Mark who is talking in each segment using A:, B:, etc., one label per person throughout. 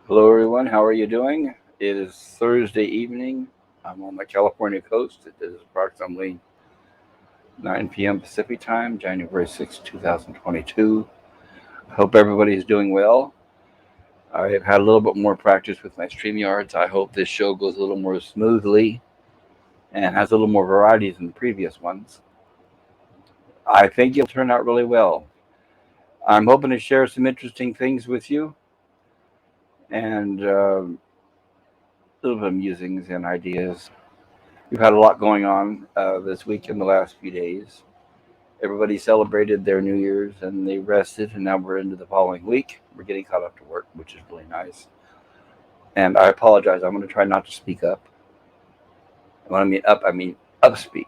A: Hello, everyone. How are you doing? It is Thursday evening. I'm on the California coast. It is approximately 9 p.m. Pacific time, January 6, 2022. I hope everybody is doing well. I have had a little bit more practice with my StreamYards. I hope this show goes a little more smoothly and has a little more variety than the previous ones. I think you'll turn out really well. I'm hoping to share some interesting things with you and a little bit of musings and ideas. We've had a lot going on this week in the last few days. Everybody celebrated their New Year's and they rested, and now we're into the following week. We're getting caught up to work, which is really nice. And I apologize. I'm going to try not to speak up. And when I mean up, I mean upspeak.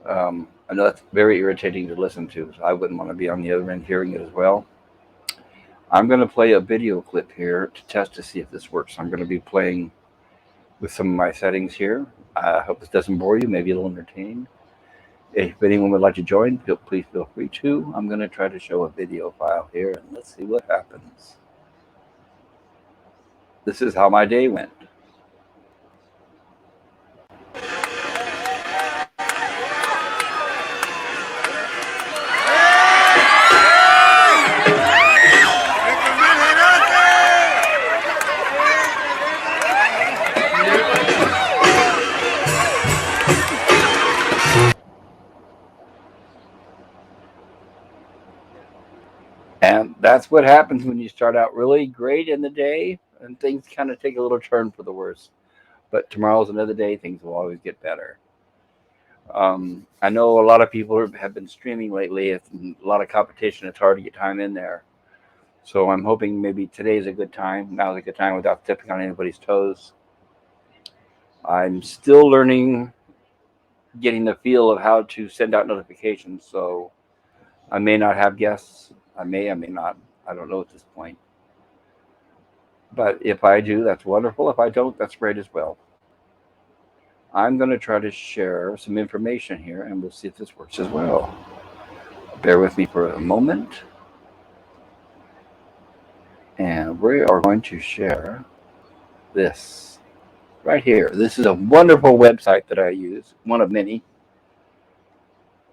A: I know that's very irritating to listen to, so I wouldn't want to be on the other end hearing it as well. I'm going to play a video clip here to test to see if this works. I'm going to be playing with some of my settings here. I hope this doesn't bore you. Maybe it'll entertain. If anyone would like to join, please feel free to. I'm going to try to show a video file here, and let's see what happens. This is how my day went. And that's what happens when you start out really great in the day and things kind of take a little turn for the worse. But tomorrow's another day, things will always get better. I know a lot of people have been streaming lately. It's a lot of competition. It's hard to get time in there. So I'm hoping maybe today's a good time. Now's a good time without stepping on anybody's toes. I'm still learning, getting the feel of how to send out notifications. So I may not have guests. I may not. I don't know at this point. But if I do, that's wonderful. If I don't, that's great as well. I'm going to try to share some information here and we'll see if this works as well. Bear with me for a moment. And we are going to share this right here. This is a wonderful website that I use, one of many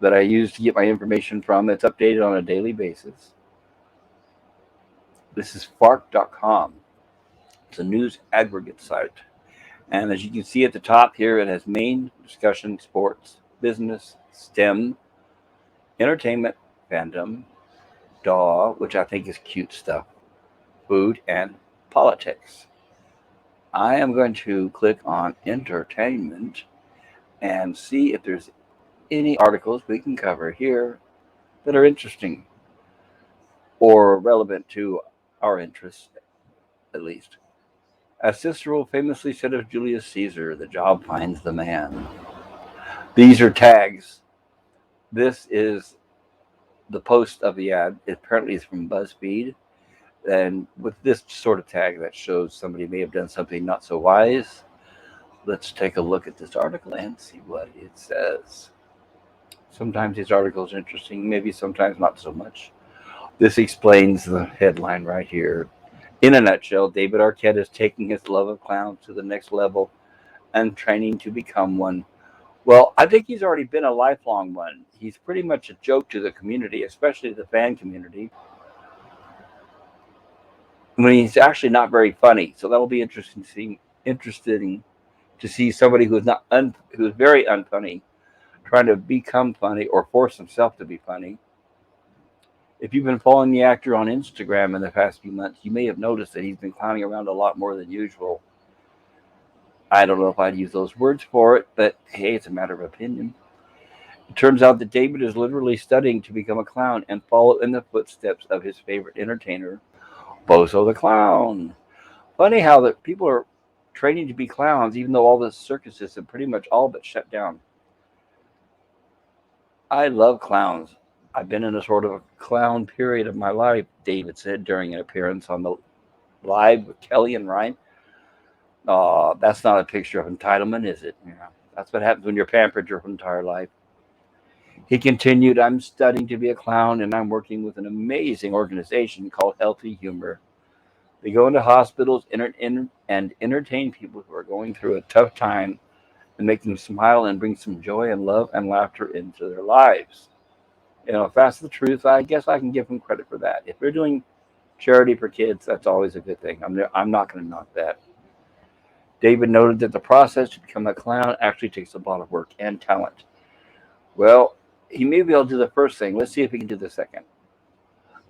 A: that I use to get my information from. It's updated on a daily basis. This is fark.com. It's a news aggregate site. And as you can see at the top here, it has main, discussion, sports, business, STEM, entertainment, fandom, DAW, which I think is cute stuff, food, and politics. I am going to click on entertainment and see if there's any articles we can cover here that are interesting or relevant to our interests, at least. As Cicero famously said of Julius Caesar, the job finds the man. These are tags. This is the post of the ad. It apparently is from BuzzFeed. And with this sort of tag that shows somebody may have done something not so wise, let's take a look at this article and see what it says. Sometimes these articles are interesting, maybe sometimes not so much. This explains the headline right here. In a nutshell, David Arquette is taking his love of clowns to the next level and training to become one. Well, I think he's already been a lifelong one. He's pretty much a joke to the community, especially the fan community, when he's actually not very funny. So that'll be interesting to see somebody who's very unfunny trying to become funny or force himself to be funny. If you've been following the actor on Instagram in the past few months, you may have noticed that he's been clowning around a lot more than usual. I don't know if I'd use those words for it, but hey, it's a matter of opinion. It turns out that David is literally studying to become a clown and follow in the footsteps of his favorite entertainer, Bozo the Clown. Funny how that people are training to be clowns, even though all the circuses have pretty much all but shut down. I love clowns. I've been in a sort of a clown period of my life, David said during an appearance on the live with Kelly and Ryan. That's not a picture of entitlement, is it? Yeah, that's what happens when you're pampered your entire life. He continued, I'm studying to be a clown and I'm working with an amazing organization called Healthy Humor. They go into hospitals and entertain people who are going through a tough time and make them smile and bring some joy and love and laughter into their lives. If that's the truth, I guess I can give them credit for that. If they're doing charity for kids, that's always a good thing. I'm not going to knock that. David noted that the process to become a clown actually takes a lot of work and talent. Well, he may be able to do the first thing. Let's see if he can do the second.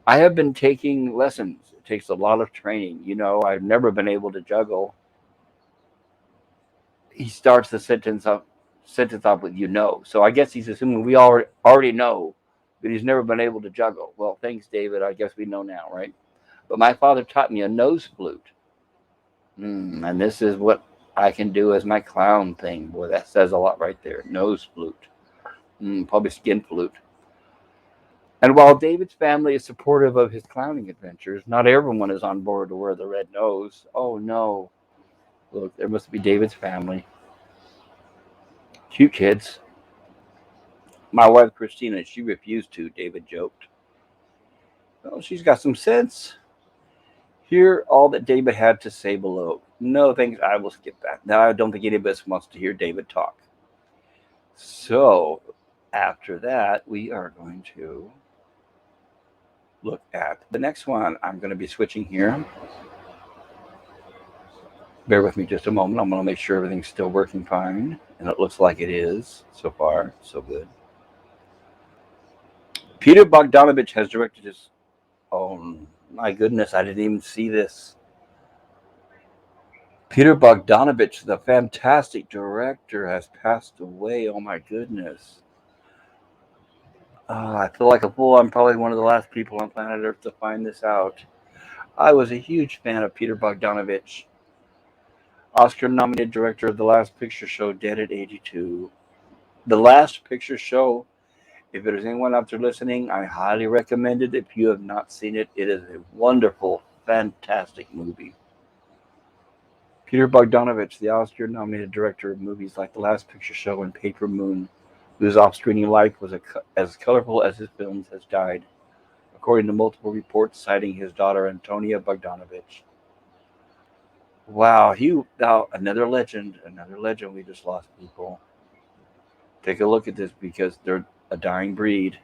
A: I have been taking lessons. It takes a lot of training. I've never been able to juggle. He starts the sentence off with So I guess he's assuming we already know that he's never been able to juggle. Well, thanks, David. I guess we know now, right? But my father taught me a nose flute. And this is what I can do as my clown thing. Boy, that says a lot right there. Nose flute. Probably skin flute. And while David's family is supportive of his clowning adventures, not everyone is on board to wear the red nose. Oh no. Look, there must be David's family. Cute kids. My wife, Christina, she refused to, David joked. Well, she's got some sense. Hear all that David had to say below. No, thanks, I will skip that. Now, I don't think any of us wants to hear David talk. So, after that, we are going to look at the next one. I'm going to be switching here. Bear with me just a moment. I'm going to make sure everything's still working fine. And it looks like it is so far. So good. Peter Bogdanovich has directed his... Oh, my goodness, I didn't even see this. Peter Bogdanovich, the fantastic director, has passed away. Oh, my goodness. I feel like a fool. I'm probably one of the last people on planet Earth to find this out. I was a huge fan of Peter Bogdanovich, Oscar-nominated director of The Last Picture Show, dead at 82. The Last Picture Show, if there's anyone out there listening, I highly recommend it. If you have not seen it, it is a wonderful, fantastic movie. Peter Bogdanovich, the Oscar-nominated director of movies like The Last Picture Show and Paper Moon, whose off-screen life was as colorful as his films, has died, according to multiple reports citing his daughter Antonia Bogdanovich. Wow, another legend. We just lost people. Take a look at this because they're a dying breed.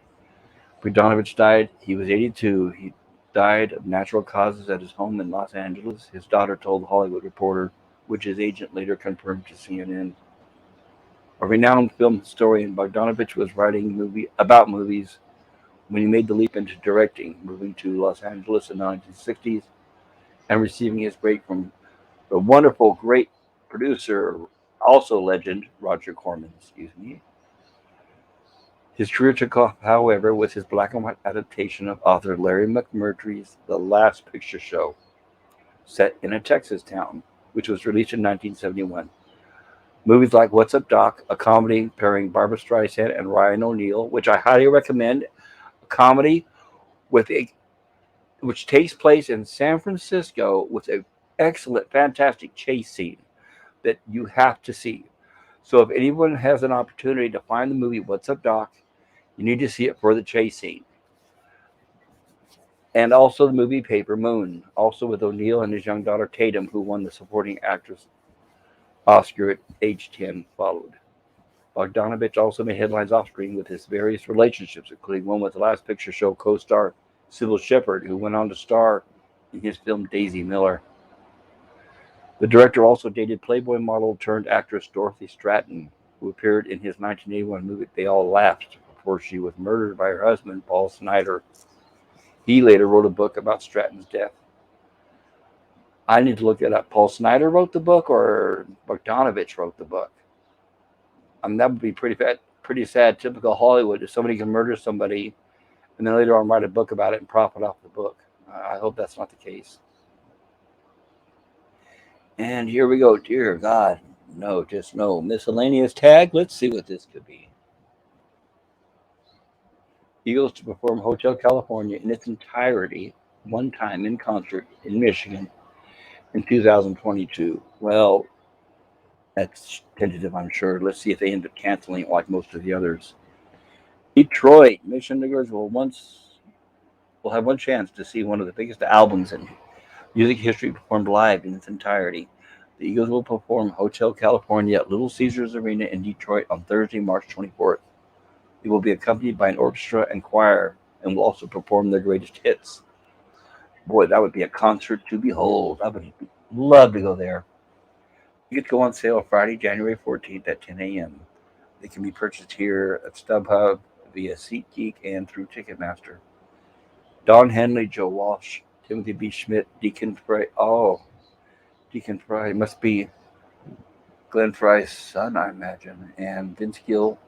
A: Bogdanovich died. He was 82. He died of natural causes at his home in Los Angeles. His daughter told The Hollywood Reporter, which his agent later confirmed to CNN. A renowned film historian, Bogdanovich was writing about movies when he made the leap into directing, moving to Los Angeles in the 1960s and receiving his break from the wonderful, great producer, also legend, Roger Corman. His career took off, however, with his black and white adaptation of author Larry McMurtry's The Last Picture Show, set in a Texas town, which was released in 1971. Movies like What's Up, Doc, a comedy pairing Barbra Streisand and Ryan O'Neal, which I highly recommend, a comedy which takes place in San Francisco with an excellent, fantastic chase scene that you have to see. So if anyone has an opportunity to find the movie What's Up, Doc, you need to see it for the chase scene. And also the movie Paper Moon, also with O'Neal and his young daughter Tatum, who won the supporting actress Oscar at age 10, followed. Bogdanovich also made headlines off-screen with his various relationships, including one with The Last Picture Show co-star Sybil Shepherd, who went on to star in his film Daisy Miller. The director also dated Playboy model turned actress Dorothy Stratton, who appeared in his 1981 movie They All Laughed before she was murdered by her husband, Paul Snider. He later wrote a book about Stratton's death. I need to look it up. Paul Snider wrote the book or Bogdanovich wrote the book? That would be pretty sad. Typical Hollywood. If somebody can murder somebody and then later on write a book about it and profit off the book. I hope that's not the case. And here we go. Dear God. No, just no. Miscellaneous tag. Let's see what this could be. Eagles to perform Hotel California in its entirety one time in concert in Michigan in 2022. Well, that's tentative, I'm sure. Let's see if they end up canceling it like most of the others. Detroit, Michigan will have one chance to see one of the biggest albums in Music History performed live in its entirety. The Eagles will perform Hotel California at Little Caesars Arena in Detroit on Thursday, March 24th. They will be accompanied by an orchestra and choir and will also perform their greatest hits. Boy, that would be a concert to behold. I would love to go there. Tickets go on sale Friday, January 14th at 10 a.m. They can be purchased here at StubHub via SeatGeek and through Ticketmaster. Don Henley, Joe Walsh, Timothy B. Schmidt, Deacon Fry. Oh, Deacon Fry must be Glenn Fry's son, I imagine. And Vince Gill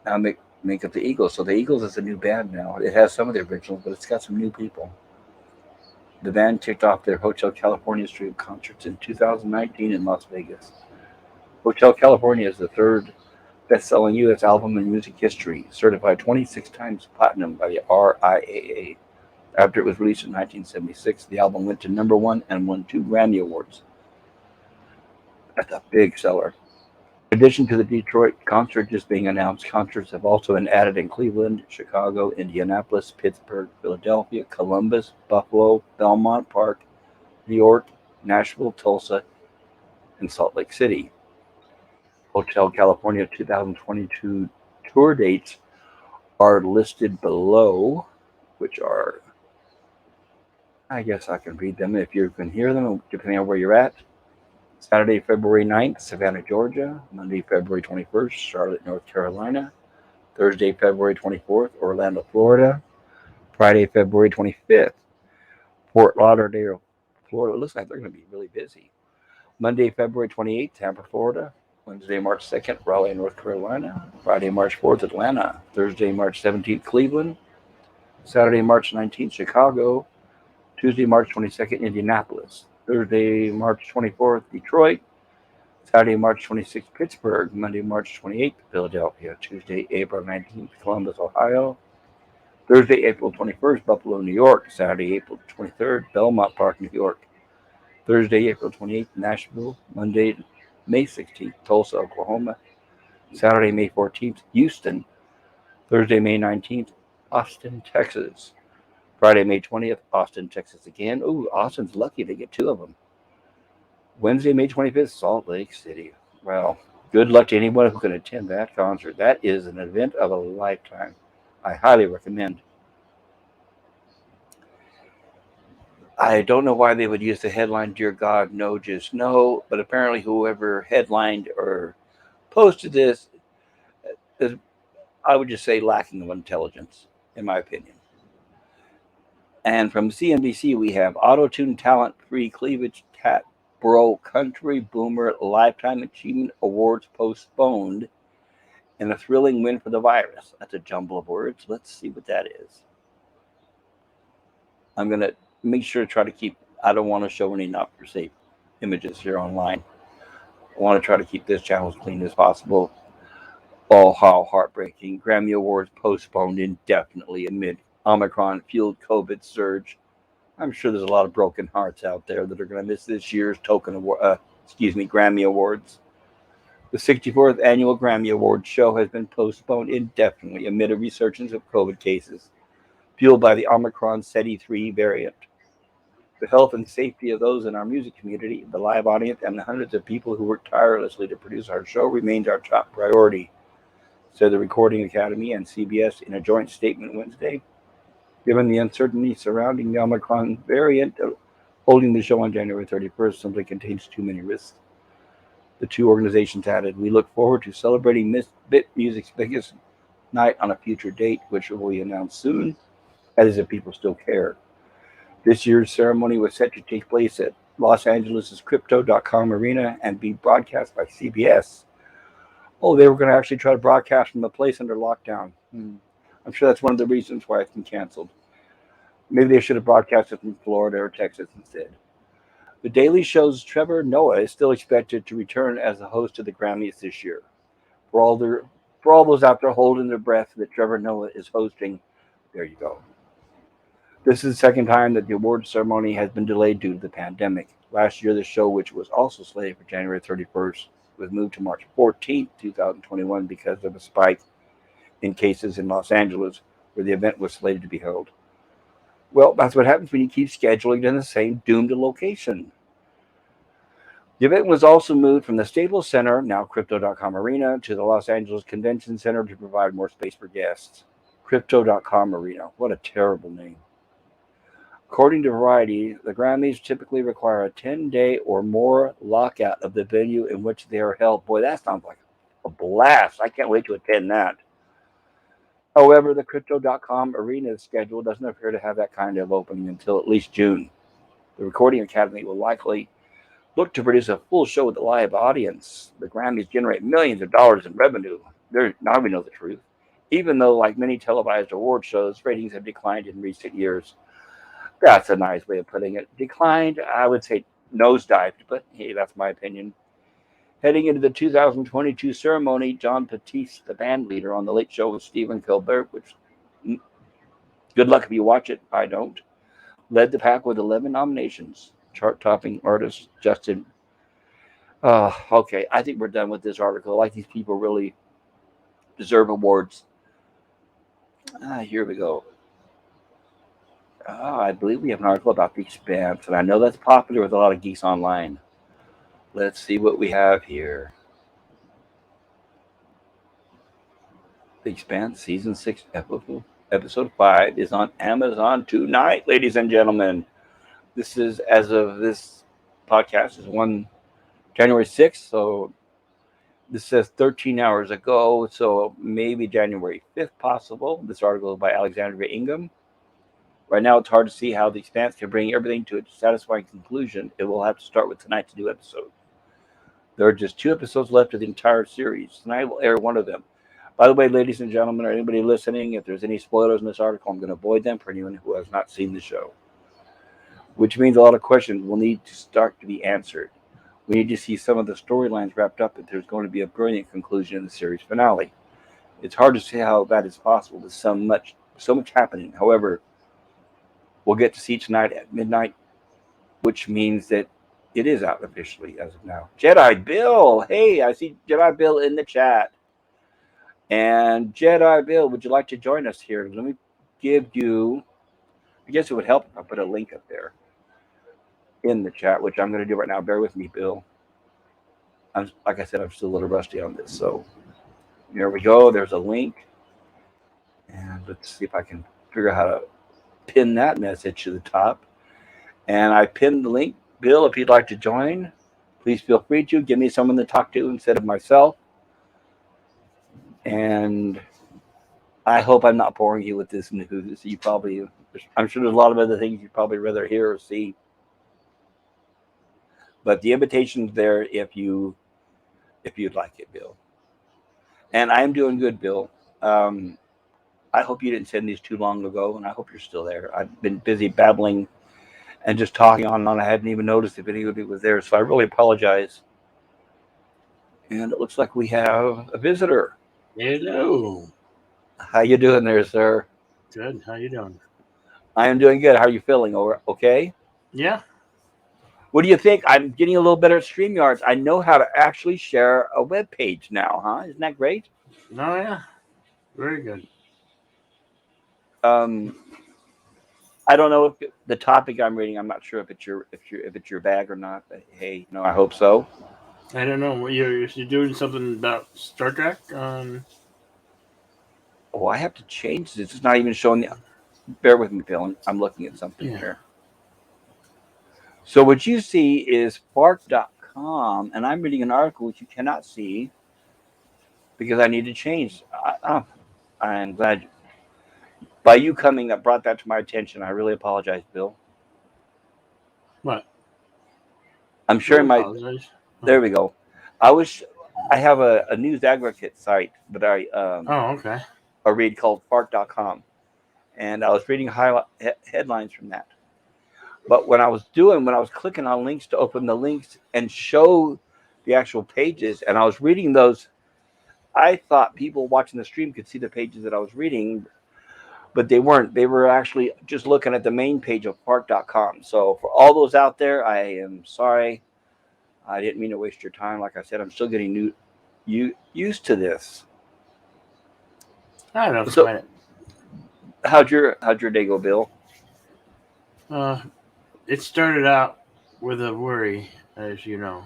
A: now make up the Eagles. So the Eagles is a new band now. It has some of the originals, but it's got some new people. The band kicked off their Hotel California stream of concerts in 2019 in Las Vegas. Hotel California is the third best-selling U.S. album in music history, certified 26 times platinum by the RIAA. After it was released in 1976, the album went to number one and won 2 Grammy Awards. That's a big seller. In addition to the Detroit concert just being announced, concerts have also been added in Cleveland, Chicago, Indianapolis, Pittsburgh, Philadelphia, Columbus, Buffalo, Belmont Park, New York, Nashville, Tulsa, and Salt Lake City. Hotel California 2022 tour dates are listed below, which are, I guess I can read them if you can hear them, depending on where you're at. Saturday, February 9th, Savannah, Georgia. Monday, February 21st, Charlotte, North Carolina. Thursday, February 24th, Orlando, Florida. Friday, February 25th, Fort Lauderdale, Florida. It looks like they're going to be really busy. Monday, February 28th, Tampa, Florida. Wednesday, March 2nd, Raleigh, North Carolina. Friday, March 4th, Atlanta. Thursday, March 17th, Cleveland. Saturday, March 19th, Chicago. Tuesday, March 22nd, Indianapolis. Thursday, March 24th, Detroit. Saturday, March 26th, Pittsburgh. Monday, March 28th, Philadelphia. Tuesday, April 19th, Columbus, Ohio. Thursday, April 21st, Buffalo, New York. Saturday, April 23rd, Belmont Park, New York. Thursday, April 28th, Nashville. Monday, May 16th, Tulsa, Oklahoma. Saturday, May 14th, Houston. Thursday, May 19th, Austin, Texas. Friday, May 20th, Austin, Texas again. Ooh, Austin's lucky to get 2 of them. Wednesday, May 25th, Salt Lake City. Well, good luck to anyone who can attend that concert. That is an event of a lifetime. I highly recommend. I don't know why they would use the headline, Dear God, No, Just No, but apparently whoever headlined or posted this is, I would just say, lacking of intelligence, in my opinion. And from CNBC, we have Auto Tune Talent Free Cleavage Tat Bro Country Boomer Lifetime Achievement Awards postponed and a thrilling win for the virus. That's a jumble of words. Let's see what that is. I'm going to make sure to try to keep, I don't want to show any not for safe images here online. I want to try to keep this channel as clean as possible. Oh, how heartbreaking. Grammy Awards postponed indefinitely amid Omicron fueled COVID surge. I'm sure there's a lot of broken hearts out there that are going to miss this year's Grammy Awards. The 64th annual Grammy Awards show has been postponed indefinitely amid a resurgence of COVID cases, fueled by the Omicron SETI3 variant. The health and safety of those in our music community, the live audience, and the hundreds of people who work tirelessly to produce our show remains our top priority, said the Recording Academy and CBS in a joint statement Wednesday. Given the uncertainty surrounding the Omicron variant, holding the show on January 31st simply contains too many risks. The two organizations added, we look forward to celebrating Bit Music's biggest night on a future date, which will be announced soon, as if people still care. This year's ceremony was set to take place at Los Angeles' Crypto.com arena and be broadcast by CBS. Oh, they were going to actually try to broadcast from a place under lockdown. I'm sure that's one of the reasons why it's been canceled. Maybe they should have broadcasted from Florida or Texas instead. The Daily Show's Trevor Noah is still expected to return as the host of the Grammys this year. For all those out there holding their breath that Trevor Noah is hosting, there you go. This is the second time that the awards ceremony has been delayed due to the pandemic. Last year, the show, which was also slated for January 31st, was moved to March 14th, 2021 because of a spike in cases in Los Angeles, where the event was slated to be held. Well, that's what happens when you keep scheduling in the same doomed location. The event was also moved from the Staples Center, now Crypto.com Arena, to the Los Angeles Convention Center to provide more space for guests. Crypto.com Arena. What a terrible name. According to Variety, the Grammys typically require a 10-day or more lockout of the venue in which they are held. Boy, that sounds like a blast. I can't wait to attend that. However, the Crypto.com Arena's schedule doesn't appear to have that kind of opening until at least June. The Recording Academy will likely look to produce a full show with a live audience. The Grammys generate millions of dollars in revenue. Now we know the truth. Even though, like many televised award shows, ratings have declined in recent years. That's a nice way of putting it. Declined, I would say nosedived, but hey, that's my opinion. Heading into the 2022 ceremony, John Batiste, the band leader on The Late Show with Stephen Colbert, which good luck if you watch it, I don't, led the pack with 11 nominations. Chart topping artist Justin. Okay, I think we're done with this article. Like these people really deserve awards. Here we go. I believe we have an article about the Expanse, and I know that's popular with a lot of geeks online. Let's see what we have here. The Expanse season 6 episode 5 is on Amazon tonight, ladies and gentlemen. This is as of this podcast is one January 6th, so this says 13 hours ago, so maybe January 5th possible. This article is by Alexandria Ingham. Right now, it's hard to see how The Expanse can bring everything to a satisfying conclusion. It will have to start with tonight's new episode. There are just 2 episodes left of the entire series. Tonight will air one of them. By the way, ladies and gentlemen, or anybody listening, if there's any spoilers in this article, I'm going to avoid them for anyone who has not seen the show. Which means a lot of questions will need to start to be answered. We need to see some of the storylines wrapped up if there's going to be a brilliant conclusion in the series finale. It's hard to see how that is possible with so much happening. However, we'll get to see tonight at midnight, which means that it is out officially as of now. Jedi Bill, hey, I see Jedi Bill in the chat. And Jedi Bill, would you like to join us here? Let me give you, I guess it would help if I put a link up there in the chat, which I'm going to do right now. Bear with me, Bill. Like I said, I'm still a little rusty on this. So there we go. There's a link. And let's see if I can figure out how to pin that message to the top. And I pinned the link. Bill, if you'd like to join, please feel free to. Give me someone to talk to instead of myself. And I hope I'm not boring you with this news. I'm sure there's a lot of other things you'd probably rather hear or see. But the invitation's there if you'd like it, Bill. And I'm doing good, Bill. I hope you didn't send these too long ago, and I hope you're still there. I've been busy babbling and just talking on and on. I hadn't even noticed if anybody was there, so I really apologize. And it looks like we have a visitor.
B: Hello.
A: How you doing there, sir?
B: Good. How you doing?
A: I am doing good. How are you feeling? Okay?
B: Yeah.
A: What do you think? I'm getting a little better at StreamYards. I know how to actually share a web page now, huh? Isn't that great?
B: No, yeah. Very good.
A: Um, I don't know if the topic I'm reading. I'm not sure if it's your bag or not. But hey, no, I hope so.
B: I don't know. You're doing something about Star Trek?
A: Oh, I have to change this. It's not even showing the. Bear with me, Bill. I'm looking at something
B: Yeah.
A: here. So what you see is Spark.com, and I'm reading an article which you cannot see because I need to change. I'm glad by you coming that brought that to my attention. I really apologize, Bill.
B: What?
A: I'm
B: Don't
A: sharing my.
B: apologize.
A: There we go. I was. I have a news aggregate site that
B: Oh, okay.
A: I read called Spark.com, and I was reading headlines from that. But when I was clicking on links to open the links and show the actual pages, and I was reading those, I thought people watching the stream could see the pages that I was reading, but they weren't. They were actually just looking at the main page of Spark.com. So for all those out there, I am sorry. I didn't mean to waste your time. Like I said, I'm still getting used to this.
B: I don't
A: So
B: sweat it.
A: how'd your day go, Bill?
B: It started out with a worry, as you know.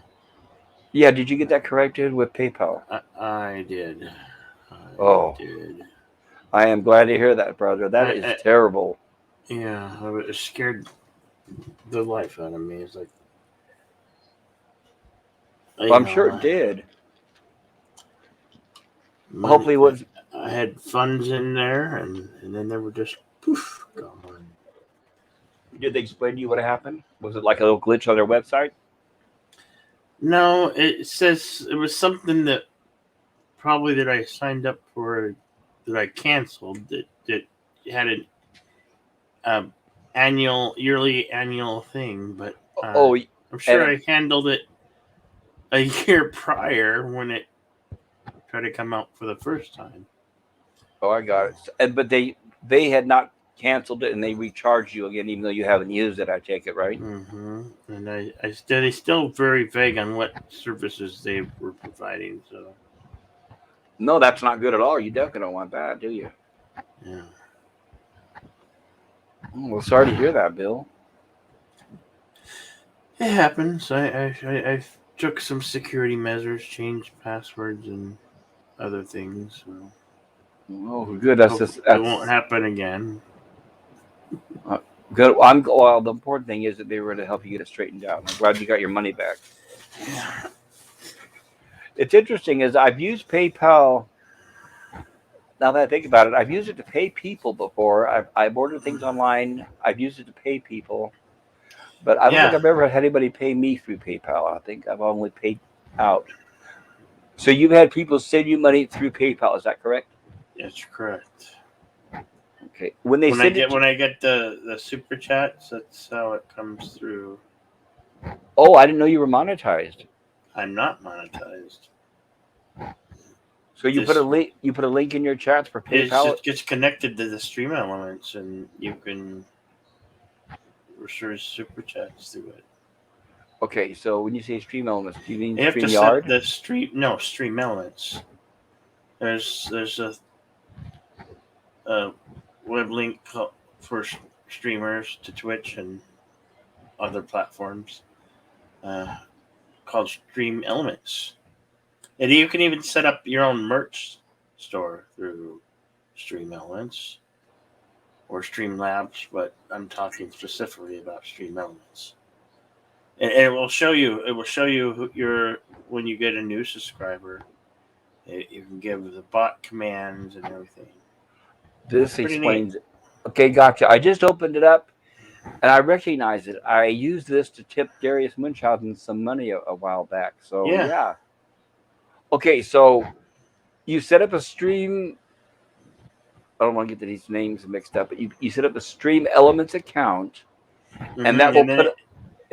A: Yeah, did you get that corrected with PayPal?
B: I did. I
A: Oh,
B: did.
A: I am glad to hear that, brother. That
B: I,
A: is
B: I
A: terrible.
B: yeah, it scared the life out of me. It's like,
A: Well,
B: you
A: I'm sure
B: know,
A: it did.
B: money.
A: Hopefully, it was.
B: I had funds in there, and then they were just poof gone.
A: Did they explain to you what happened? Was it like a little glitch on their website?
B: No, it says it was something that probably that I signed up for that I canceled that had an um, yearly annual thing, but
A: Oh,
B: I'm sure
A: and
B: I handled it a year prior when it tried to come out for the first time.
A: oh, I got it. And but they had not canceled it, and they recharged you again, even though you haven't used it. I take it, right?
B: And they still very vague on what services they were providing. So
A: No, that's not good at all. You definitely don't want that, do you?
B: yeah,
A: Oh, well, sorry to hear that, Bill.
B: it happens. I took some security measures, changed passwords and other things. So
A: Oh, good. That's
B: hope
A: just
B: it won't
A: that's
B: happen again.
A: uh, good. Well, the important thing is that they were to help you get it straightened out. I'm glad you got your money back.
B: Yeah.
A: It's interesting is I've used PayPal. Now that I think about it, I've used it to pay people before. I've ordered things online. I've used it to pay people, but I don't think
B: Yeah,
A: I've ever had anybody pay me through PayPal. I think I've only paid out. So you've had people send you money through PayPal. Is that correct?
B: that's correct.
A: Okay. When they send it to,
B: When I get the super chats, that's how it comes through.
A: oh, I didn't know you were monetized.
B: I'm not monetized.
A: So you put a
B: This
A: link. You put a link in your chats for
B: it
A: PayPal.
B: just gets connected to the stream elements, and you can research super chats through it.
A: Okay. So when you say Stream Elements, do you mean
B: You have to set
A: StreamYard?
B: the stream elements. There's a web link for streamers to Twitch and other platforms uh, called Stream Elements. And you can even set up your own merch store through Stream Elements or Stream Labs, but I'm talking specifically about Stream Elements. And it will show you. It will show you your when you get a new subscriber. You can give the bot commands and everything. That's
A: This
B: pretty neat.
A: explains it. Okay, gotcha. I just opened it up and I recognize it. I used this to tip Darius Munchausen some money a while back. So
B: Yeah.
A: yeah. Okay, so you set up a stream. I don't want to get these names mixed up, but you set up a Stream Elements account, and that will
B: And then
A: put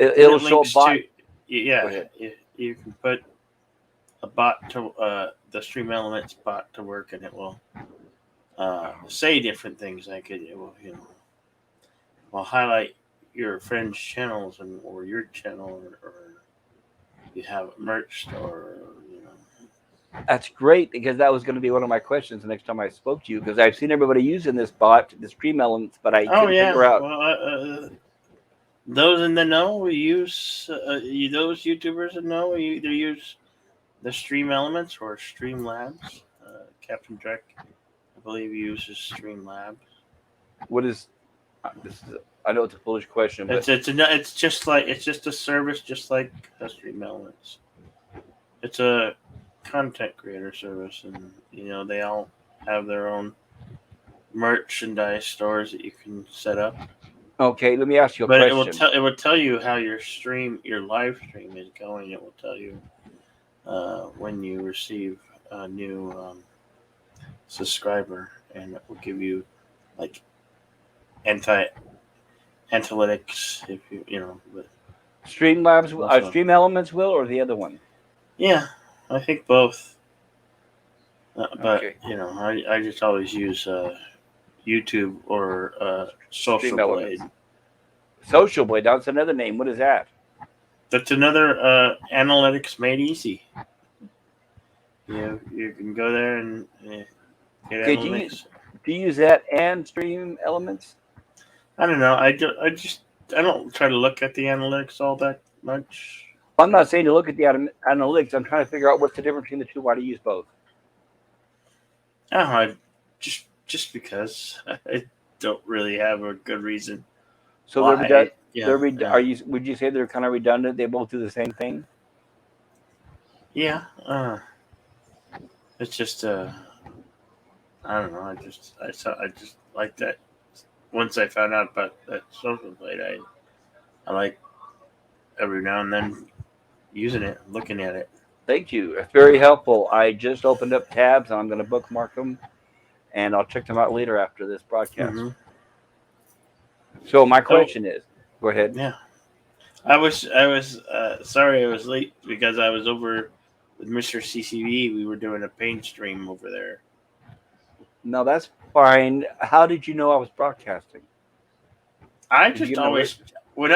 B: and
A: it'll
B: it
A: show a
B: links
A: bot.
B: to yeah.
A: Go ahead.
B: You can put a bot to the Stream Elements bot to work, and it will say different things. Like it will will highlight your friends' channels and or your channel or you have a merch store.
A: That's great because that was going to be one of my questions the next time I spoke to you because I've seen everybody using this bot, the Stream Elements, but I
B: Oh
A: couldn't
B: yeah.
A: figure out.
B: Well, those in the know we use those YouTubers that know we either use the Stream Elements or Stream Labs. Captain Drek, I believe, uses Stream Labs.
A: What is this? Is, I know it's a foolish question, but
B: It's just like it's just a service, just like Stream Elements. It's a content creator service, and they all have their own merchandise stores that you can set up.
A: okay. Let me ask you a
B: But
A: question.
B: it will tell you how your live stream is going. It will tell you when you receive a new subscriber, and it will give you like anti analytics if but
A: Streamlabs,
B: also
A: Stream Elements will, or the other one?
B: yeah, I think both. But
A: Okay.
B: I just always use YouTube or
A: Stream
B: Social Blade.
A: Elements. Social Blade. That's another name. What is that?
B: That's another analytics made easy. You can go there and get
A: Okay.
B: analytics.
A: Do you use that and Stream Elements?
B: I don't know. I just don't try to look at the analytics all that much.
A: I'm not saying to look at the analytics. I'm trying to figure out what's the difference between the two. Why do you use both?
B: Just because I don't really have a good reason
A: So
B: why. Yeah,
A: Are you? Would you say they're kind of redundant? They both do the same thing.
B: yeah. It's just I don't know. I just like that. Once I found out about that social blade, I like every now and then using it, looking at it.
A: Thank you. It's very helpful. I just opened up tabs and I'm going to bookmark them, and I'll check them out later after this broadcast.
B: Mm-hmm.
A: So my
B: So
A: question is, go ahead.
B: yeah, I was sorry I was late because I was over with Mr. CCV. We were doing a paint stream over there.
A: No, that's fine. How did you know I was broadcasting?
B: I
A: Did you
B: just
A: get an alert?
B: always when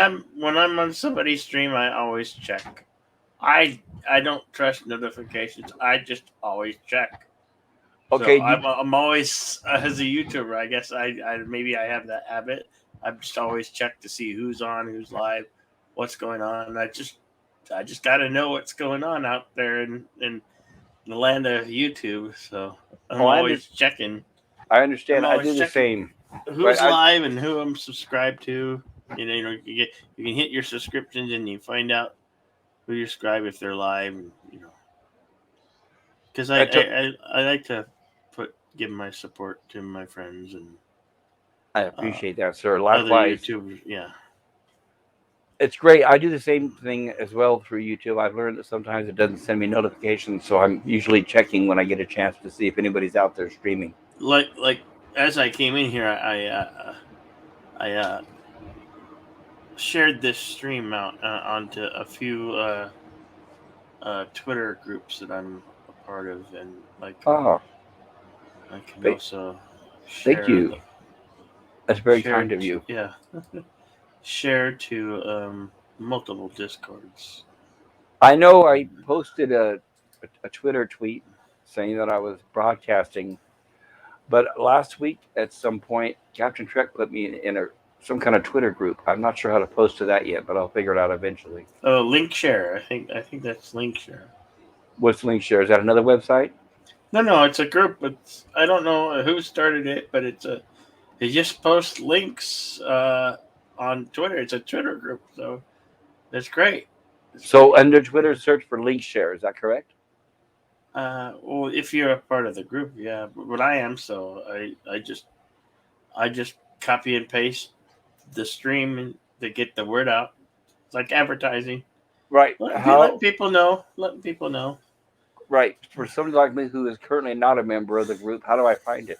B: I'm on somebody's stream, I always check. I don't trust notifications. I just always check. So
A: Okay.
B: I'm always as a YouTuber. I guess I maybe I have that habit. I just always check to see who's on, who's live, what's going on. I just got to know what's going on out there in the land of YouTube. So
A: Oh,
B: I'm always checking.
A: I
B: I'm
A: understand. I
B: always
A: do the
B: checking
A: same. Right.
B: who's live and who I'm subscribed to. You can hit your subscriptions and you find out who you subscribe if they're live. And, because
A: I took.
B: I like to give my support to my friends and
A: I
B: uh,
A: appreciate that, sir.
B: other
A: Likewise.
B: YouTubers. Yeah,
A: It's great. I do the same thing as well through YouTube. I've learned that sometimes it doesn't send me notifications, so I'm usually checking when I get a chance to see if anybody's out there streaming.
B: like as I came in here, I shared this stream out onto a few Twitter groups that I'm a part of, and
A: Oh,
B: I can
A: thank,
B: also
A: thank
B: share
A: you.
B: the
A: That's very kind of you.
B: yeah share to multiple discords.
A: I know I posted a Twitter tweet saying that I was broadcasting, but last week at some point, Captain Trek put me in some kind of Twitter group. I'm not sure how to post to that yet, but I'll figure it out eventually.
B: Oh, link share. I think that's link share.
A: What's Linkshare? Is that another website?
B: No, it's a group. I don't know who started it, but they just post links on Twitter. It's a Twitter group, so that's great. It's
A: So
B: great.
A: under Twitter, search for Linkshare. Is that correct?
B: Well, if you're a part of the group, yeah, but I am, so I just copy and paste the stream and to get the word out. It's like advertising.
A: Right.
B: Let people know. Let people know.
A: Right. For somebody like me who is currently not a member of the group, how do I find it?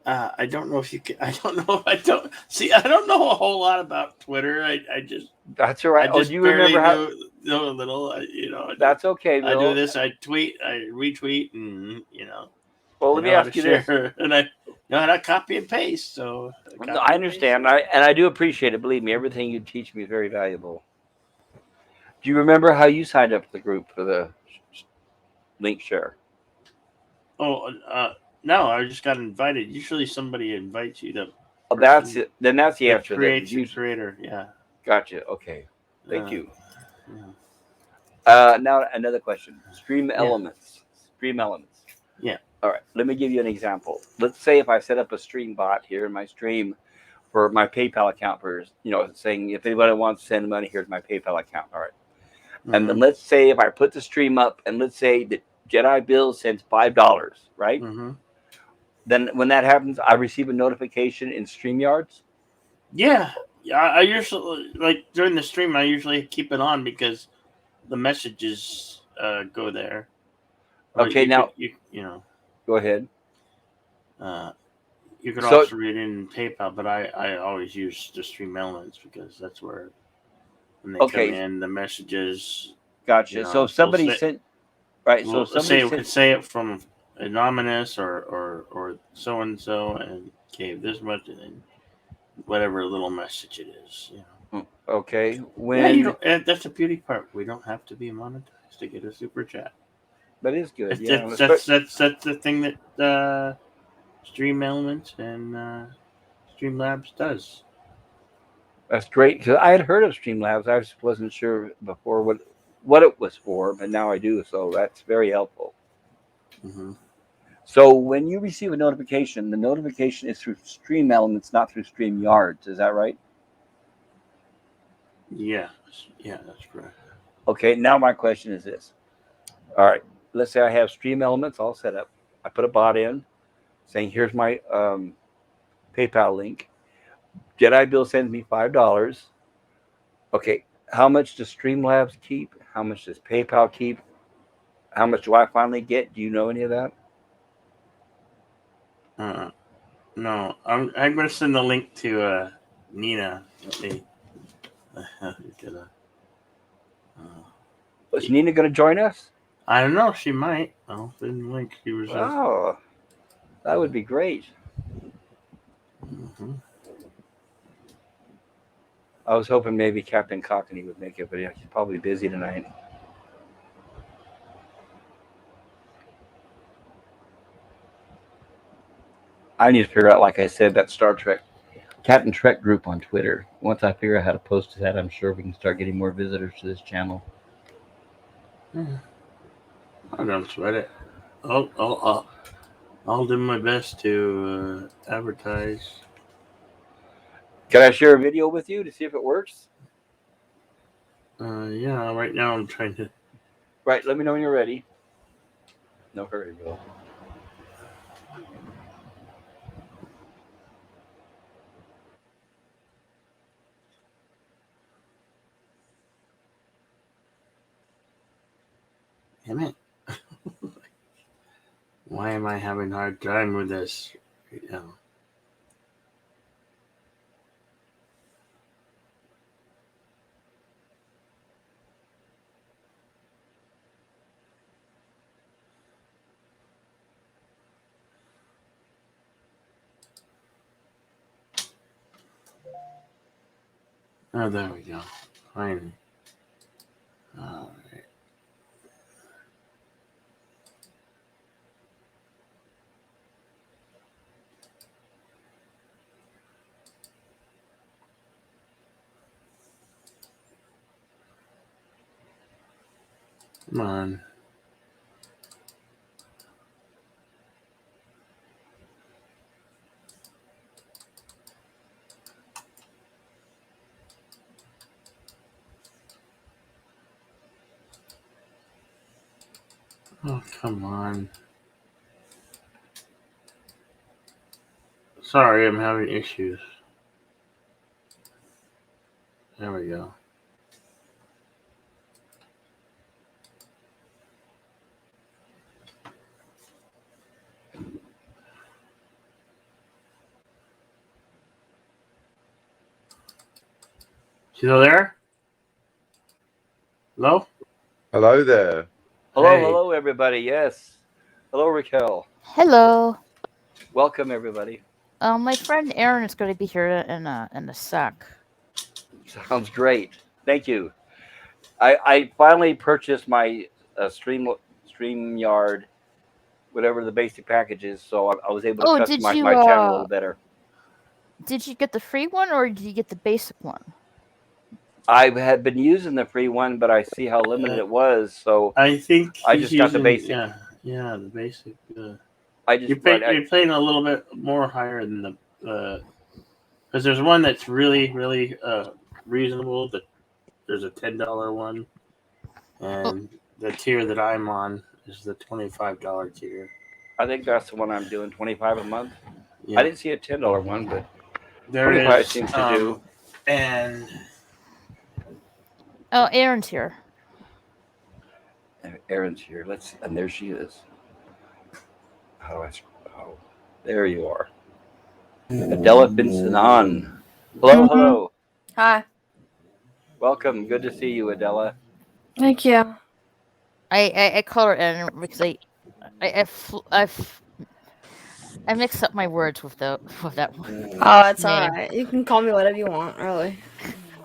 B: I don't know if you can. I don't know. I don't see. I don't know a whole lot about Twitter. I just
A: That's all
B: I
A: right. Oh, do
B: just
A: you
B: barely
A: remember how?
B: know a little.
A: That's okay,
B: I do
A: Bill.
B: this. I tweet. I retweet, and
A: Well,
B: I
A: let me
B: know how to
A: ask you this.
B: share, and I know how to copy and paste. So
A: No,
B: copy
A: I
B: and paste.
A: understand. I do appreciate it. Believe me, everything you teach me is very valuable. Do you remember how you signed up for the group for the Linkshare?
B: Oh, no, I just got invited. Usually, somebody invites you. The
A: Oh, that's
B: person
A: it. Then that's the
B: that
A: answer. Then
B: creates the
A: you
B: creator. Yeah.
A: gotcha. Okay. Thank
B: Uh,
A: you.
B: yeah.
A: Now another question. Stream
B: Yeah.
A: elements. Stream elements.
B: Yeah.
A: All right. Let me give you an example. Let's say if I set up a stream bot here in my stream for my PayPal account for saying if anybody wants to send money, here's my PayPal account. All right. And then
B: Mm-hmm.
A: let's say if I put the stream up and let's say that Jedi Bill sends $5, right?
B: Mm-hmm.
A: Then when that happens, I receive a notification in StreamYards.
B: Yeah. Yeah. I usually during the stream. I usually keep it on because the messages go there. But
A: Okay, now go ahead.
B: uh, you could
A: So
B: also read it in PayPal, but I always use the Stream Elements because that's where when they come
A: okay,
B: in, the messages,
A: gotcha. So if
B: they'll
A: somebody
B: say,
A: sent right, so
B: well,
A: if
B: let's
A: somebody
B: say we
A: sent
B: could say it from anonymous or so and so and gave this much and then whatever little message it is.
A: okay,
B: Yeah, you
A: when
B: don't. That's the beauty part. We don't have to be monetized to get a super chat.
A: that is good,
B: That's
A: yeah.
B: that's that's that's, that's the thing that Stream Elements and Streamlabs does.
A: That's great because I had heard of Streamlabs. I just wasn't sure before what it was for, but now I do. So that's very helpful.
B: Mm-hmm.
A: So when you receive a notification, the notification is through Stream Elements, not through StreamYards. Is that right?
B: Yeah, that's correct.
A: Okay. Now my question is this. All right. Let's say I have Stream Elements all set up. I put a bot in, saying, "Here's my PayPal link." Jedi Bill sends me $5. Okay. How much does Streamlabs keep? How much does PayPal keep? How much do I finally get? Do you know any of that?
B: No, I'm going to send the link to Nina. Let me get a.
A: Is Nina going to join us?
B: I don't know. She might. I'll send the link. She was.
A: Oh, that would be great.
B: Mm-hmm.
A: I was hoping maybe Captain Cockney would make it, but yeah, he's probably busy tonight. I need to figure out, like I said, that Star Trek, Captain Trek group on Twitter. Once I figure out how to post that, I'm sure we can start getting more visitors to this channel.
B: I don't sweat it. I'll do my best to advertise.
A: Can I share a video with you to see if it works?
B: Yeah, right now I'm trying to.
A: Right, let me know when you're ready. No hurry, Bill.
B: Damn it. Why am I having a hard time with this right now? Oh, there we go. Finally. All right. Come on. Oh, come on. Sorry, I'm having issues. There we go. Still there? Hello?
C: Hello there.
A: Hello,
B: Hey.
A: hello, everybody. Yes. Hello, Raquel.
D: Hello.
A: Welcome, everybody.
D: My friend Aaron is going to be here in a sec.
A: Sounds great. Thank you. I finally purchased my StreamYard, whatever the basic package is, so I was able to
D: Oh, did
A: customize
D: you
A: my channel a little better.
D: did you get the free one or did you get the basic one?
A: I had been using the free one, but I see how limited it was, so
B: I think
A: I
B: he's
A: just got the
B: using,
A: basic.
B: Yeah, the basic.
A: I just
B: You're paying a little bit more higher than the because there's one that's really reasonable. That there's a $10 one, and the tier that I'm on is the $25 tier.
A: I think that's the one I'm doing, $25 a month.
B: Yeah.
A: I didn't see a $10 one, but
B: There
A: 25
B: is,
A: seems to do.
B: And
D: Oh, Aaron's here.
A: Erin's here. And there she is. Oh, there you are. Adela Binsanan. Hello, hello.
E: Hi.
A: Welcome. Good to see you, Adela.
E: Thank you.
D: I call her Aaron because I mix up my words with that one.
E: Oh, it's
D: name.
E: alright. You can call me whatever you want, really.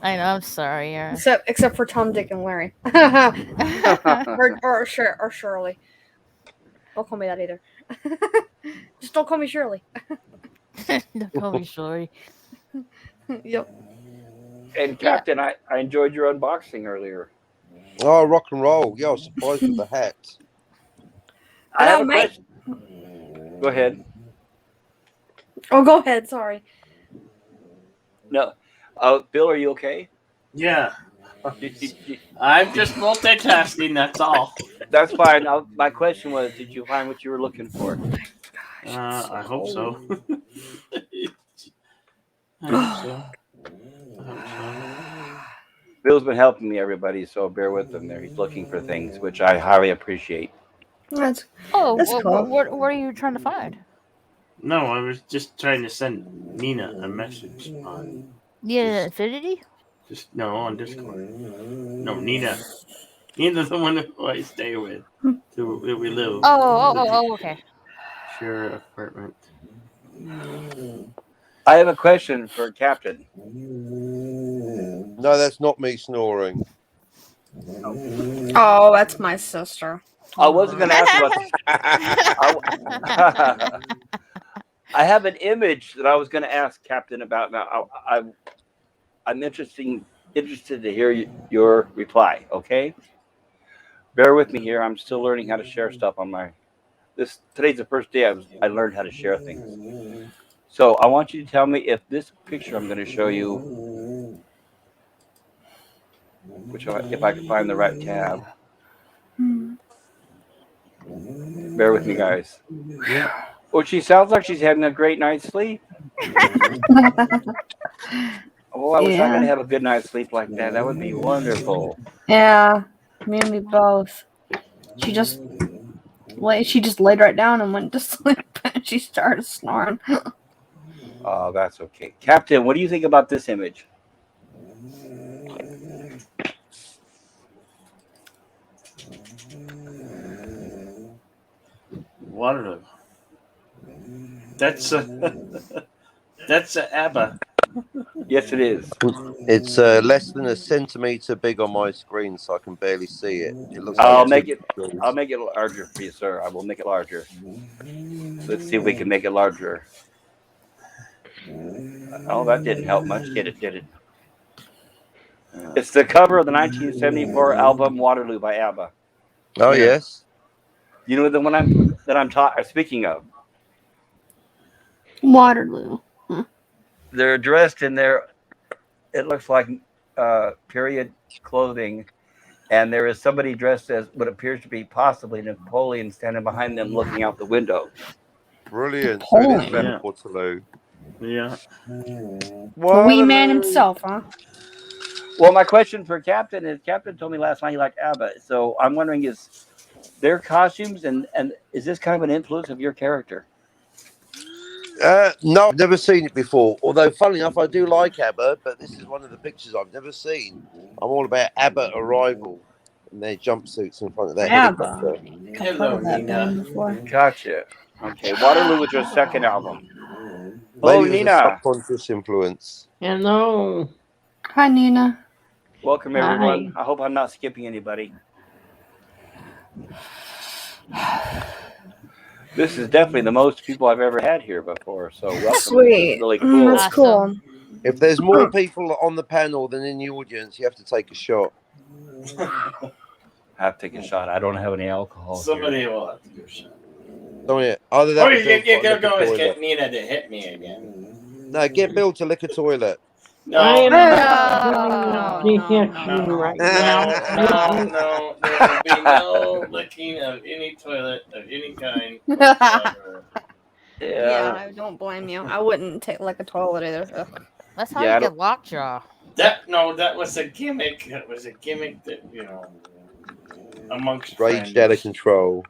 D: I know. I'm sorry, Aaron.
E: Except for Tom, Dick, and Larry. or Shirley. Don't call me that either. Just don't call me Shirley.
D: Don't call me Shorty.
E: Yep.
A: And
D: Yeah.
A: Captain, I enjoyed your unboxing earlier.
C: Oh, rock and roll. Yeah, I was surprised with the hat.
A: I have
E: Hello,
A: a
E: mate.
A: question. Go ahead.
E: Oh, go ahead. Sorry.
A: No, Bill, are you okay?
B: Yeah.
A: You- you- you-
B: I'm just multitasking, that's all.
A: That's fine. My question was, did you find what you were looking for?
B: I hope so. I hope so.
A: Bill's been helping me, everybody, so bear with him there. He's looking for things, which I highly appreciate.
E: That's
D: Oh,
E: That's cool.
D: what are you trying to find?
B: No, I was just trying to send Nina a message on
D: Yeah, Infinity?
B: on Discord. No, Nina. Nina's the one who I stay with. Who we live.
D: Okay.
B: Share apartment.
A: I have a question for Captain.
C: No, that's not me snoring.
E: Oh, that's my sister.
A: I wasn't going to ask about. I have an image that I was going to ask Captain about. Now, I'm interested to hear your reply. Okay, bear with me here. I'm still learning how to share stuff on my. Today's the first day I learned how to share things. So I want you to tell me if this picture I'm going to show you, if I can find the right tab. Bear with me, guys.
B: Yeah.
A: Well, she sounds like she's having a great night's sleep. Oh, I wish I could
E: Yeah.
A: have a good night's sleep like that. That would be wonderful.
E: Yeah, me and me both. She just laid right down and went to sleep. And she started snoring.
A: Oh, that's okay. Captain, what do you think about this image?
B: Waterloo. That's ABBA.
A: Yes, it is.
C: It's less than a centimeter big on my screen, so I can barely see it. It looks like
A: I'll make it
C: pixels.
A: larger for you, sir. I will make it larger. Let's see if we can make it larger. Oh, that didn't help much, did it? It's the cover of the 1974 album Waterloo by ABBA.
C: Oh,
B: Yeah.
C: yes.
A: You know the one I'm speaking of.
E: Waterloo.
A: They're dressed in their, it looks like period clothing, and there is somebody dressed as what appears to be possibly Napoleon standing behind them looking out the window.
C: Brilliant. So it is
B: Yeah.
C: Waterloo.
B: Yeah.
E: The wee man himself, huh?
A: Well, my question for Captain is, Captain told me last night he liked ABBA, so I'm wondering, is their costumes and is this kind of an influence of your character?
C: No, I've never seen it before. Although, funnily enough, I do like ABBA, but this is one of the pictures I've never seen. I'm all about ABBA Arrival and their jumpsuits in front of their helicopter.
B: Hello, Nina.
A: Gotcha. Okay, Waterloo was your second album.
C: Maybe
A: Hello,
C: it was
A: Nina.
C: a subconscious influence.
F: Hello.
E: Hi, Nina.
A: Welcome, everyone. I hope I'm not skipping anybody. This is definitely the most people I've ever had here before, so welcome.
E: Sweet.
A: This is really cool.
E: That's cool.
C: If there's more people on the panel than in the audience, you have to take a shot.
A: I have to take a shot. I don't have any alcohol.
B: Somebody
A: here.
B: will have to do a shot.
C: Don't you? Either that
B: Or
C: or
B: you
C: Bill's got to
B: can
C: lick a
B: always
C: toilet.
B: get Nina to hit me again.
C: No, get Bill to lick a toilet.
B: No,
F: I am
D: No,
F: doing
D: no,
F: the
D: no,
F: hitching
B: no.
F: right
B: No,
F: now.
B: no, there will be no licking of any toilet of any kind whatsoever.
E: Yeah, I don't blame you. I wouldn't take like a toilet either. Ugh.
D: That's how
A: Yeah, I
D: you
A: don't-
D: get lockjaw.
B: That was a gimmick. That was a gimmick that, amongst
C: Raged
B: friends.
C: out of control.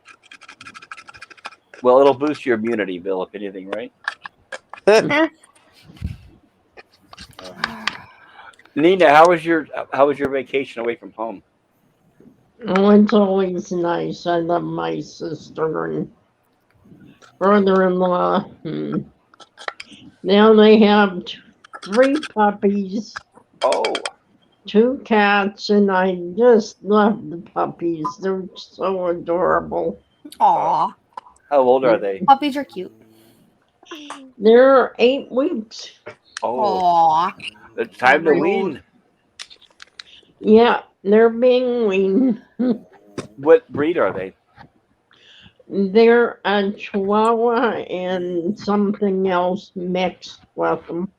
A: Well, it'll boost your immunity, Bill, if anything, right? Nina, how was your vacation away from home?
F: Oh, it's always nice. I love my sister and brother-in-law. Now they have 3 puppies,
A: Oh,
F: 2 cats, and I just love the puppies. They're so adorable.
E: Aw,
A: how old are they?
E: puppies are cute.
F: They're 8 weeks.
A: Oh,
E: Aw.
A: it's time to
E: Very
A: wean.
F: Yeah, they're being weaned.
A: What breed are they?
F: They're a Chihuahua and something else mixed with them.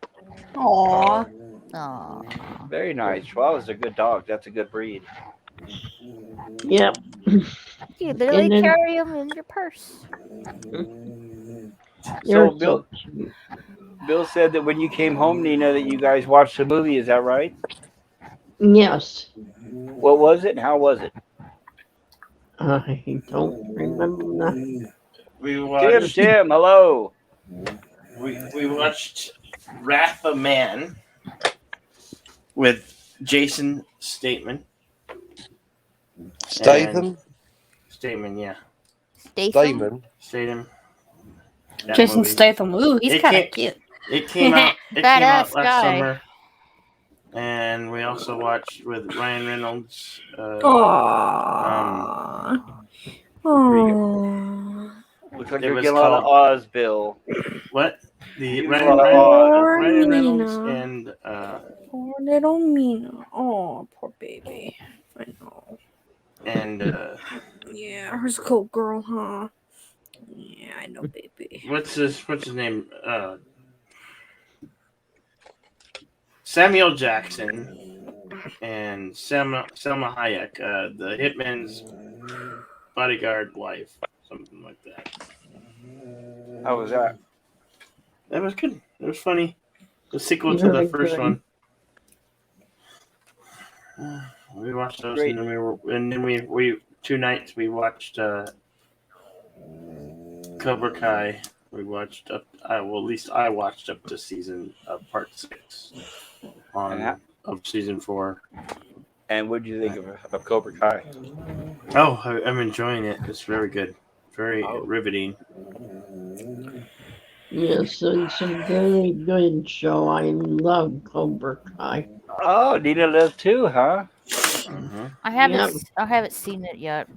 E: Aw.
D: Aw.
A: Very nice. Chihuahua's a good dog. That's a good breed.
F: Yep.
D: You literally
F: And then
D: carry them in your purse.
F: they're
A: So
F: so
A: Bill said that when you came home, Nina, that you guys watched a movie. Is that right?
F: yes.
A: What was it and how was it?
F: I don't remember that.
B: We watched.
A: Tim, hello.
B: We watched Wrath of Man with Jason Statham.
C: Statham?
B: Statham, yeah.
D: Statham?
B: Statham. That
E: Jason
B: movie.
E: Statham. Ooh, he's
B: It
E: kind of
B: can't-
E: cute.
B: It came out. It came
D: Badass
B: out last
D: guy.
B: summer. And we also watched with Ryan Reynolds.
E: Aww. Aww.
A: Looks like
B: It
A: you're
B: was
A: getting a lot of Oz, Bill.
B: What? The
A: You
B: Ryan,
A: a lot of
E: Poor
B: Ryan Reynolds
E: Nina.
B: and
E: Poor little Mina. Oh, poor baby. I know. Yeah, her's a cool girl, huh? Yeah, I know, baby.
B: what's his name? Samuel Jackson and Selma Hayek, the hitman's bodyguard wife, something like that.
A: How was that?
B: That was good. It was funny. The sequel to
F: Very
B: the first
F: good.
B: one. We watched those,
A: Great.
B: and then we 2 nights we watched Cobra Kai. We watched up. At least I watched up to season part 6 of season 4.
A: And what did you think of Cobra Kai?
B: Oh, I'm enjoying it. It's very good, very riveting.
F: Yes, it's a very good show. I love Cobra Kai.
A: Oh, Nina does too, huh?
B: Mm-hmm.
D: I haven't.
F: Yep.
D: I haven't seen it yet.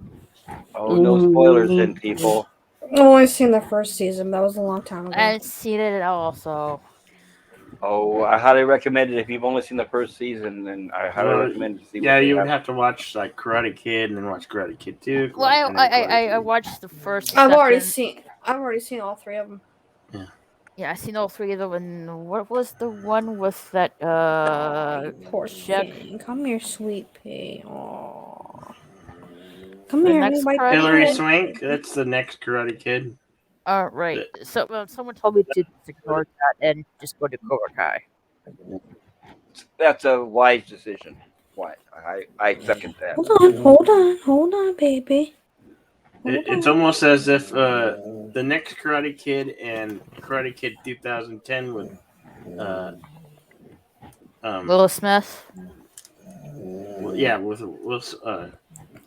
A: Oh, no spoilers then, people.
E: I've only seen the first season. That was a long time ago.
D: I haven't seen it at all. So
A: Oh, I highly recommend it. If you've only seen the first season, then I highly recommend it to see
B: Yeah,
A: what they
B: you would
A: have.
B: have to watch like Karate Kid and then watch Karate Kid 2.
D: well,
B: and then Karate
D: I
B: Kid.
D: watched the first.
E: I've already
D: second-
E: seen all 3 of them.
D: Yeah, I seen all 3 of them. And what was the one with that?
E: Poor
D: Jack.
E: thing. Come here, sweet pea. Aww. Come
D: The
E: here,
D: next
E: my
D: Karate
B: Hillary
D: Kid?
B: Swank. That's the next Karate Kid.
D: Right. So someone told me to ignore that and just go to Cobra Kai.
A: That's a wise decision. Why? I second that.
E: Hold on, baby.
B: It's almost as if the next Karate Kid and Karate Kid 2010 with
D: Will Smith.
B: with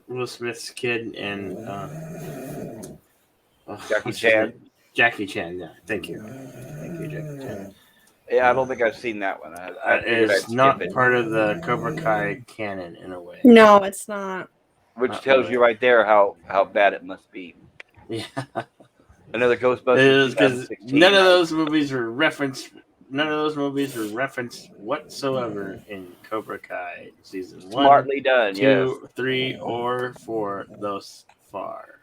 B: Will Smith's kid and
A: Jackie
B: what's his
A: Chan.
B: name? Jackie Chan. Yeah, thank you, Jackie Chan.
A: Yeah, I don't think I've seen that one. I figured I'd
B: It's
A: skip
B: not
A: it.
B: part of the Cobra Kai canon in a way.
E: No, it's not.
A: Which
B: Not
A: tells
B: really.
A: you right there how bad it must be.
B: Yeah,
A: Another Ghostbusters
B: because
A: 2016.
B: none of those movies were referenced. None of those movies were referenced whatsoever in Cobra Kai season 1,
A: Smartly done,
B: 2, 3, or 4 thus far.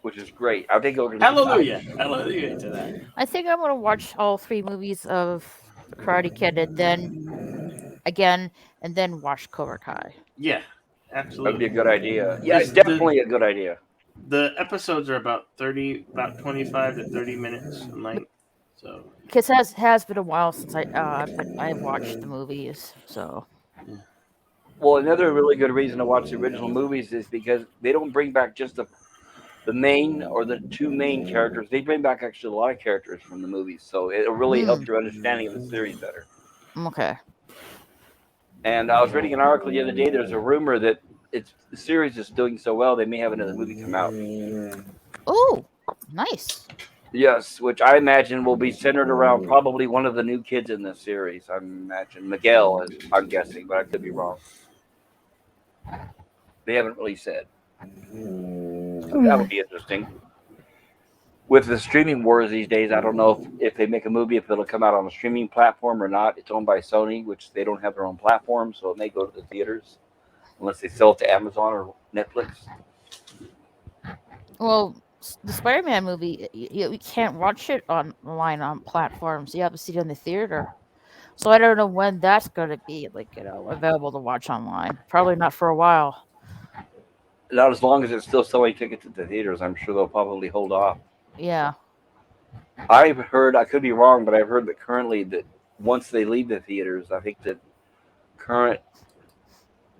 A: which is great. I think we're gonna
B: Hallelujah! Hallelujah to that.
D: I think I'm gonna watch all 3 movies of Karate Kid and then again and then watch Cobra Kai.
B: Yeah,
A: That'd be
B: absolutely.
A: a good idea. Yeah,
B: This-
A: definitely a good idea.
B: The episodes are about 25 to 30 minutes in length. So
D: Because has been a while since I've watched the movies. So
A: Well, another really good reason to watch the original movies is because they don't bring back just the main or the 2 main characters. They bring back actually a lot of characters from the movies, so it'll really help your understanding of the series better.
D: okay.
A: And I was reading an article the other day. There's a rumor that the series is doing so well they may have another movie come out.
D: Oh, nice.
A: Yes, which I imagine will be centered around probably one of the new kids in the series. I imagine Miguel, I'm guessing, but I could be wrong. They haven't really said. So that would be interesting. With the streaming wars these days, I don't know if they make a movie, if it'll come out on a streaming platform or not. It's owned by Sony, which they don't have their own platform, so it may go to the theaters unless they sell it to Amazon or Netflix.
D: Well, the Spider-Man movie, you can't watch it online on platforms. You have to see it in the theater. So I don't know when that's going to be available to watch online. Probably not for a while.
A: Not as long as it's still selling tickets at the theaters. I'm sure they'll probably hold off.
D: Yeah.
A: I've heard, I could be wrong, but I've heard that currently that once they leave the theaters, I think that current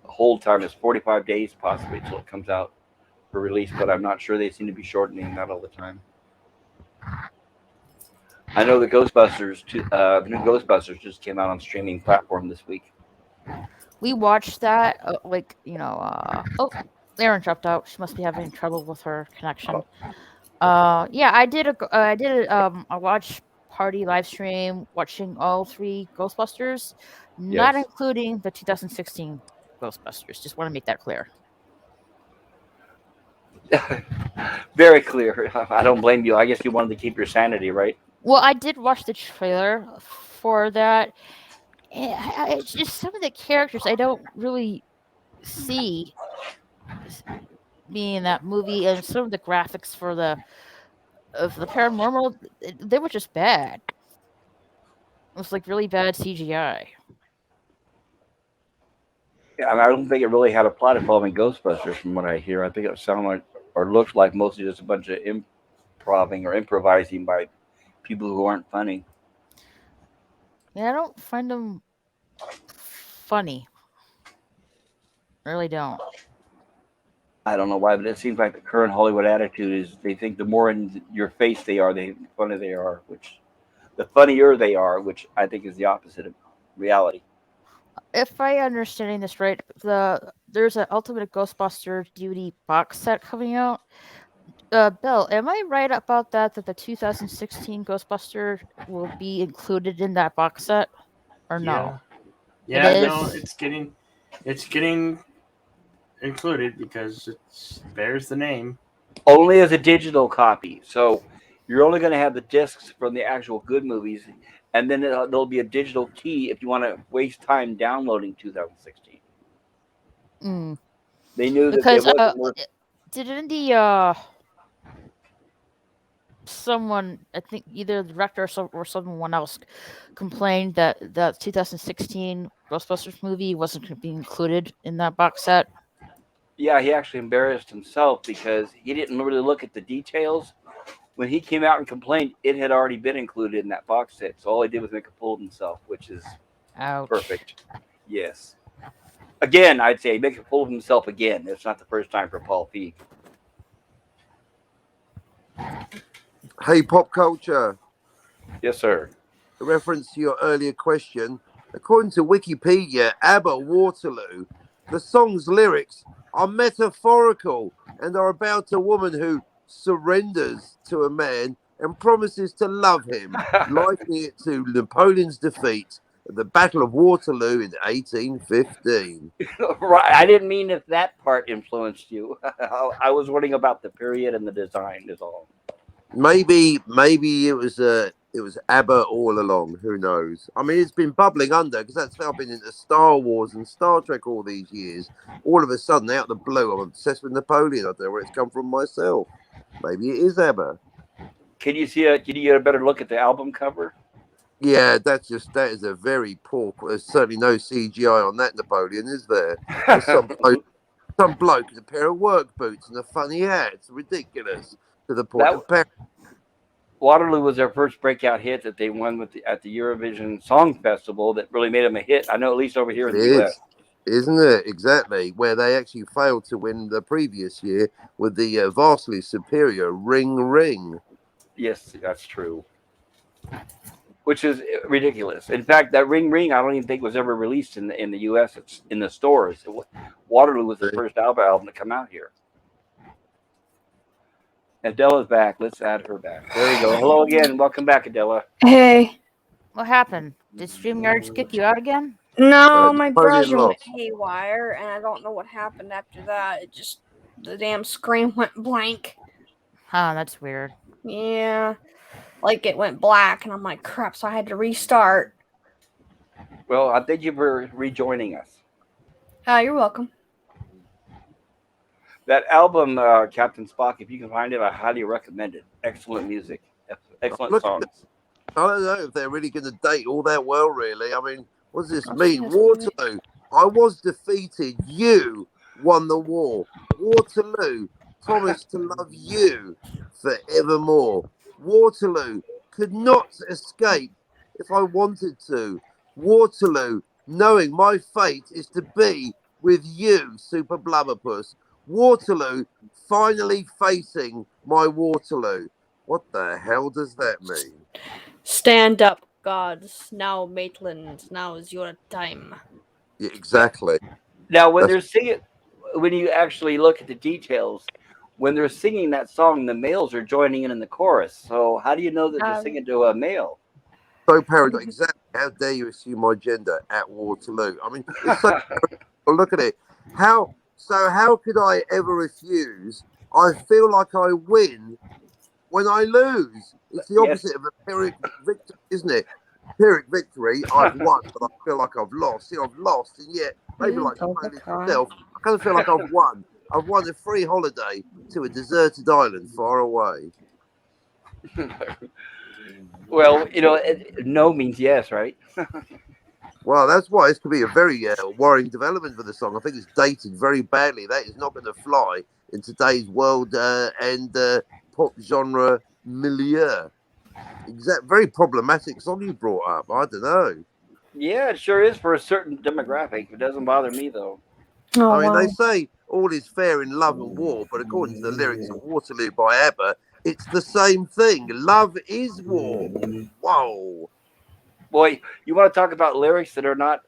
A: hold time is 45 days possibly until it comes out for release, but I'm not sure. They seem to be shortening that all the time. I know the new Ghostbusters just came out on streaming platform this week.
D: We watched that, oh, Aaron dropped out. She must be having trouble with her connection. Yeah, I did a watch party live stream watching all 3 Ghostbusters, not
A: Yes.
D: including the 2016 Ghostbusters. Just want to make that clear.
A: Very clear. I don't blame you. I guess you wanted to keep your sanity, right?
D: Well, I did watch the trailer for that. It's just some of the characters I don't really see being in that movie, and some of the graphics for the paranormal, they were just bad. It was like really bad CGI.
A: Yeah, I don't think it really had a plot involving Ghostbusters, from what I hear. I think it sounded like, or looked like, mostly just a bunch of improving or improvising by people who aren't funny.
D: Yeah, I don't find them funny. I really don't.
A: I don't know why, but it seems like the current Hollywood attitude is they think the more in your face they are, the funnier they are, which the funnier they are, which I think is the opposite of reality.
D: If I understanding this right, there's an Ultimate Ghostbuster DVD box set coming out. Bill, am I right about that? That the 2016 Ghostbuster will be included in that box set, or no?
B: Yeah,
D: It
B: no,
D: is?
B: it's getting included because it bears the name.
A: Only as a digital copy, so you're only going to have the discs from the actual good movies, and then there'll be a digital key if you want to waste time downloading 2016.
D: Mm.
A: They knew that it
D: Because
A: wasn't worth.
D: didn't the someone, I think either the director or someone else, complained that the 2016 Ghostbusters movie wasn't going to be included in that box set?
A: Yeah, he actually embarrassed himself because he didn't really look at the details. When he came out and complained, it had already been included in that box set. So all he did was make a fool of himself, which is
D: Ouch.
A: perfect. Yes. Again, I'd say make a fool of himself again. It's not the first time for Paul Feig.
C: Hey, pop culture.
A: Yes, sir.
C: A reference to your earlier question. According to Wikipedia, ABBA Waterloo, the song's lyrics are metaphorical and are about a woman who surrenders to a man and promises to love him, likening it to Napoleon's defeat at the Battle of Waterloo in 1815.
A: Right. I didn't mean if that part influenced you. I was wondering about the period and the design is all.
C: Maybe it was ABBA all along. Who knows? I mean, it's been bubbling under because that's now been into Star Wars and Star Trek all these years. All of a sudden, out of the blue, I'm obsessed with Napoleon. I don't know where it's come from myself. Maybe it is ABBA.
A: Can you get a better look at the album cover?
C: Yeah, that is a very poor. There's certainly no CGI on that Napoleon, is there? There's some bloke with a pair of work boots and a funny hat. It's ridiculous to the point of peril.
A: Waterloo was their first breakout hit that they won at the Eurovision Song Festival that really made them a hit. I know, at least over here in the U.S.
C: Isn't it? Exactly. Where they actually failed to win the previous year with the vastly superior Ring Ring.
A: Yes, that's true. Which is ridiculous. In fact, that Ring Ring, I don't even think was ever released in the U.S. It's in the stores. Waterloo was the first album to come out here. Adela's back. Let's add her back. There we go. Hello again. Welcome back, Adela.
E: Hey.
D: What happened? Did StreamYard kick you out again?
E: No, my
C: Napoleon
E: browser went
C: lost.
E: haywire, and I don't know what happened after that. The damn screen went blank.
D: Huh, that's weird.
E: Yeah. Like it went black, and I'm like, crap, so I had to restart.
A: Well, I thank you for rejoining us.
E: You're welcome.
A: That album, Captain Spock, if you can find it, I highly recommend it. Excellent music, excellent
C: Look,
A: songs.
C: I don't know if they're really going to date all that well, really. I mean, what does this
E: I've seen
C: mean?
E: this movie.
C: Waterloo, I was defeated. You won the war. Waterloo, promised to love you forevermore. Waterloo, could not escape if I wanted to. Waterloo, knowing my fate is to be with you, Super Blubberpuss. Waterloo, finally facing my Waterloo. What the hell does that mean?
E: Stand up, gods. Now, Maitland, now is your time.
C: Yeah, exactly.
A: Now, when
C: That's
A: they're singing, when you actually look at the details, when they're singing that song, the males are joining in the chorus. So how do you know that they're singing to a male?
C: so paradox. Exactly. How dare you assume my gender at Waterloo? I mean, it's so. Look at it. How so? How could I ever refuse? I feel like I win when I lose. It's the
A: Yes.
C: opposite of a Pyrrhic victory, isn't it? Pyrrhic victory, I've won, but I feel like I've lost. See, I've lost, and yet maybe like Napoleon himself, I kind of feel like I've won. I've won a free holiday to a deserted island far away.
A: Well, no means yes, right?
C: Well, that's why this could be a very worrying development for the song. I think it's dated very badly. That is not going to fly in today's world and pop genre milieu. Very problematic song you brought up. I don't know.
A: Yeah, it sure is for a certain demographic. It doesn't bother me though.
E: Oh,
C: I mean,
E: wow.
C: they say all is fair in love and war, but according to the lyrics of Waterloo by ABBA, it's the same thing. Love is war. Whoa.
A: Boy, you want to talk about lyrics that are not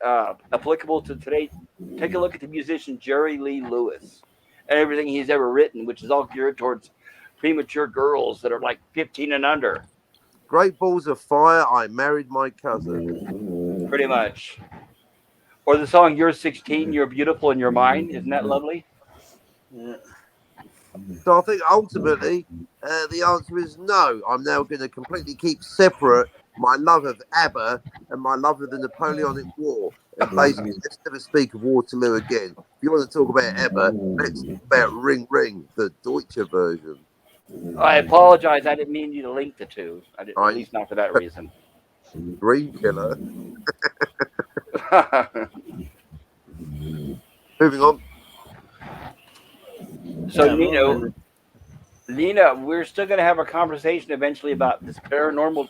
A: applicable to today? Take a look at the musician Jerry Lee Lewis and everything he's ever written, which is all geared towards premature girls that are like 15 and under,
C: Great balls of fire. I married my cousin.
A: pretty much. Or the song "You're 16, You're Beautiful in Your Mind." Isn't that lovely?
B: Yeah.
C: So I think ultimately the answer is no. I'm now going to completely keep separate my love of ABBA and my love of the Napoleonic War. And basically, let's never speak of Waterloo again. If you want to talk about ABBA, let's talk about Ring Ring, the Deutsche version.
A: I apologize. I didn't mean you to link the two. At
C: I
A: least not for that reason.
C: Dream Killer. Moving on.
A: So,
B: Yeah,
A: Nina, we're still going to have a conversation eventually about this paranormal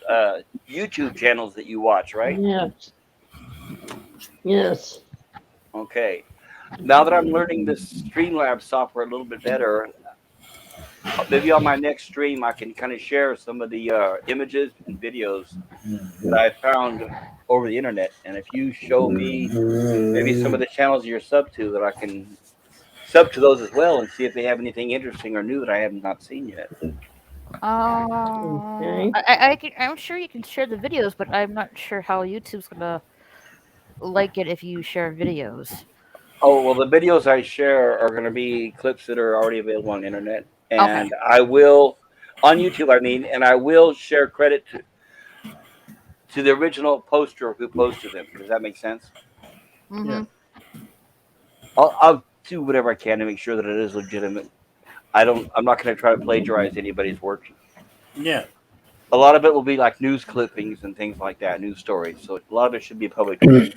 A: YouTube channels that you watch, right?
F: Yes. Yes.
A: Okay. Now that I'm learning this Streamlabs software a little bit better, maybe on my next stream I can kind of share some of the images and videos that I found over the internet. And if you show me maybe some of the channels you're sub to, that I can sub to those as well and see if they have anything interesting or new that I have not seen yet.
F: Okay.
D: I'm sure you can share the videos, but I'm not sure how YouTube's gonna like it if you share videos.
A: Oh, well, the videos I share are going to be clips that are already available on the internet.
D: Okay.
A: And I will, on YouTube, I mean, and I will share credit to the original poster who posted them. Does that make sense?
D: Mm-hmm.
A: I'll do whatever I can to make sure that it is legitimate. I'm not going to try to plagiarize anybody's work.
B: yeah.
A: A lot of it will be like news clippings and things like that, news stories. So a lot of it should be public domain.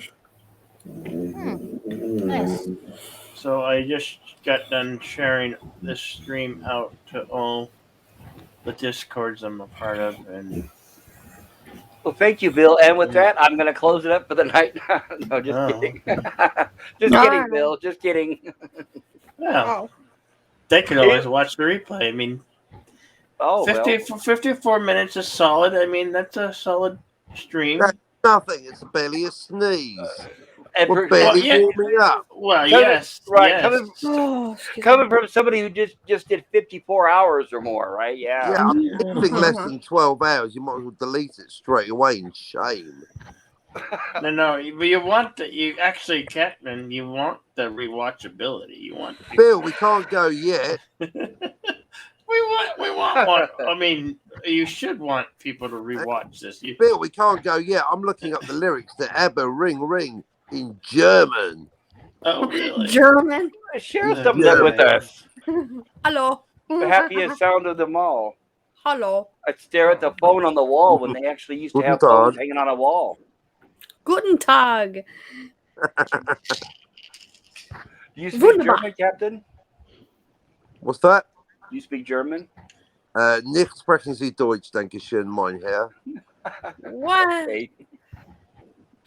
D: Nice.
B: So I just got done sharing this stream out to all the discords I'm a part of, and
A: Well, thank you, Bill. And with that, I'm going to close it up for the night. No, just kidding. Just kidding, Bill. Just kidding.
B: yeah, they could always watch the replay. I mean,
A: Oh,
B: 54 minutes is solid. I mean, that's a solid stream.
C: That's nothing. It's barely a sneeze.
A: And
C: We're barely warming up.
B: Well, yes,
A: right.
B: yes.
A: Coming from somebody who just did 54 hours or more, right? Yeah.
C: Yeah, anything less than 12 hours, you might as well delete it straight away in shame.
B: No, but you want you actually, Catman, you want the rewatchability. You want
C: Bill, we can't go yet.
B: We want one. I mean, you should want people to rewatch this.
C: Bill, we can't go yet. I'm looking up the lyrics to ABBA Ring Ring in German.
B: Oh, really?
E: German.
A: Share some of that with us.
E: Hello.
A: The happiest sound of them all.
E: Hello.
A: I'd stare at the phone on the wall when they actually used to have
C: Guten
A: phones
C: Tag.
A: hanging on a wall.
E: Guten Tag.
A: Do you speak
E: Wunderbar.
A: German, Captain?
C: What's that?
A: Do you speak German?
C: Nicht sprechen Sie Deutsch, danke schön, mein Herr.
E: What?
A: Okay.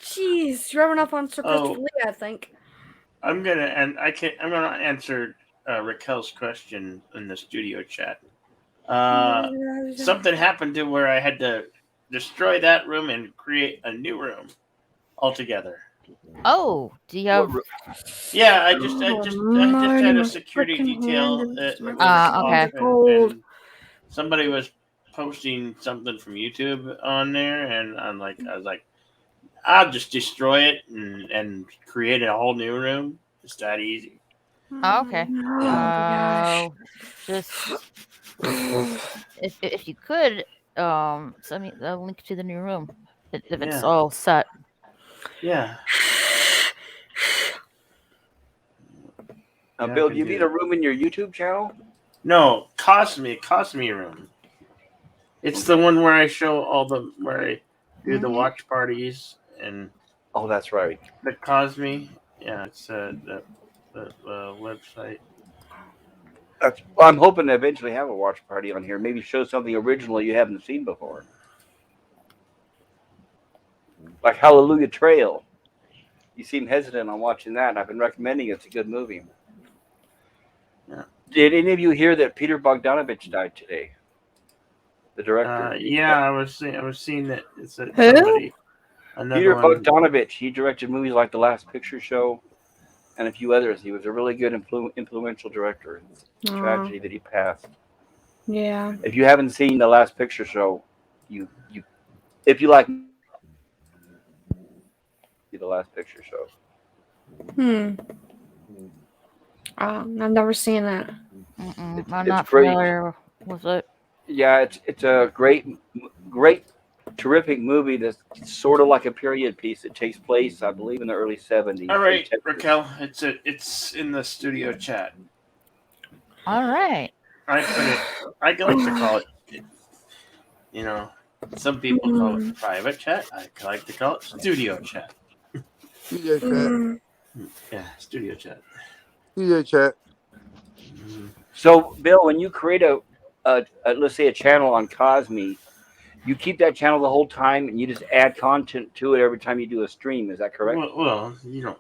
E: Jeez, you're rubbing up on Sir Christopher Lee, I think.
B: I'm gonna answer Raquel's question in the studio chat. Something happened to where I had to destroy that room and create a new room altogether.
D: Oh, do you have?
B: Yeah, I just had a security detail that
D: okay.
B: and somebody was posting something from YouTube on there, and I was like, I'll just destroy it and create a whole new room. It's that easy.
D: Oh, okay.
E: Gosh.
D: Just if you could, send me a link to the new room if it's all set.
B: Yeah.
A: Bill, do you need a room in your YouTube channel?
B: No, Cosme room. It's the one where I show where I do the watch parties and.
A: Oh, that's right.
B: The Cosme. Yeah, it's the website.
A: I'm hoping to eventually have a watch party on here. Maybe show something original you haven't seen before. Like Hallelujah Trail. You seem hesitant on watching that, and I've been recommending it. It's a good movie.
B: Yeah.
A: Did any of you hear that Peter Bogdanovich died today? The director.
B: Yeah, I was seeing that it's
E: Who?
B: somebody.
A: Peter Bogdanovich. He directed movies like The Last Picture Show and a few others. He was a really good, influential director. It's a tragedy that he passed.
E: Yeah.
A: If you haven't seen The Last Picture Show, if you like The Last Picture Show.
E: I've never seen that.
D: I'm not familiar with it.
A: Yeah, it's a great, terrific movie that's sort of like a period piece. It takes place, I believe, in the early 70s.
B: All right, Raquel, it's in the studio chat.
D: All right.
B: I put it. I like to call it. Some people call it private chat. I like to call it studio chat.
C: Studio chat.
B: Yeah, studio chat.
C: Studio chat.
A: So, Bill, when you create let's say a channel on Cosme, you keep that channel the whole time and you just add content to it every time you do a stream. Is that correct?
B: Well, you don't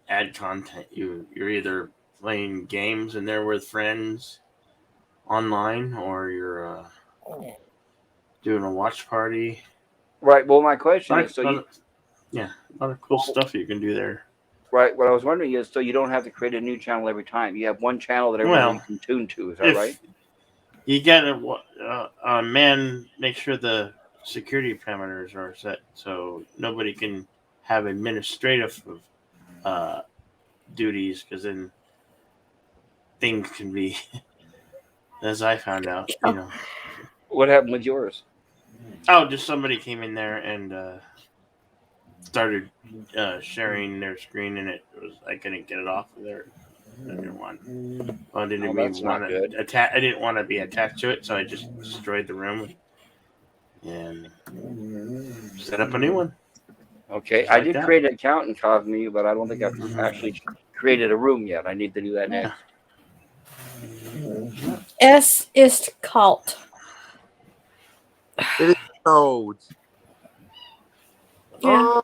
B: add content. You're either playing games and they're with friends online, or you're doing a watch party.
A: Right. Well, my question is, a
B: lot of cool stuff you can do there.
A: Right. What I was wondering is, so you don't have to create a new channel every time. You have one channel that everyone can tune to. Is that right?
B: You got to make sure the security parameters are set so nobody can have administrative duties, because then things can be, as I found out,
A: What happened with yours?
B: Oh, just somebody came in there and started sharing their screen, and I couldn't get it off of there. I didn't want. I didn't want to be attached to it, so I just destroyed the room and set up a new one.
A: Okay, I did create an account in Cosme, but I don't think I've actually created a room yet. I need to do that next.
E: Es ist kalt.
C: It is cold.
E: Yeah.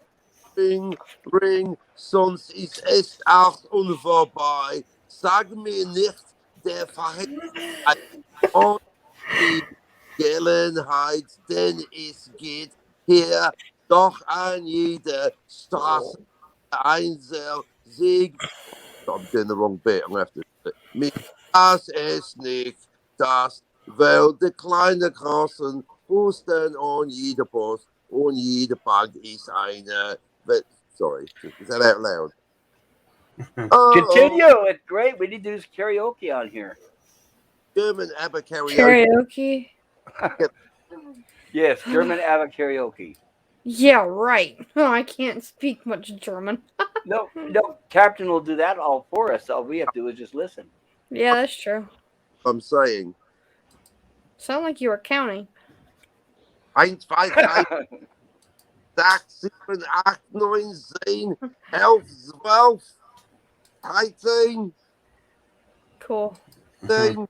C: Ring, sonst ist es auch unvorbei. Sag mir nicht, der Verhältnis und die Gelegenheit, denn es geht hier doch an jeder Straße Einsel Sieg. I'm doing the wrong bit. I'm going to have to. Mir das es nicht, das weil die kleine Großen Pusten und jeder Post und jeder Bank ist eine. Sorry, is that out loud?
A: Continue. It's great. We need to do this karaoke on here.
C: German ABBA karaoke.
E: Karaoke.
A: Yes, German ABBA karaoke.
E: Yeah, right. Oh, I can't speak much German.
A: No, Captain will do that all for us. All we have to do is just listen.
E: Yeah, that's true.
C: I'm saying.
E: Sound like you were counting.
C: 1, 2, 3, 6, 7, 8, 9, 10, 11, 12, 13,
E: Cool.
C: 14,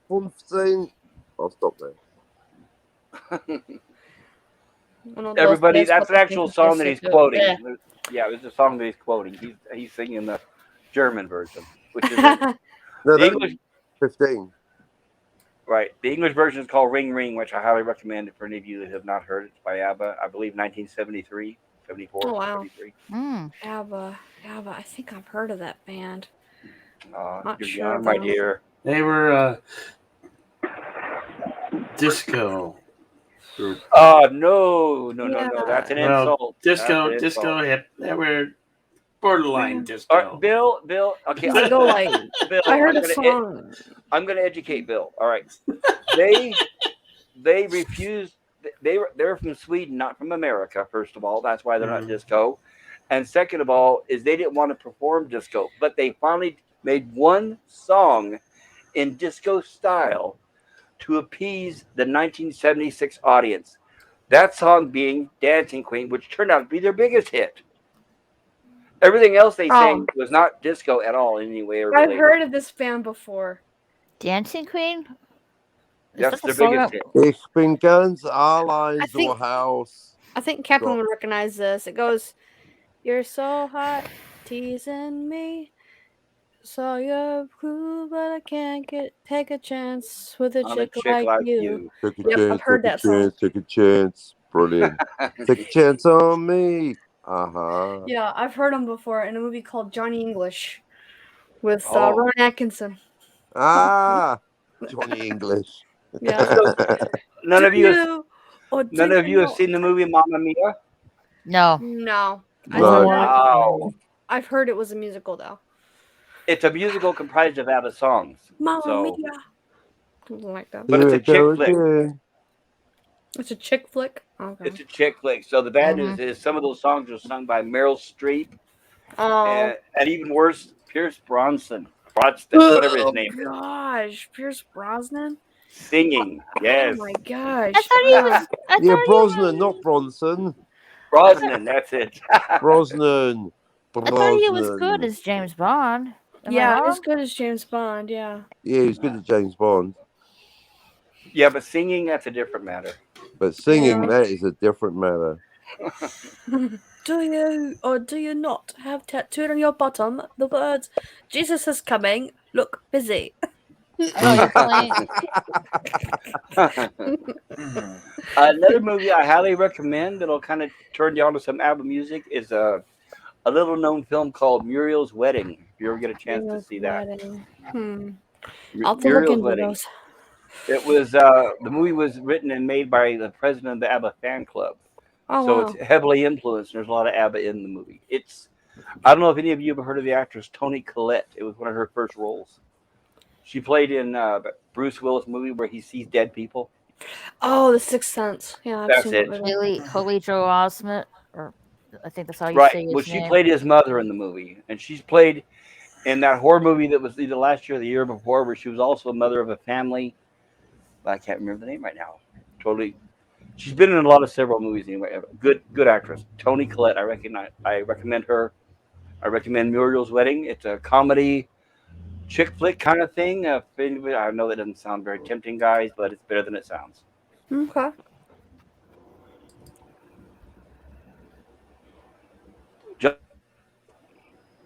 C: 15. I'll stop there.
A: Everybody, that's an actual song that he's quoting.
D: Yeah.
A: Yeah, it's a song that he's quoting. He's singing the German version, which is
C: No,
A: the
C: that
A: English.
C: was 15.
A: Right, the English version is called "Ring Ring," which I highly recommend it for any of you that have not heard it. It's by ABBA, I believe, 1973, 74,
E: Oh, wow.
A: 73.
D: Mm.
E: ABBA. I think I've heard of that band. Not
A: You're
E: sure
A: young, my
E: though.
A: dear.
B: They were disco group.
A: No,
E: Yeah.
A: that's an
B: Well,
A: insult. That's an insult.
B: disco hip. They were borderline
E: Yeah.
A: All
B: disco.
A: right, Bill. Okay,
E: Does it go like?
A: Bill.
E: I heard a song.
A: I'm gonna educate Bill. All right, they refused. They're from Sweden, not from America. First of all, that's why they're not disco. And second of all, is they didn't want to perform disco, but they finally made one song in disco style to appease the 1976 audience. That song being "Dancing Queen," which turned out to be their biggest hit. Everything else they sang was not disco at all in any way or
E: I've
A: related.
E: heard of this band before.
D: Dancing Queen? Is
A: That's
D: that
A: their
D: the song
A: biggest
D: that-
A: hit.
C: Ich bin ganz allein
E: I
C: zu
E: think-
C: Haus.
E: I think Captain would recognize this. It goes, "You're so hot, teasing me. So you're cool, but I can't take a chance with a
A: On a
E: chick like you."
C: Take a
E: Yep,
C: chance,
E: I've heard
C: take a
E: that song.
C: chance, take a chance. Brilliant. Take a chance on me. Uh-huh.
E: Yeah, I've heard him before in a movie called Johnny English with
A: Oh.
E: Rowan Atkinson.
C: Ah, Johnny English.
E: Yeah.
A: None of you have
E: have
A: seen the movie Mamma Mia?
D: No.
E: No.
C: No.
A: Wow.
E: I've heard it was a musical though.
A: It's a musical comprised of ABBA songs.
E: Mamma
A: So-
E: Mia. Something like that.
A: But it's
C: Here
A: a
C: we
A: chick
C: go
A: flick.
C: again.
E: It's a chick flick. Okay.
A: It's a chick flick. So the bad news is some of those songs are sung by Meryl Streep
E: Oh.
A: and even worse, Pierce Bronson, whatever his name is,
E: Gosh, Pierce Brosnan.
A: singing. Yes,
E: Oh my gosh.
D: I thought he was.
C: Yeah, Brosnan, not Bronson.
A: Brosnan. That's it.
C: Brosnan.
D: I thought he was
C: Brosnan.
D: good as James Bond. Am I
E: Yeah,
D: wrong?
E: as good as James Bond. Yeah.
C: Yeah, he's good at James Bond.
A: Yeah, but singing, that's a different matter.
C: But singing,
E: Yeah.
C: that is a different matter.
E: Do you or do you not have tattooed on your bottom the words "Jesus is coming"? Look busy.
D: Oh, you're playing.
A: Another movie I highly recommend that'll kind of turn you on to some ABBA music is a little known film called Muriel's Wedding. If you ever get a chance to see that.
E: I'll have to look
A: Muriel's
E: into
A: Wedding.
E: those.
A: It was the movie was written and made by the president of the ABBA fan club.
E: Oh,
A: So
E: wow.
A: it's heavily influenced. There's a lot of ABBA in the movie. I don't know if any of you have heard of the actress Toni Collette. It was one of her first roles. She played in Bruce Willis' movie where he sees dead people.
E: Oh, The Sixth Sense. Yeah, I've
A: That's
E: seen
A: it.
E: that movie.
D: Holy Joe Osment, or I think that's how you
A: Right.
D: say his
A: Well, she
D: name.
A: played his mother in the movie, and she's played in that horror movie that was either last year or the year before, where she was also a mother of a family. I can't remember the name right now. Totally. She's been in a lot of several movies anyway. Good actress. Toni Collette. I recommend her. I recommend Muriel's Wedding. It's a comedy, chick flick kind of thing. I know that doesn't sound very tempting, guys, but it's better than it sounds.
E: Okay.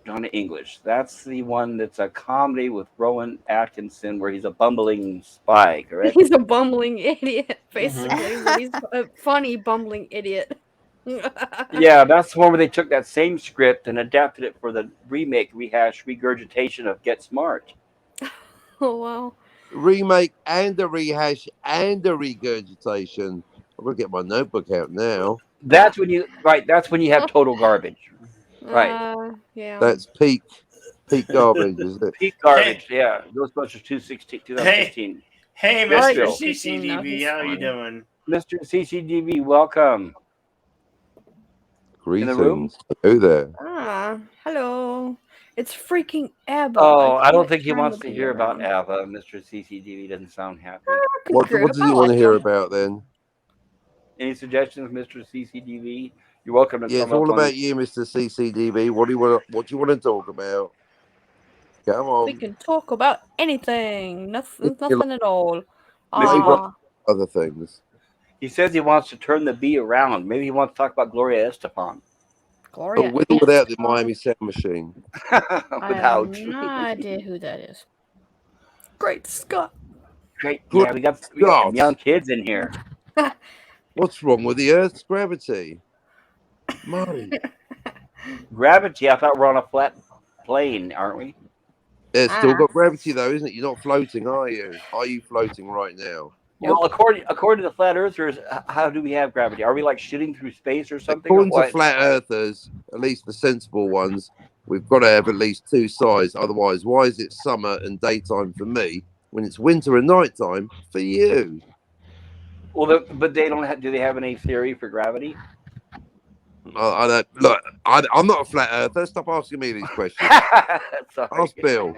A: Johnny English. That's the one that's a comedy with Rowan Atkinson where he's a bumbling spy, correct?
E: He's a bumbling idiot, basically. But he's a funny bumbling idiot.
A: Yeah, that's the one where they took that same script and adapted it for the remake, rehash, regurgitation of Get Smart.
E: Oh, wow.
C: Remake and a rehash and a regurgitation. I'm going to get my notebook out now.
A: That's when you have total garbage. Right.
E: Yeah.
C: That's peak. Pete Garbage, is it?
A: Pete Garbage, yeah. Ghostbusters 2016.
B: Hey,
E: I like
B: Mr.
A: Bill.
E: Pete Gino,
B: CCDB,
E: he's
B: how you
E: funny.
B: doing?
A: Mr. CCDV, welcome. In the room?
C: Greetings. Hello there.
E: Ah, hello. It's freaking ABBA.
A: Oh, I don't
E: can't
A: think he
E: turn
A: wants
E: the
A: to
E: bee
A: hear about
E: around.
A: ABBA. Mr. CCDV doesn't sound happy.
C: What does he want to hear about then?
A: Any suggestions, Mr. CCDV? You're welcome to
C: Yeah,
A: come
C: it's all
A: up on
C: about you, Mr. CCDV. What do you want to talk about? Come
E: We
C: on.
E: can talk about anything. Nothing,
C: You
E: nothing at all.
A: Maybe
C: like
E: Ah,
C: other things.
A: He says he wants to turn the bee around. Maybe he wants to talk about Gloria Estefan.
E: Gloria.
C: With or without the
E: Estefan.
C: Miami Sound Machine.
E: I have
A: Without.
E: no idea who that is. Great Scott.
A: Great.
C: Good
A: Yeah, we got
C: God.
A: some young kids in here.
C: What's wrong with the Earth's gravity? Murray.
A: Gravity, I thought we're on a flat plane, aren't we?
C: It's still
E: Ah,
C: got gravity though, isn't it? You're not floating, are you? Are you floating right now?
A: Well,
E: Nope.
A: according to the flat earthers, how do we have gravity? Are we like shooting through space or something? Or
C: According to
A: what?
C: flat earthers, at least the sensible ones, we've got to have at least two sides. Otherwise, why is it summer and daytime for me when it's winter and nighttime for you?
A: Well, but they don't have. Do they have any theory for gravity?
C: I don't look. I'm not a flat earther. Stop asking me these questions.
A: Sorry.
C: Ask Bill.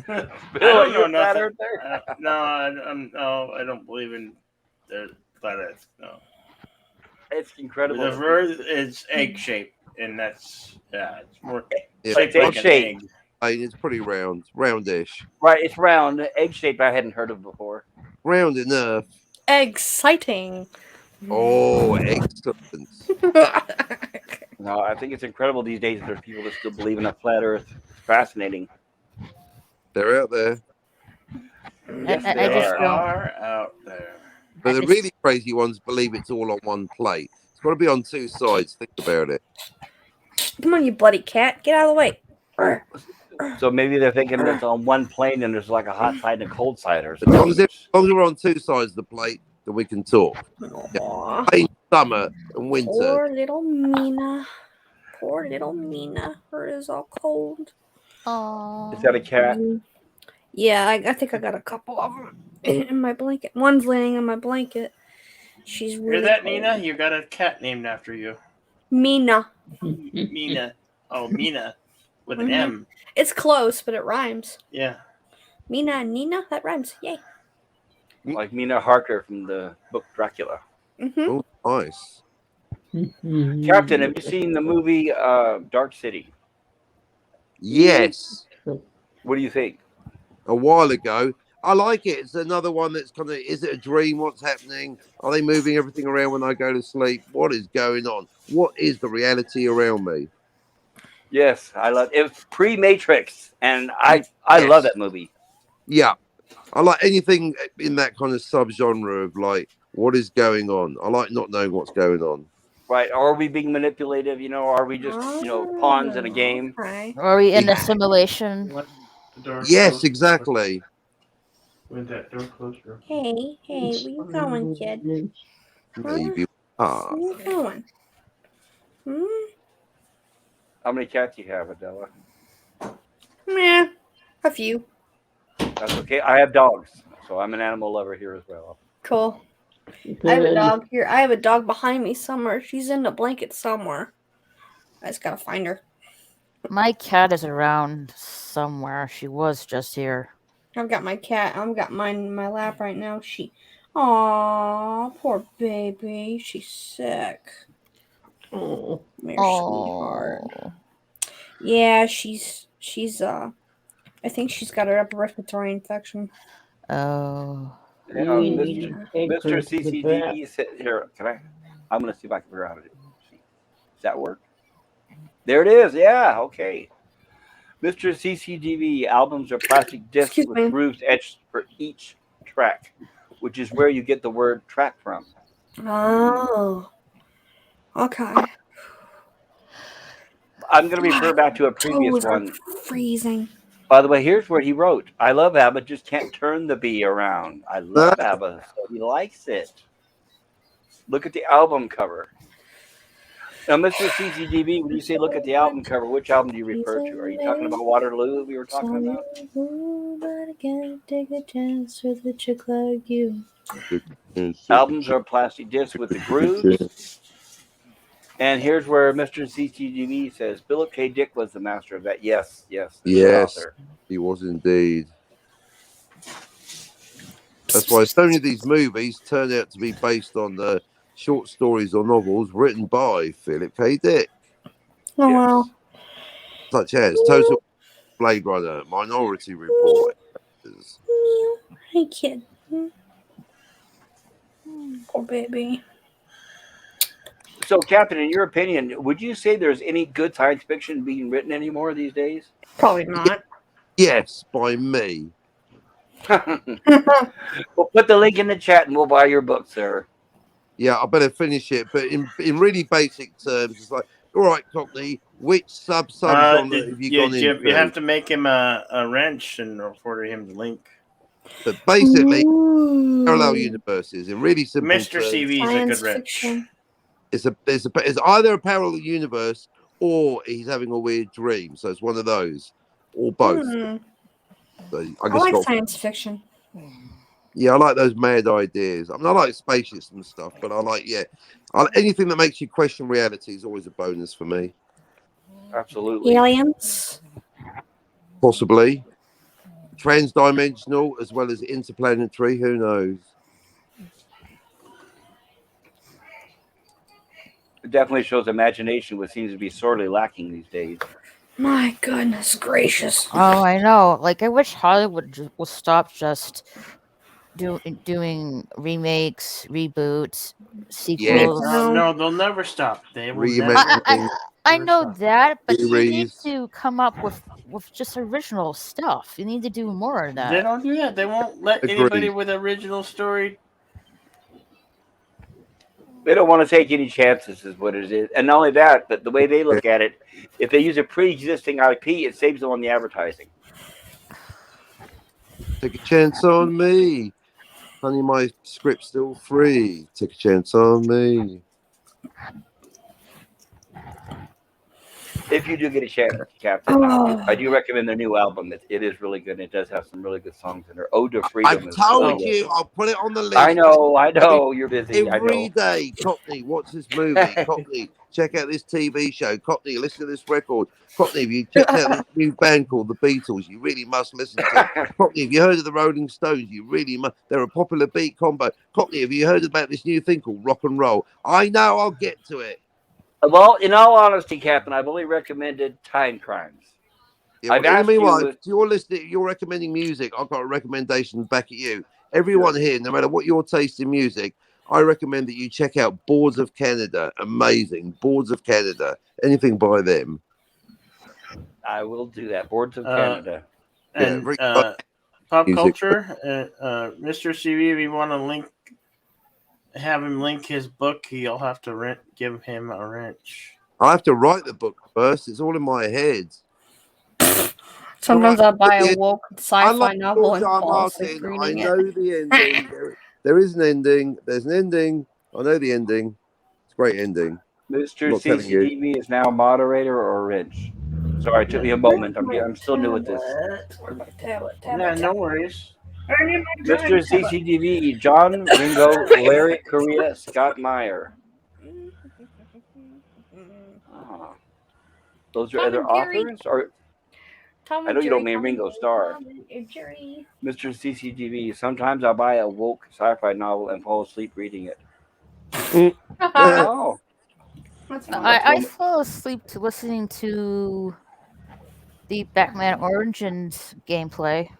B: I
A: Bill, are
B: don't
A: you
B: know
A: a flat
B: nothing.
A: earther?
B: No, I don't believe in the flat Earth. No,
A: It's incredible.
B: the Earth is egg shaped, and that's it's more
C: Yeah,
B: shaped
A: egg
B: like an
A: shaped.
B: egg.
C: It's pretty roundish,
A: Right, it's round, egg shaped. I hadn't heard of before.
C: round enough.
E: exciting.
C: Oh, excellent.
A: No, I think it's incredible these days that there's people that still believe in a flat Earth. It's fascinating.
C: They're out there.
A: Yes,
D: I
A: they
D: just
A: are.
D: don't.
B: Are out there.
C: But
D: I
C: the
D: just-
C: really crazy ones believe it's all on one plate. It's got to be on two sides. Think about it.
E: Come on, you bloody cat. Get out of the way.
A: So maybe they're thinking it's on one plane and there's like a hot side and a cold side or
C: As long
A: something.
C: as we're on two sides of the plate, then we can talk.
E: Aw,
C: Plain summer and winter.
E: poor little Mina. Poor little Mina. Her is all cold.
A: Is that a cat?
E: Yeah, I think I got a couple of them in my blanket. One's laying on my blanket. She's really
B: Hear that,
E: cold.
B: Nina? You got a cat named after you.
E: Mina.
B: Mina. Oh, Mina. With an
E: Mhm.
B: M.
E: It's close, but it rhymes.
B: Yeah.
E: Mina and Nina, that rhymes. Yay.
A: Like Mina Harker from the book Dracula.
E: Mm-hmm.
C: Oh, nice.
A: Captain, have you seen the movie Dark City?
C: Yes.
A: What do you think?
C: A while ago. I like it. It's another one that's kind of, is it a dream? What's happening? Are they moving everything around when I go to sleep? What is going on? What is the reality around me?
A: Yes, I love it. Was pre-Matrix, and I
C: Yes.
A: love that movie.
C: Yeah. I like anything in that kind of subgenre of like, what is going on? I like not knowing what's going on.
A: Right? Are we being manipulative? Are we just pawns in a game?
E: Okay.
D: Are we in a simulation?
B: What? The door
C: Yes,
B: closed.
C: exactly.
B: When that door closed.
E: Hey, where you going, kid?
C: Maybe.
E: Where you going?
A: How many cats do you have, Adela?
E: Meh. A few.
A: That's okay. I have dogs, so I'm an animal lover here as well.
E: Cool. I have a dog here. I have a dog behind me somewhere. She's in the blanket somewhere. I just gotta find her.
D: My cat is around somewhere. She was just here.
E: I've got my cat. I've got mine in my lap right now. Aw, poor baby. She's sick.
F: Oh,
E: Dear sweetheart.
D: Oh.
E: Yeah, she's I think she's got an upper respiratory infection.
D: Oh.
F: you need to take
A: Mr.
F: her to the vet.
A: CCD, here. Can I? I'm going to see if I can figure out how to do it. Does that work? There it is. Yeah. Okay. Mr. CCDV albums are plastic discs
E: Excuse
A: with
E: me.
A: grooves etched for each track, which is where you get the word track from.
E: Oh. Okay.
A: I'm going to refer back to a previous
E: Toes are
A: one.
E: freezing.
A: By the way, here's where he wrote, I love ABBA, just can't turn the bee around. I love ABBA, so he likes it. Look at the album cover. Now, Mr. CCDB, when you say look at the album cover, which album do you refer to? Are you talking about Waterloo we were talking about?
E: But I can't take a chance with a chick like you.
A: Albums are plastic discs with the grooves. And here's where Mr. CCDB says Philip K. Dick was the master of that. Yes, yes, the good
C: Yes,
A: author.
C: he was indeed. That's why so many of these movies turn out to be based on the short stories or novels written by Philip K. Dick,
E: Oh
A: Yes.
E: wow.
C: such as Total Blade Runner, Minority Report.
E: Hey kid. Poor baby.
A: So, Captain, in your opinion, would you say there's any good science fiction being written anymore these days?
E: Probably not.
C: Yes, by me.
A: We'll put the link in the chat and we'll buy your book, sir.
C: Yeah, I better finish it. But in really basic terms, it's like, all right, Cockney, which subgenre have you gone into?
B: You have to make him a wrench and order him the link.
C: But basically,
E: Ooh.
C: parallel universes in really simple
B: Mr.
C: terms.
B: CV is a
E: Science
B: good wrench.
E: fiction.
C: It's either a parallel universe or he's having a weird dream. So it's one of those, or both. So
E: I like science fiction.
C: Yeah, I like those mad ideas. I mean, I like spaceships and stuff, but I like anything that makes you question reality is always a bonus for me.
A: Absolutely.
E: Aliens.
C: Possibly transdimensional as well as interplanetary. Who knows?
A: It definitely shows imagination, which seems to be sorely lacking these days.
E: My goodness gracious.
D: Oh, I know. Like, I wish Hollywood will stop just doing remakes, reboots, sequels.
B: No, they'll never stop. They will
C: Reimagining.
D: I know
B: stop.
D: that, but you need
C: Series.
D: to come up with just original stuff. You need to do more of
B: They
D: that.
B: don't do that. They won't let
C: Agreed.
B: anybody with original story.
A: They don't want to take any chances, is what it is. And not only that, but the way they look at it, if they use a pre-existing IP, it saves them on the advertising.
C: Take a chance on me. Honey, my script's still free. Take a chance on me.
A: If you do get a chance, Captain, I do recommend their new album. It is really good. It does have some really good songs in there. Ode to Freedom.
C: I've told you. I'll put it on the list.
A: I know. You're busy.
C: Every day, Cockney, watch this movie. Cockney, check out this TV show. Cockney, listen to this record. Cockney, if you checked out this new band called the Beatles, you really must listen to it. Cockney, if you heard of the Rolling Stones, you really must. They're a popular beat combo. Cockney, have you heard about this new thing called rock and roll? I know. I'll get to it.
A: Well, in all honesty, Captain, I've only recommended Time Crimes.
C: Yeah,
A: I've asked you.
C: You're listening. You're recommending music. I've got a recommendation back at you. Everyone here, no matter what your taste in music, I recommend that you check out Boards of Canada. Amazing. Boards of Canada. Anything by them.
A: I will do that. Boards of Canada.
B: And pop
C: music.
B: culture, Mr. CV, if you want to have him link his book, you'll have to give him a wrench.
C: I have to write the book first. It's all in my head.
E: Sometimes I buy a woke sci-fi novel and fall asleep
C: I
E: reading
C: know
E: it.
C: the ending. There is an ending. There's an ending. I know the ending. It's a great ending.
A: Mr. CCDB is now moderator or wrench. Sorry, it took me a moment. I'm still new at this.
B: Yeah, no worries.
A: Mr. CCDB, John, Ringo, Larry, Correa, Scott Meyer. Those are other authors? Or I know you don't mean Ringo Starr. Mr. CCTV, sometimes I buy a woke sci-fi novel and fall asleep reading it. Oh.
D: I fall asleep to listening to the Batman Origins gameplay.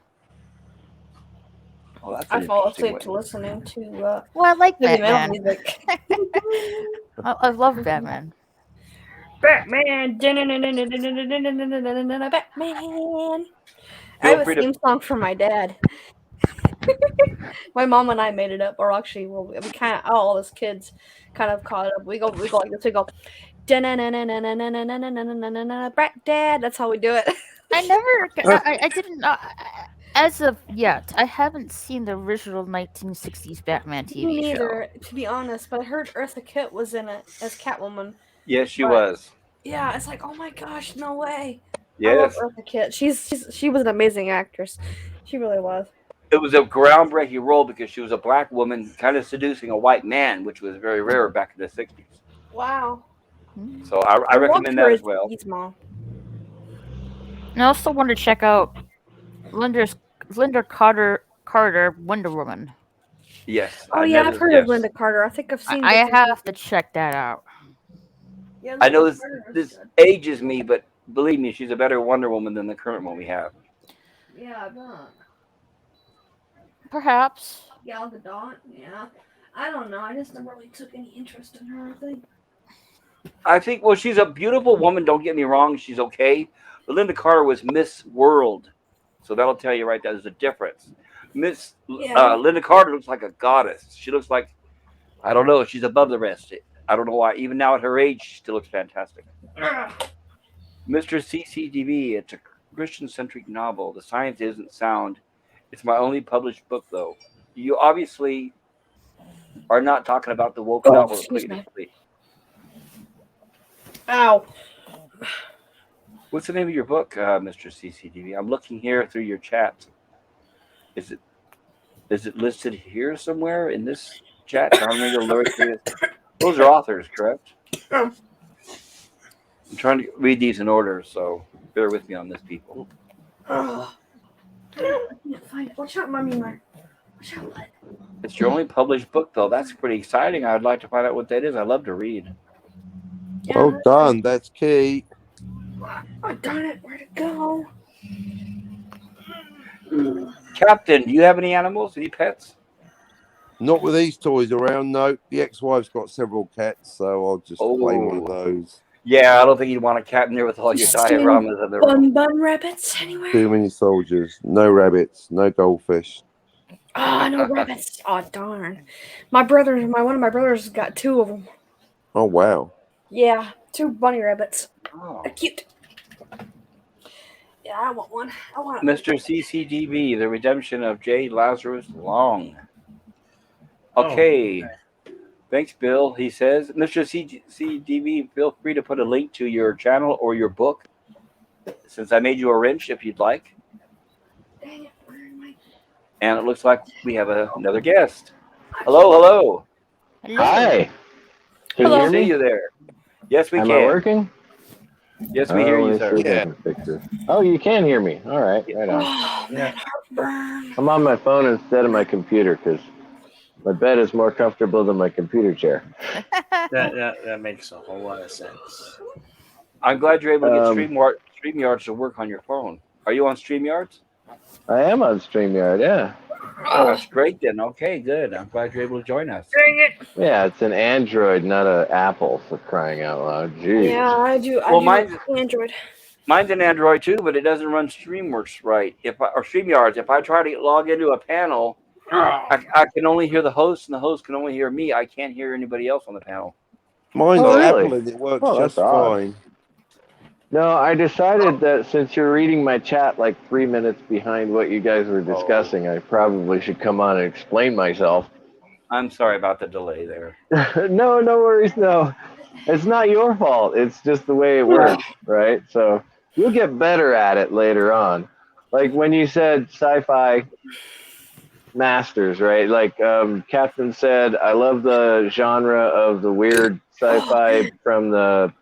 A: Oh, that's
E: I fall asleep to listening to
D: well, I like
E: heavy metal
D: Batman.
E: music.
D: I love Batman.
E: Batman. I have a theme song for my dad. My mom and I made it up, or actually, well, we kind of all as kids kind of caught it up. We go like this. We go, Brat Dad. That's how we do it.
D: I didn't. As of yet, I haven't seen the original 1960s Batman TV
E: Me neither,
D: show.
E: to be honest. But I heard Eartha Kitt was in it as Catwoman.
A: Yes, she
E: But-
A: was.
E: Yeah, it's like, oh my gosh, no way.
A: Yes.
E: I love Eartha Kitt. She was an amazing actress. She really was.
A: It was a groundbreaking role because she was a black woman kind of seducing a white man, which was very rare back in the 60s.
E: Wow.
A: So I recommend that as well.
E: Mom.
D: And I also want to check out Linda Carter Wonder Woman.
A: Yes.
E: Oh yeah, I've heard of Linda Carter. I think I've seen.
D: I
E: bits and
D: have to
E: pieces.
D: check that out.
E: Yeah,
A: I know
E: Linda Carter is
A: this
E: good.
A: ages me, but believe me, she's a better Wonder Woman than the current one we have.
E: Yeah, I bet.
D: Perhaps.
E: Gal Gadot. Yeah. I don't know. I just never really took any interest in her. I think.
A: I think, well, she's a beautiful woman. Don't get me wrong, she's okay. But Linda Carter was Miss World, so that'll tell you right there. There's a difference. Miss
E: Yeah.
A: Linda Carter looks like a goddess. She looks like, I don't know, she's above the rest. I don't know why. Even now at her age, she still looks fantastic. Mr. CCDV, it's a Christian-centric novel. The science isn't sound. It's my only published book, though. You obviously are not talking about the woke novel.
E: Excuse me. Ow.
A: What's the name of your book, Mr. CCDV? I'm looking here through your chat. Is it listed here somewhere in this chat? John Ringo Lyric. Those are authors, correct? I'm trying to read these in order, so bear with me on this, people.
E: I can't find it. Watch out, Mommy. Watch out, what?
A: It's your only published book, though. That's pretty exciting. I'd like to find out what that is. I love to read.
E: Yeah,
C: Well done. That's key.
E: oh, darn it. Where'd it go?
A: Captain, do you have any animals? Any pets?
C: Not with these toys around. No, the ex-wife's got several cats, so I'll just play one of those.
A: Yeah, I don't think you'd want a cat in there with all your dioramas in there.
E: Bun rabbits anywhere?
C: Too many soldiers. No rabbits. No goldfish.
E: Oh, no rabbits. Oh, darn. One of my brothers got two of them.
C: Oh wow.
E: Yeah, two bunny rabbits.
A: Oh.
E: They're cute. Yeah, I want one. I want
A: Mr. CCDB, The Redemption of J. Lazarus Long. Okay. Thanks, Bill. He says, Mr. CCDB, feel free to put a link to your channel or your book, since I made you a wrench, if you'd like.
E: Dang it, where am I?
A: And it looks like we have another guest. Hello.
G: Hi. Can
E: Hello.
G: you hear
A: See
G: me?
A: you there. Yes, we
G: Am
A: can.
G: I working?
A: Yes, we hear you,
G: let's
A: sir.
G: see if I can fix this. Oh, you can hear me. All right. Right on.
E: Oh, man, heartburn.
G: I'm on my phone instead of my computer because my bed is more comfortable than my computer chair.
B: That makes a whole lot of sense.
A: I'm glad you're able to get StreamYards to work on your phone. Are you on StreamYards?
G: I am on StreamYard, yeah.
A: Oh, that's great then. Okay, good. I'm glad you're able to join us.
E: Dang it.
G: Yeah, it's an Android, not an Apple, for crying out loud. Jeez.
E: Yeah, I do.
A: Well,
E: I do Android.
A: Mine's an Android too, but it doesn't run StreamWorks right. Or StreamYards. If I try to log into a panel, I can only hear the host, and the host can only hear me. I can't hear anybody else on the panel.
C: Mine's
G: Oh, really?
C: Apple and it works
G: Oh, that's
C: just
G: odd.
C: fine.
G: No, I decided that since you're reading my chat like 3 minutes behind what you guys were discussing, I probably should come on and explain myself.
A: I'm sorry about the delay there.
G: No worries, no. It's not your fault. It's just the way it works, right? So you'll get better at it later on. Like when you said sci-fi masters, right? Like Captain said, I love the genre of the weird sci-fi from the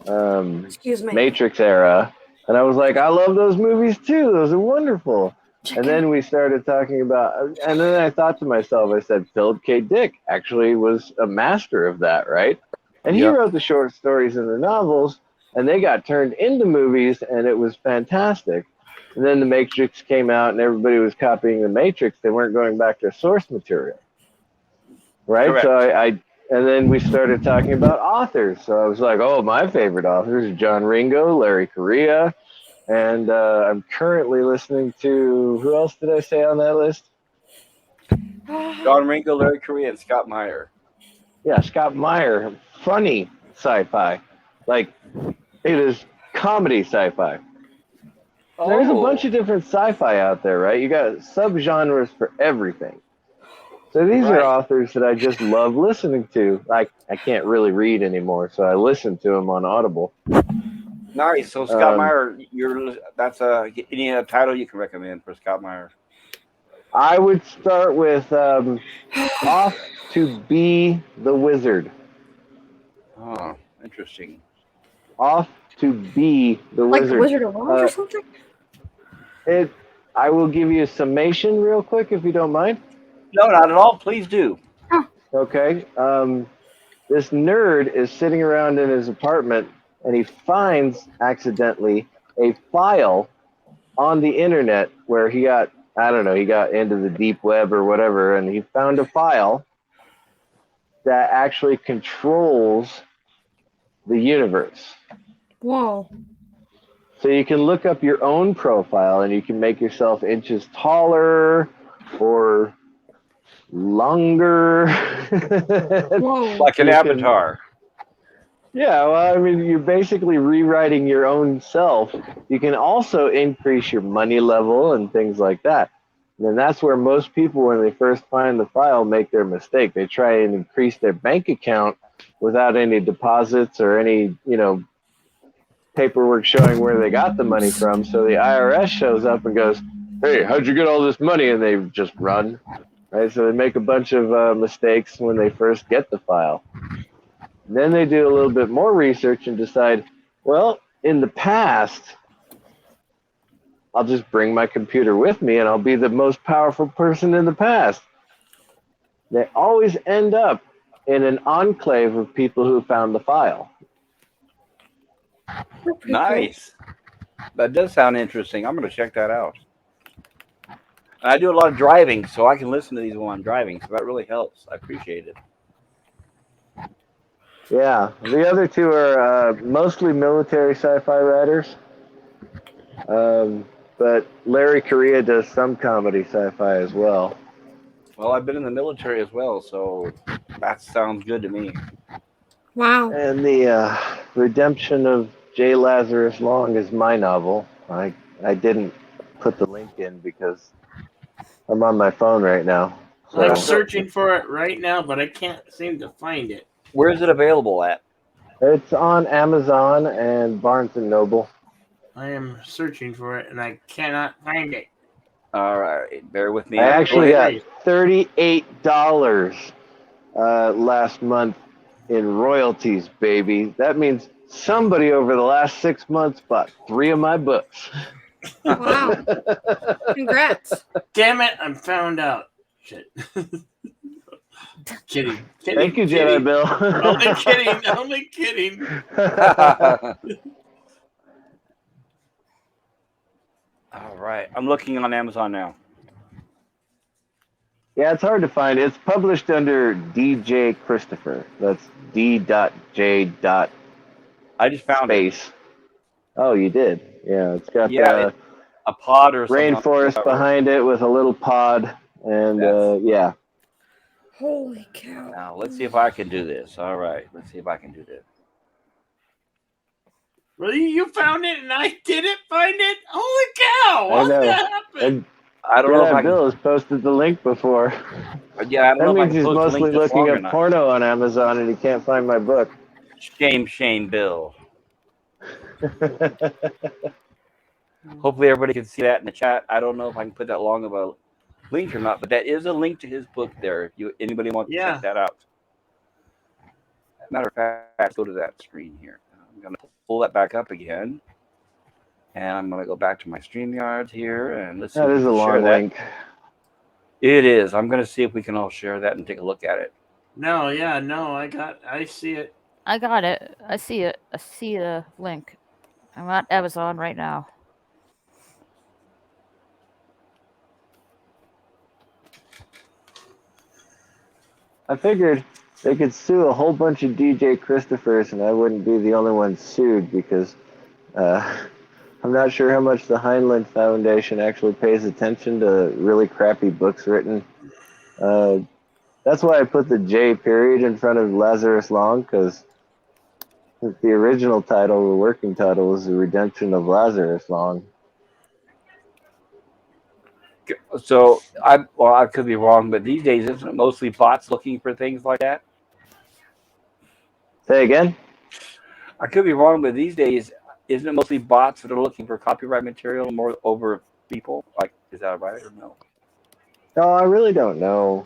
E: Excuse me.
G: Matrix era. And I was like, I love those movies too. Those are wonderful. And then we started talking about, and then I thought to myself, I said, Philip K. Dick actually was a master of that, right? And he
C: Yep.
G: wrote the short stories and the novels, and they got turned into movies, and it was fantastic. And then The Matrix came out, and everybody was copying The Matrix. They weren't going back to source material, right?
A: Correct.
G: So and then we started talking about authors. So I was like, oh, my favorite authors, John Ringo, Larry Correia. And I'm currently listening to, who else did I say on that list?
A: John Ringo, Larry Correia, and Scott Meyer.
G: Yeah, Scott Meyer. Funny sci-fi. Like, it is comedy sci-fi. There's a bunch of different sci-fi out there, right? You got subgenres for everything. So these
A: Right.
G: are authors that I just love listening to. I can't really read anymore, so I listen to them on Audible.
A: Nice. So Scott
G: Um,
A: Meyer, that's any title you can recommend for Scott Meyer?
G: I would start with Off to Be the Wizard.
A: Oh, interesting.
G: Off to Be the
E: Like the
G: Wizard.
E: Wizard of Oz or something?
G: I will give you a summation real quick if you don't mind.
A: No, not at all. Please do.
G: Okay. This nerd is sitting around in his apartment and he finds accidentally a file on the internet where he got, I don't know, he got into the deep web or whatever, and he found a file that actually controls the universe.
E: Whoa.
G: So you can look up your own profile and you can make yourself inches taller or longer.
E: Whoa.
A: Like an
G: You can-
A: avatar.
G: Yeah, well, I mean, you're basically rewriting your own self. You can also increase your money level and things like that. And then that's where most people, when they first find the file, make their mistake. They try and increase their bank account without any deposits or any, paperwork showing where they got the money from. So the IRS shows up and goes, "Hey, how'd you get all this money?" And they just run. Right? So they make a bunch of mistakes when they first get the file. And then they do a little bit more research and decide, well, in the past, I'll just bring my computer with me and I'll be the most powerful person in the past. They always end up in an enclave of people who found the file.
A: Nice. That does sound interesting. I'm going to check that out. And I do a lot of driving, so I can listen to these while I'm driving. So that really helps. I appreciate it.
G: Yeah, the other two are mostly military sci-fi writers. But Larry Correia does some comedy sci-fi as well.
A: Well, I've been in the military as well, so that sounds good to me.
E: Wow.
G: And the Redemption of J. Lazarus Long is my novel. I didn't put the link in because I'm on my phone right now.
B: I'm
G: So
B: searching for it right now, but I can't seem to find it.
A: Where is it available at?
G: it's on Amazon and Barnes and Noble.
B: I am searching for it, and I cannot find it.
A: All right, bear with me.
G: I actually got
B: Hey.
G: $38 last month in royalties, baby. That means somebody over the last 6 months bought 3 of my books.
E: Wow. Congrats.
B: Damn it! I'm found out. Shit. Kidding.
G: Thank you, Jedi Bill.
B: Only kidding. Only kidding.
A: All right, I'm looking on Amazon now.
G: Yeah, it's hard to find. It's published under DJ Christopher. That's D.J.
A: I just found it.
G: Space. Oh, you did? Yeah, it's got
A: A pod or something.
G: rainforest behind it with a little pod. And yeah.
E: Holy cow.
A: Now, let's see if I can do this. All right, let's see if I can do this.
B: Really? You found it and I didn't find it? Holy cow! What
G: know.
B: happened?
G: And
A: I don't know if
G: Jedi
A: I can.
G: Bill has posted the link before.
A: Yeah, I don't
G: That
A: know if I
G: means
A: can
G: he's
A: post the
G: mostly
A: link this
G: looking
A: long or
G: up
A: not.
G: porno on Amazon and he can't find my book.
A: Shame, Bill. Hopefully, everybody can see that in the chat. I don't know if I can put that long of a link or not, but that is a link to his book there. If anybody wants to check that out. Matter of fact, let's go to that screen here. I'm going to pull that back up again, and I'm going to go back to my StreamYards here, and let's see.
G: That
A: if we
G: is a
A: can share
G: long
A: that.
G: link.
A: It is. I'm going to see if we can all share that and take a look at it.
B: No, I see it.
D: I got it. I see it. I see the link. I'm on Amazon right now.
G: I figured they could sue a whole bunch of DJ Christophers and I wouldn't be the only one sued because I'm not sure how much the Heinlein Foundation actually pays attention to really crappy books written. That's why I put the J period in front of Lazarus Long, because the original title, the working title, was The Redemption of Lazarus Long.
A: So I could be wrong, but these days isn't it mostly bots looking for things like that?
G: Say again?
A: I could be wrong, but these days isn't it mostly bots that are looking for copyright material more over people? Like, is that right or no?
G: No, I really don't know.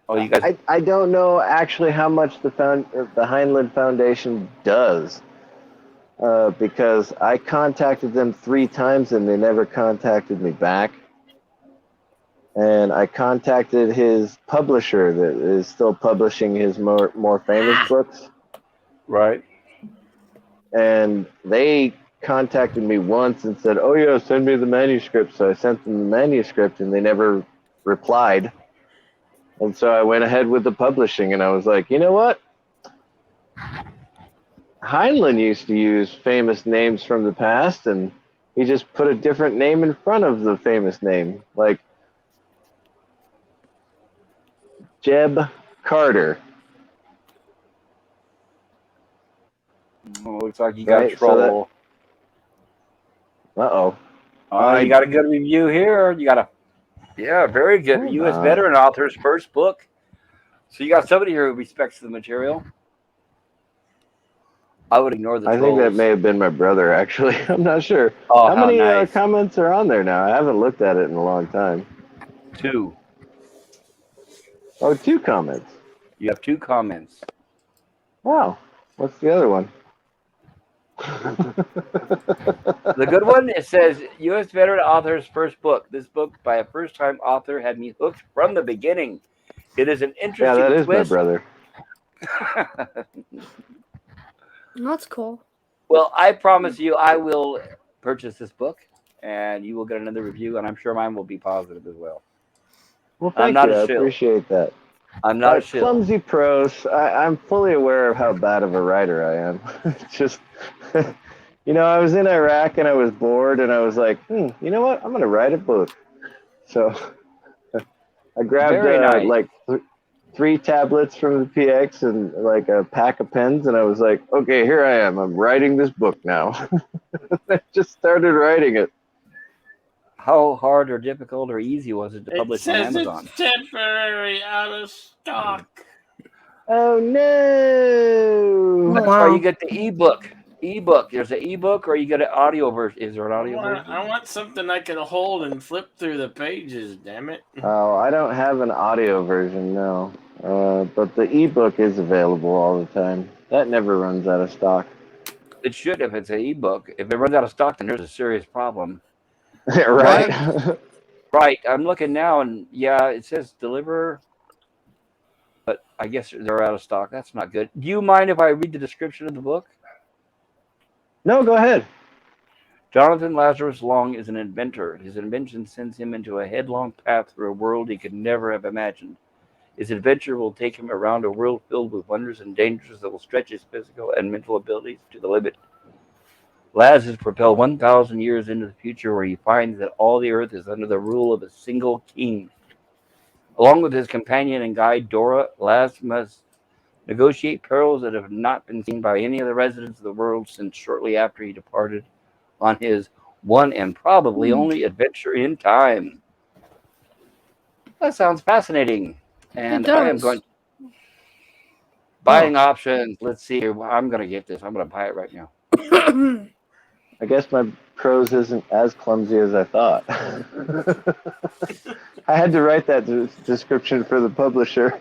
A: Oh, you guys.
G: I don't know actually how much the Heinlein Foundation does, because I contacted them 3 times and they never contacted me back. And I contacted his publisher that is still publishing his more famous books,
A: Right.
G: and they contacted me once and said, "Oh yeah, send me the manuscript." So I sent them the manuscript, and they never replied. And so I went ahead with the publishing, and I was like, you know what? Heinlein used to use famous names from the past, and he just put a different name in front of the famous name, like Jeb Carter,
A: Oh, looks like you got
G: right?
A: trouble.
G: Uh-oh.
A: You got a good review here. You got very good.
G: Hold
A: U.S.
G: on.
A: veteran author's first book. So you got somebody here who respects the material. I would ignore the
G: I
A: trolls.
G: think that may have been my brother, actually. I'm not sure.
A: Oh,
G: How many
A: nice.
G: comments are on there now? I haven't looked at it in a long time.
A: 2.
G: Oh, 2 comments.
A: You have 2 comments.
G: Wow. What's the other one?
A: The good one, it says, U.S. veteran author's first book. This book by a first-time author had me hooked from the beginning. It is an interesting
G: Yeah, that is
A: twist.
G: my brother.
E: That's cool.
A: Well, I promise you I will purchase this book, and you will get another review, and I'm sure mine will be positive as well.
G: Well,
A: I'm
G: thank
A: not
G: you.
A: a
G: I
A: shill.
G: appreciate that.
A: I'm not a shill.
G: Clumsy prose. I'm fully aware of how bad of a writer I am. Just, I was in Iraq and I was bored, and I was like, you know what? I'm going to write a book. So I grabbed
A: Very nice.
G: like 3 tablets from the PX and like a pack of pens, and I was like, okay, here I am. I'm writing this book now. I just started writing it.
A: How hard or difficult or easy was it to
B: It
A: publish on
B: says
A: Amazon?
B: it's temporary out of stock.
G: Oh no!
A: That's why you get the ebook. There's an ebook, or you get an audio version. Is there an audio version?
B: I want something I can hold and flip through the pages. Damn it!
G: Oh, I don't have an audio version, no. But the ebook is available all the time. That never runs out of stock.
A: It should if it's an ebook. If it runs out of stock, then there's a serious problem.
G: Right?
A: Right. I'm looking now, and yeah, it says deliver, but I guess they're out of stock. That's not good. Do you mind if I read the description of the book?
G: No, go ahead.
A: Jonathan Lazarus Long is an inventor. His invention sends him into a headlong path through a world he could never have imagined. His adventure will take him around a world filled with wonders and dangers that will stretch his physical and mental abilities to the limit. Laz is propelled 1,000 years into the future, where he finds that all the earth is under the rule of a single king. Along with his companion and guide, Dora, Laz must negotiate perils that have not been seen by any of the residents of the world since shortly after he departed on his one and probably only adventure in time. That sounds fascinating. And I am going buying options. Let's see here. I'm going to get this. I'm going to buy it right now.
G: I guess my prose isn't as clumsy as I thought. I had to write that description for the publisher.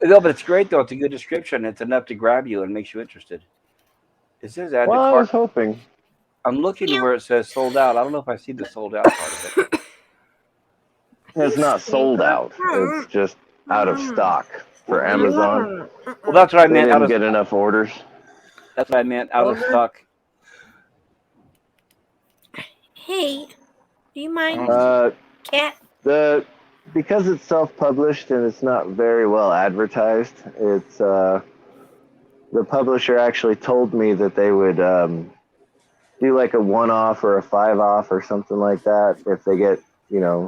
A: No, but it's great, though. It's a good description. It's enough to grab you and makes you interested. It says add to
G: Well, I
A: cart.
G: was hoping.
A: I'm looking to where it says sold out. I don't know if I see the sold out part of it.
G: It's not sold out. It's just out of stock for Amazon.
A: Well, that's what I
G: They
A: meant.
G: didn't get enough orders.
A: That's what I meant. Out of stock.
E: Hey, do you mind, cat?
G: Because it's self-published and it's not very well advertised, it's the publisher actually told me that they would do like a 1-off or a 5-off or something like that if they get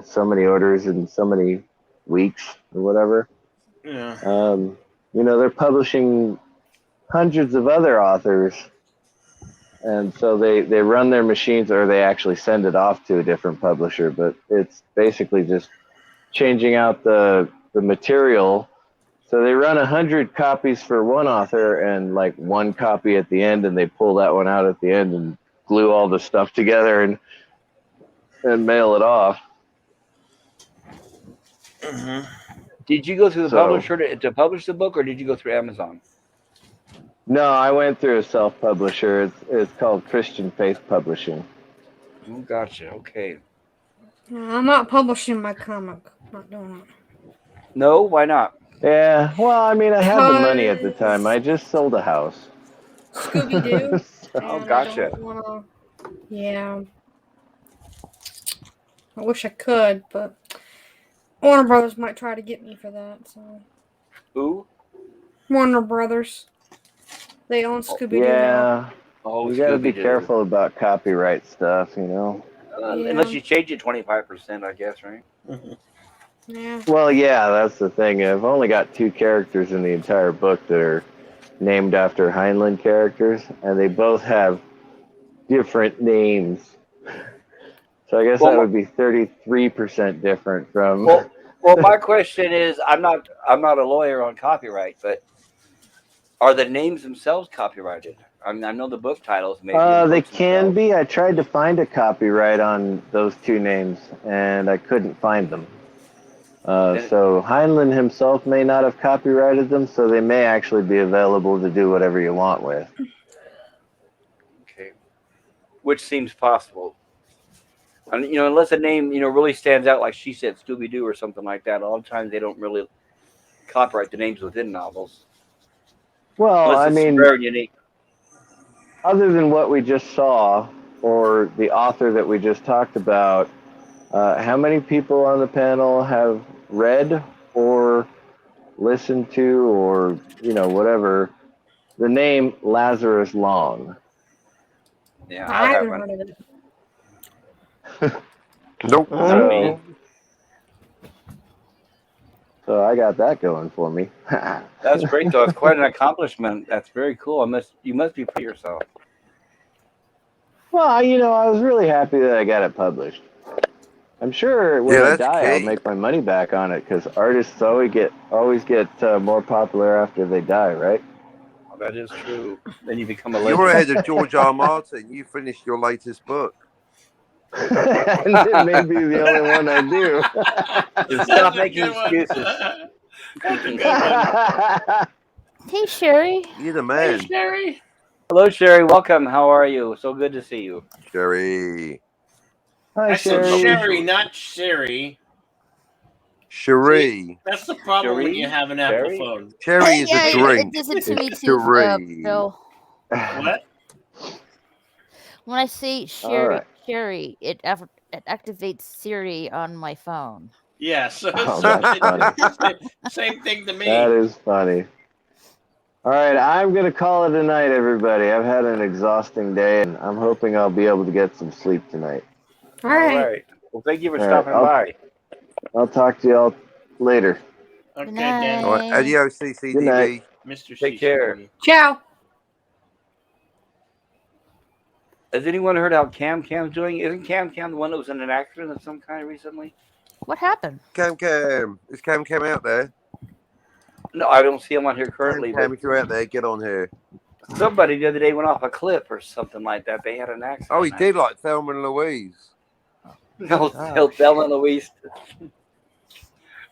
G: so many orders in so many weeks or whatever.
B: Yeah.
G: They're publishing hundreds of other authors, and so they run their machines, or they actually send it off to a different publisher. But it's basically just changing out the material. So they run 100 copies for one author and like one copy at the end, and they pull that one out at the end and glue all the stuff together and mail it off.
B: Mm-hmm.
A: Did you go through the
G: So-
A: publisher to publish the book, or did you go through Amazon?
G: No, I went through a self-publisher. It's called Christian Faith Publishing.
A: Oh, gotcha. Okay.
E: I'm not publishing my comic. Not doing it.
A: No, why not?
G: Yeah, well, I mean, I had the money at the time. I just sold a house.
E: Scooby Doo.
A: Oh,
E: And
A: gotcha.
E: I don't wanna. Yeah. I wish I could, but Warner Brothers might try to get me for that. So
A: Who?
E: Warner Brothers. They own Scooby Doo now.
G: Yeah,
A: Oh,
G: you got to be
A: Scooby-Doo.
G: careful about copyright stuff, you know.
E: Yeah.
A: Unless you change it 25%, I guess, right?
E: Yeah.
G: Well, yeah, that's the thing. I've only got 2 characters in the entire book that are named after Heinlein characters, and they both have different names. So I guess
A: Well,
G: that would be 33% different from.
A: Well, my question is, I'm not a lawyer on copyright, but are the names themselves copyrighted? I mean, I know the book titles maybe.
G: They can be. I tried to find a copyright on those 2 names, and I couldn't find them. So Heinlein himself may not have copyrighted them, so they may actually be available to do whatever you want with.
A: Okay. Which seems possible. And, unless a name, really stands out, like she said, Scooby-Doo or something like that, a lot of times they don't really copyright the names within novels.
G: Well,
A: Unless
G: I
A: it's
G: mean,
A: rare and unique.
G: other than what we just saw, or the author that we just talked about, how many people on the panel have read or listened to, or whatever, the name Lazarus Long?
A: Yeah,
E: I
A: I
E: haven't
A: haven't.
E: heard of it.
C: Nope.
A: Not me.
G: So I got that going for me.
A: That's great, though. It's quite an accomplishment. That's very cool. You must be proud of yourself.
G: Well, I was really happy that I got it published. I'm sure when I
C: that's
G: die, I'll
C: key.
G: make my money back on it, because artists always get more popular after they die, right?
A: Oh, that is true. Then you become a
C: You're
A: legend.
C: ahead of George R. Martin. You finished your latest book.
G: And it may be the only one I do.
A: Just stop making excuses.
B: That's a good one.
D: Hey, Sherry.
C: You're the
B: Hey,
C: man,
B: Sherry.
A: Hello, Sherry. Welcome. How are you? So good to see you.
C: Sherry.
G: Hi,
B: I said
G: Sherry.
B: Sherry, not Sherry.
C: Cherie.
B: That's the problem when
A: Sherry?
B: you have an Apple
A: Sherry?
B: phone.
C: Cherry is
D: Yeah,
C: a drink.
D: it does it to me
C: It's
D: too,
C: Cherie.
D: Bill.
B: What?
D: When I say Sherry,
G: right.
D: Sherry, it activates Siri on my phone.
B: Yeah, so,
G: Oh,
B: so
G: that's funny.
B: same thing to me.
G: That is funny. All right, I'm going to call it a night, everybody. I've had an exhausting day, and I'm hoping I'll be able to get some sleep tonight.
E: All right.
A: All right. Well, thank you for
G: All right,
A: stopping by.
G: I'll talk to y'all later.
B: Okay,
D: Good
B: Dan.
C: All right,
D: night.
C: adios,
G: Good
C: CCDB.
G: night.
B: Mr.
A: Take care.
B: CCTV.
E: Ciao.
A: Has anyone heard how Cam's doing? Isn't Cam the one that was in an accident of some kind recently?
D: What happened?
C: Cam. Is Cam out there?
A: No, I don't see him on here currently.
C: Cam,
A: But
C: if you're out there, get on here.
A: somebody the other day went off a cliff or something like that. They had an accident.
C: Oh, he did like Thelma and Louise.
A: No,
C: Oh,
A: Thelma and Louise.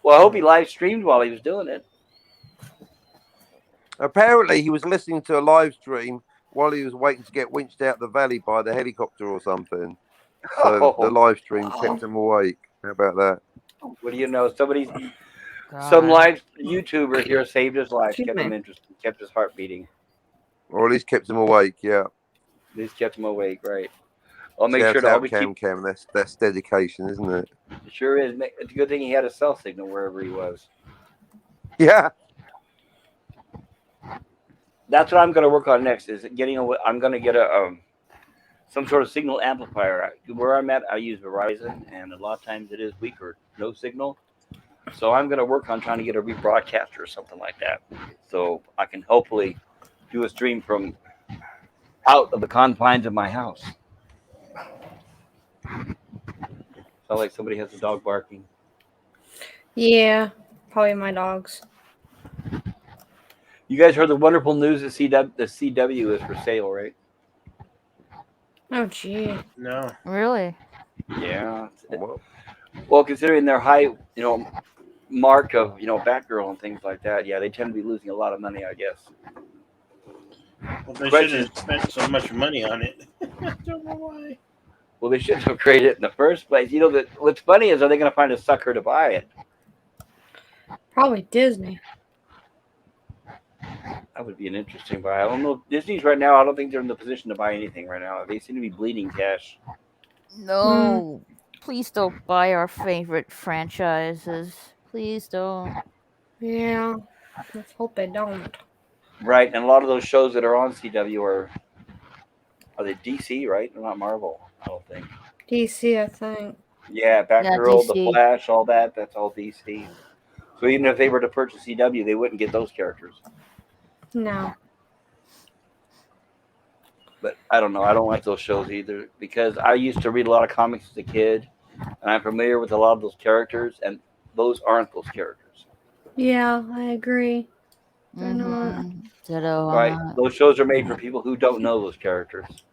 A: Well, I hope he live streamed while he was doing it.
C: Apparently, he was listening to a live stream while he was waiting to get winched out the valley by the helicopter or something. So the live stream kept him awake. How about that?
A: What do you know? Some
D: God.
A: live YouTuber here saved his life,
E: Excuse
A: kept
E: me.
A: him interested, kept his heart beating.
C: Or at least kept him awake, yeah.
A: At least kept him awake, right? I'll make
C: Shout
A: sure to
C: out
A: always keep.
C: Cam. That's dedication, isn't it?
A: It sure is. It's a good thing he had a cell signal wherever he was.
C: Yeah.
A: That's what I'm going to work on next. Is getting a. I'm going to get a some sort of signal amplifier. Where I'm at, I use Verizon, and a lot of times it is weak or no signal. So I'm going to work on trying to get a rebroadcaster or something like that, so I can hopefully do a stream from out of the confines of my house. Sounds like somebody has a dog barking.
E: Yeah, probably my dogs.
A: You guys heard the wonderful news that the CW is for sale, right?
E: Oh, gee.
B: No.
D: Really?
A: Yeah.
C: Well,
A: Well, considering their high, mark of Batgirl and things like that, yeah, they tend to be losing a lot of money, I guess.
B: Well, they
A: Question
B: shouldn't have spent so much money on it. I don't know why.
A: Well, they shouldn't have created it in the first place. What's funny is, are they going to find a sucker to buy it?
E: Probably Disney.
A: That would be an interesting buy. I don't know. Disney's right now, I don't think they're in the position to buy anything right now. They seem to be bleeding cash.
D: No. Please don't buy our favorite franchises. Please don't.
E: Yeah. Let's hope they don't.
A: Right, and a lot of those shows that are on CW are they DC, right? They're not Marvel, I don't think.
E: DC, I think.
A: Yeah,
D: Yeah,
A: Batgirl, The
D: DC.
A: Flash, all that's all DC. So even if they were to purchase CW, they wouldn't get those characters.
E: No.
A: But I don't know. I don't like those shows either because I used to read a lot of comics as a kid, and I'm familiar with a lot of those characters, and those aren't those characters.
E: Yeah, I agree. They're not.
D: Mm-hmm. Ditto on
A: Right?
D: that.
A: Those shows are made for people who don't know those characters.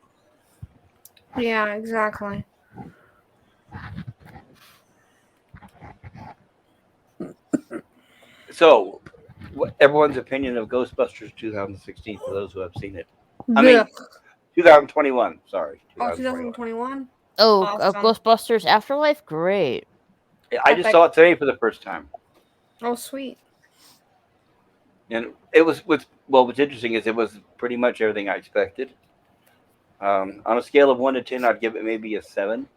E: Yeah, exactly.
A: So, everyone's opinion of Ghostbusters 2016 for those who have seen it. I
E: Blech.
A: mean, 2021. Sorry,
E: Oh,
A: 2021.
E: 2021?
D: Oh,
E: Awesome.
D: Ghostbusters Afterlife? Great.
A: I just saw it today for the first time,
E: Oh, sweet.
A: and it was what's interesting is it was pretty much everything I expected. On a scale of 1 to 10, I'd give it maybe a 7.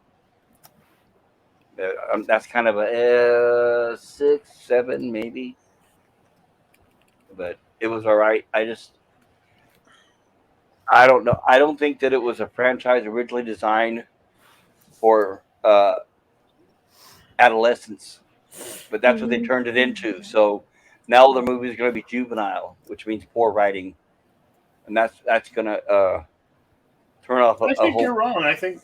A: That's kind of a 6, 7, maybe. But it was all right. I don't know. I don't think that it was a franchise originally designed for adolescence, but that's what they turned it into. So now the movie is going to be juvenile, which means poor writing, and that's going to turn off
B: I
A: a
B: think
A: whole.
B: you're wrong. I think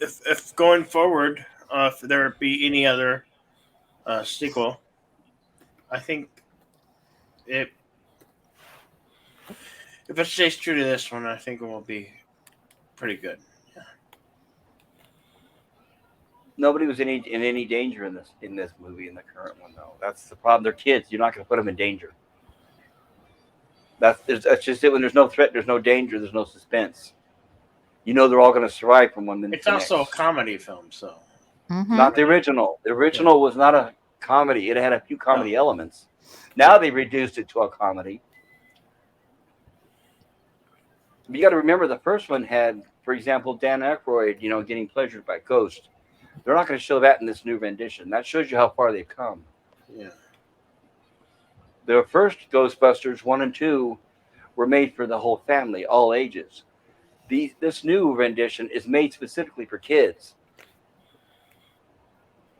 B: if going forward, if there be any other sequel, I think it if it stays true to this one, I think it will be pretty good.
A: Nobody was in any danger in this movie in the current one though. That's the problem. They're kids. You're not going to put them in danger. That's just it. When there's no threat, there's no danger, there's no suspense. They're all going to survive from one minute
B: It's
A: to the
B: also a
A: next.
B: comedy film, so
D: Mm-hmm.
A: Not the original. The original was not a comedy. It had a few comedy elements. Now they reduced it to a comedy. But you got to remember the first one had, for example, Dan Aykroyd, getting pleasured by ghosts. They're not going to show that in this new rendition. That shows you how far they've come.
B: yeah.
A: The first Ghostbusters 1 and 2 were made for the whole family, all ages. This new rendition is made specifically for kids.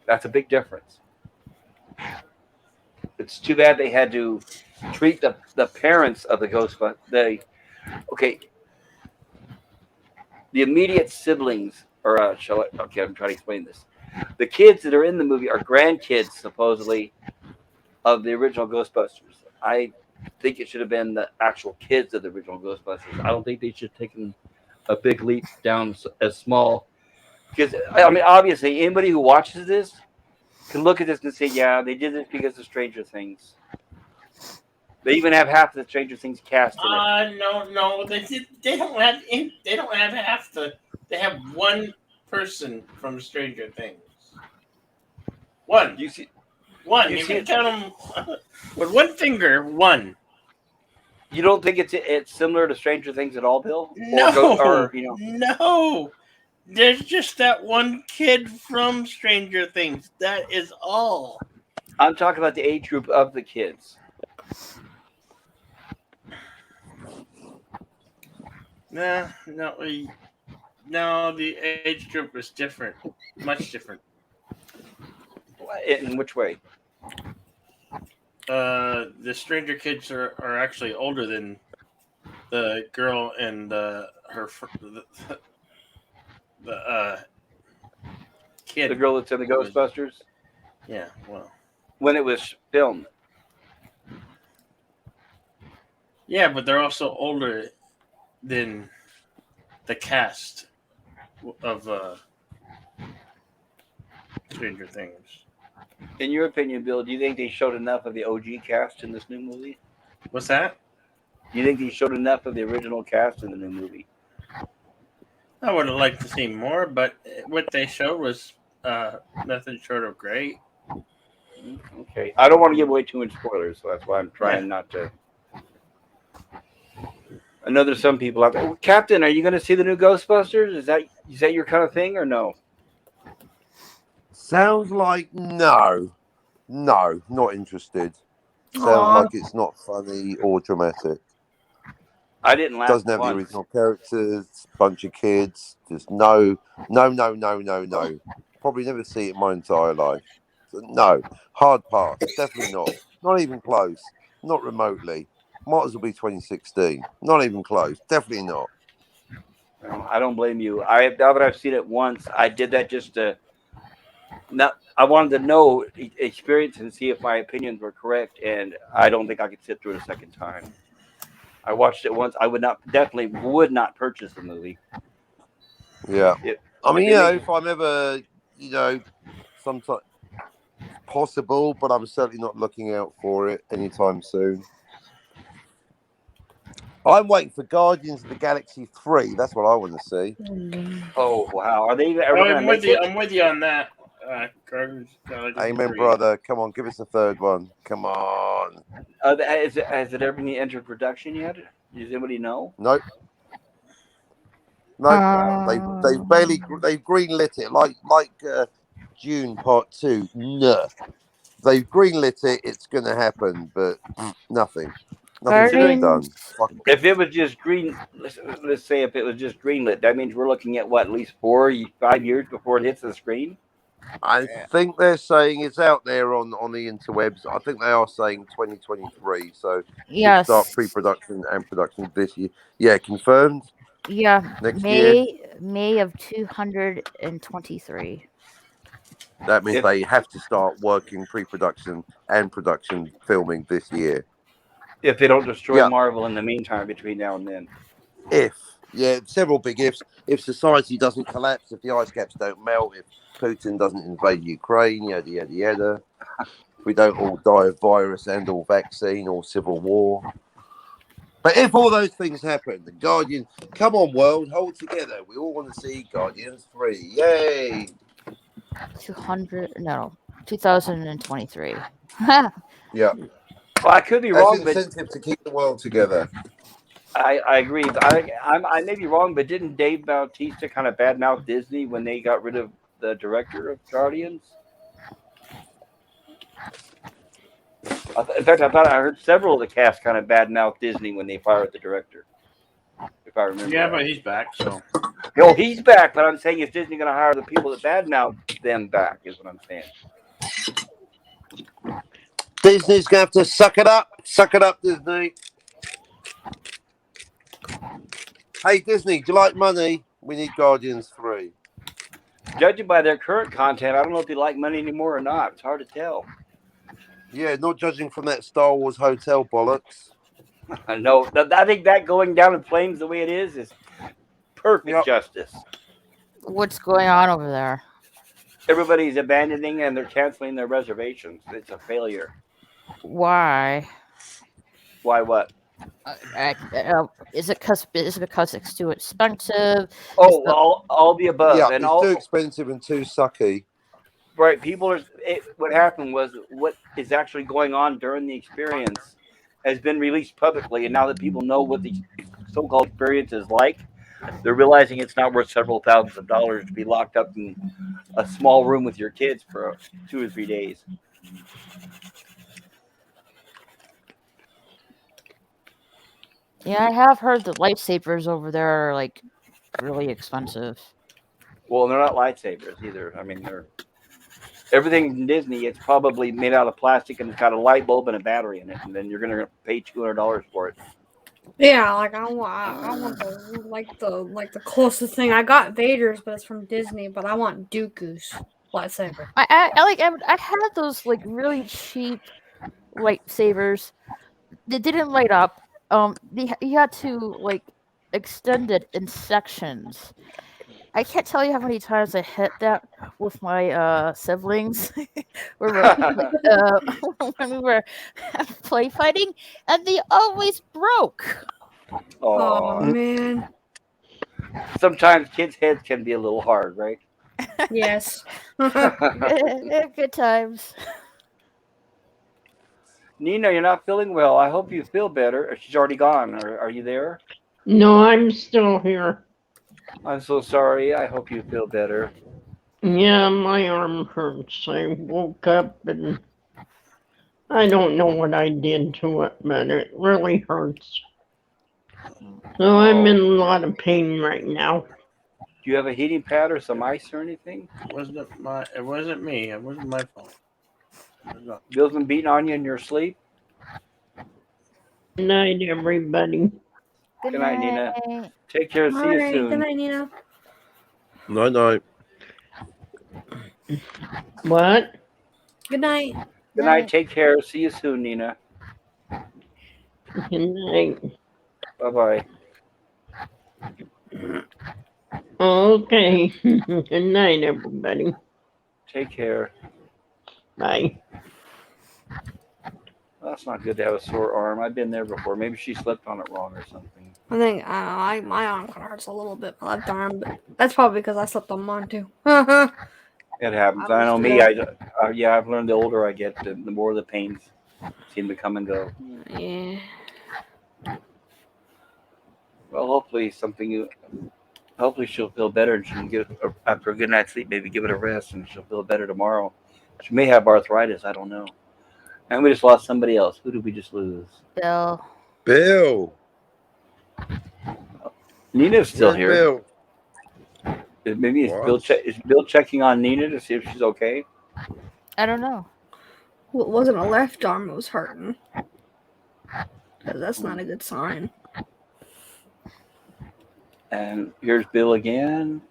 A: That's a big difference. It's too bad they had to treat the parents of the Ghostbusters. The immediate siblings, or okay, I'm trying to explain this. The kids that are in the movie are grandkids, supposedly, of the original Ghostbusters. I think it should have been the actual kids of the original Ghostbusters. I don't think they should have taken a big leap down as small. Because, I mean, obviously, anybody who watches this can look at this and say, yeah, they did this because of Stranger Things. They even have half the Stranger Things cast in it.
B: No, they don't have half the. They have one person from Stranger Things. One.
A: You see,
B: One.
A: you
B: You
A: see
B: can
A: it.
B: count them with one finger. One.
A: You don't think it's similar to Stranger Things at all, Bill?
B: No. No. There's just that one kid from Stranger Things. That is all.
A: I'm talking about the age group of the kids.
B: No. The age group is different. Much different.
A: In which way?
B: The Stranger kids are actually older than the girl and the kid.
A: The girl that's in the
B: Who was-
A: Ghostbusters
B: Yeah, well,
A: when it was filmed.
B: yeah, but they're also older than the cast of Stranger Things.
A: In your opinion, Bill, do you think they showed enough of the OG cast in this new movie?
B: What's that?
A: Do you think they showed enough of the original cast in the new movie?
B: I would have liked to see more, but what they showed was nothing short of great.
A: Okay. I don't want to give away too much spoilers, so that's why I'm trying not to. I know there's some people out there. "Oh, Captain, are you going to see the new Ghostbusters? Is that your kind of thing or no?
C: Sounds like no, not interested. Sounds
D: Aw.
C: like it's not funny or dramatic.
A: I didn't laugh
C: Doesn't have the
A: once.
C: original characters, bunch of kids. Just no. Probably never see it in my entire life. So no, hard pass. Definitely not. Not even close. Not remotely. Might as well be 2016. Not even close. Definitely not.
A: I don't blame you. Now that I've seen it once, I did that just to. I wanted to know, experience, and see if my opinions were correct, and I don't think I could sit through it a second time. I watched it once. I definitely would not purchase the movie.
C: Yeah.
A: It,
C: I mean,
A: it makes-
C: if I'm ever, sometimes it's possible, but I'm certainly not looking out for it anytime soon. I'm waiting for Guardians of the Galaxy 3. That's what I want to see.
A: Oh wow, are they ever going to
B: I'm
A: make
B: with you.
A: it?
B: I'm with you on that. Gardens,
C: Amen, brother. Come on, give us a third one. Come on.
A: Has it ever been entered production yet? Does anybody know?
C: Nope.
A: Wow.
C: They've greenlit it like June Part 2. No, they've greenlit it. It's going to happen, but nothing. Nothing's been done. Fuck.
A: If it was just let's say if it was just greenlit, that means we're looking at what, at least 5 years before it hits the screen.
C: I think they're saying it's out there on the interwebs. I think they are saying 2023. So
D: Yes.
C: start pre-production and production this year. Yeah, confirmed.
D: Yeah.
C: Next year.
D: May of 223.
C: That means they have to start working pre-production and production filming this year.
A: If they don't destroy Marvel in the meantime between now and then.
C: Several big ifs. If society doesn't collapse, if the ice caps don't melt, if Putin doesn't invade Ukraine, yada yada yada. We don't all die of virus and or vaccine or civil war. But if all those things happen, the Guardian, come on world, hold together. We all want to see Guardians 3. Yay!
D: 2023.
C: Yeah.
A: Well, I could be
C: That's
A: wrong, but
C: incentive to keep the world together.
A: I agree. I may be wrong, but didn't Dave Bautista kind of badmouth Disney when they got rid of the director of Guardians? In fact, I thought I heard several of the cast kind of badmouth Disney when they fired the director. If I remember.
B: Yeah,
A: right.
B: but he's back, so.
A: No, he's back, but I'm saying, is Disney going to hire the people that badmouth them back? Is what I'm saying.
C: Disney's going to have to suck it up. Suck it up, Disney. Hey, Disney, do you like money? We need Guardians 3.
A: Judging by their current content, I don't know if they like money anymore or not. It's hard to tell.
C: Yeah, not judging from that Star Wars hotel bollocks.
A: No, I think that going down in flames the way it is perfect justice.
D: What's going on over there?
A: Everybody's abandoning and they're canceling their reservations. It's a failure.
D: Why?
A: Why what?
D: Is it because it's too expensive?
A: Oh, all the above.
C: Yeah,
A: and
C: it's too expensive and too sucky.
A: Right, what happened was what is actually going on during the experience has been released publicly, and now that people know what the so-called experience is like, they're realizing it's not worth several thousands of dollars to be locked up in a small room with your kids for 2 or 3 days.
D: Yeah, I have heard that lightsabers over there are like really expensive.
A: Well, they're not lightsabers either. I mean, they're everything in Disney. It's probably made out of plastic and it's got a light bulb and a battery in it, and then you're going to pay $200 for it.
E: Yeah, like I want the closest thing. I got Vader's, but it's from Disney. But I want Dooku's lightsaber.
D: I had those like really cheap lightsabers. They didn't light up. You had to like extend it in sections. I can't tell you how many times I hit that with my siblings when we were play fighting, and they always broke.
E: Oh
A: Aw.
E: man,
A: Sometimes kids' heads can be a little hard, right?
E: yes.
D: Good times.
A: Nina, you're not feeling well. I hope you feel better. She's already gone. Are you there?
F: No, I'm still here.
A: I'm so sorry. I hope you feel better.
F: Yeah, my arm hurts. I woke up and I don't know what I did to it, but it really hurts. So I'm in a lot of pain right now.
A: Do you have a heating pad or some ice or anything?
B: It wasn't me. It wasn't my fault.
A: Bill's been beating on you in your sleep?
F: Good night, everybody.
D: Good
A: Good night, Nina.
D: night.
A: Take care. See you
E: Alright,
A: soon.
E: good night, Nina.
C: Night night.
F: What?
E: Good night.
A: Good night. Take care. See you soon, Nina.
F: Good night.
A: Bye bye.
F: Okay. Good night, everybody.
A: Take care.
F: Bye.
A: Well, that's not good to have a sore arm. I've been there before. Maybe she slept on it wrong or something.
E: I think my arm kind of hurts a little bit, my left arm, but that's probably because I slept on mine too.
A: It happens.
E: I
A: I know
E: was
A: me.
E: today.
A: Yeah, I've learned the older I get, the more the pains seem to come and go.
E: Yeah.
A: Well, hopefully hopefully she'll feel better and she can get after a good night's sleep. Maybe give it a rest and she'll feel better tomorrow. She may have arthritis. I don't know. And we just lost somebody else. Who did we just lose?
D: Bill.
C: Bill.
A: Nina's still
C: Where's
A: here.
C: Bill?
A: Maybe
C: What?
A: is Bill checking on Nina to see if she's okay?
D: I don't know.
E: Well, it wasn't a left arm that was hurting. 'Cause that's not a good sign.
A: And here's Bill again.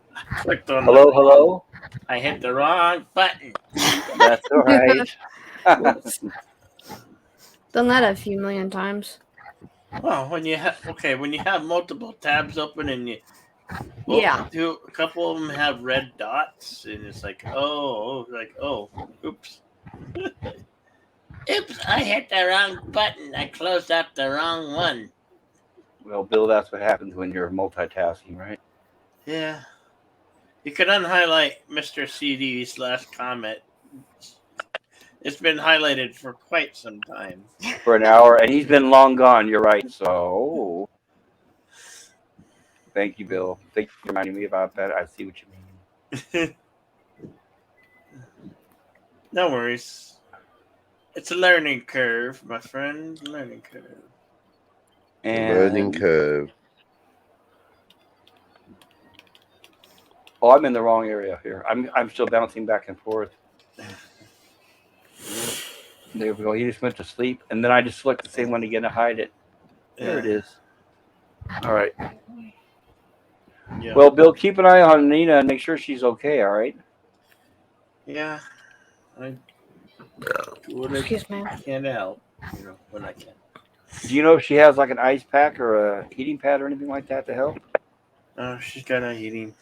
B: Clicked on
A: Hello.
B: I hit the wrong button.
A: That's all right.
E: Whoops. Done that a few million times.
B: Well, when you have multiple tabs open and you
E: Yeah.
B: a couple of them have red dots and it's like oops. Oops, I hit the wrong button. I closed up the wrong one.
A: Well, Bill, that's what happens when you're multitasking, right?
B: Yeah. You could unhighlight Mr. CD's last comment. It's been highlighted for quite some time.
A: For an hour, and he's been long gone. You're right. So, thank you, Bill. Thank you for reminding me about that. I see what you mean.
B: No worries. It's a learning curve, my friend. Learning curve.
A: And
C: Learning curve.
A: oh, I'm in the wrong area here. I'm still bouncing back and forth. There we go. He just went to sleep, and then I just select the same one again to hide it. There it is. All right.
B: Yeah.
A: Well, Bill, keep an eye on Nina and make sure she's okay. All right.
B: Yeah. I do what
E: Excuse me.
B: I can to help. When I can.
A: Do you know if she has like an ice pack or a heating pad or anything like that to help?
B: She's got a heating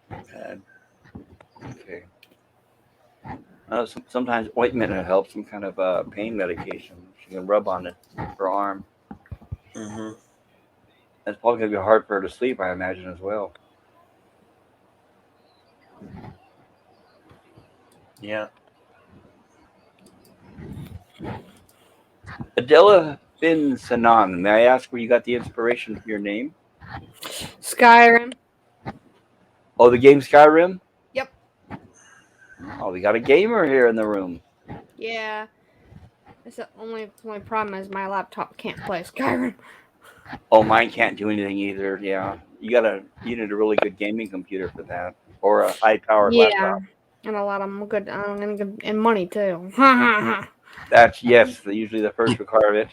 B: pad.
A: Okay. Sometimes ointment will help, some kind of pain medication. She can rub on it, her arm.
B: Mm-hmm.
A: That's probably going to be hard for her to sleep, I imagine, as well.
B: Yeah.
A: Adela Bin Sanan, may I ask where you got the inspiration for your name?
E: Skyrim.
A: Oh, the game Skyrim?
E: Yep.
A: Oh, we got a gamer here in the room.
E: Yeah. It's the only problem is my laptop can't play Skyrim.
A: Oh, mine can't do anything either. Yeah, you need a really good gaming computer for that, or a high-powered laptop.
E: And a lot of them good and money too.
A: That's usually the first requirement.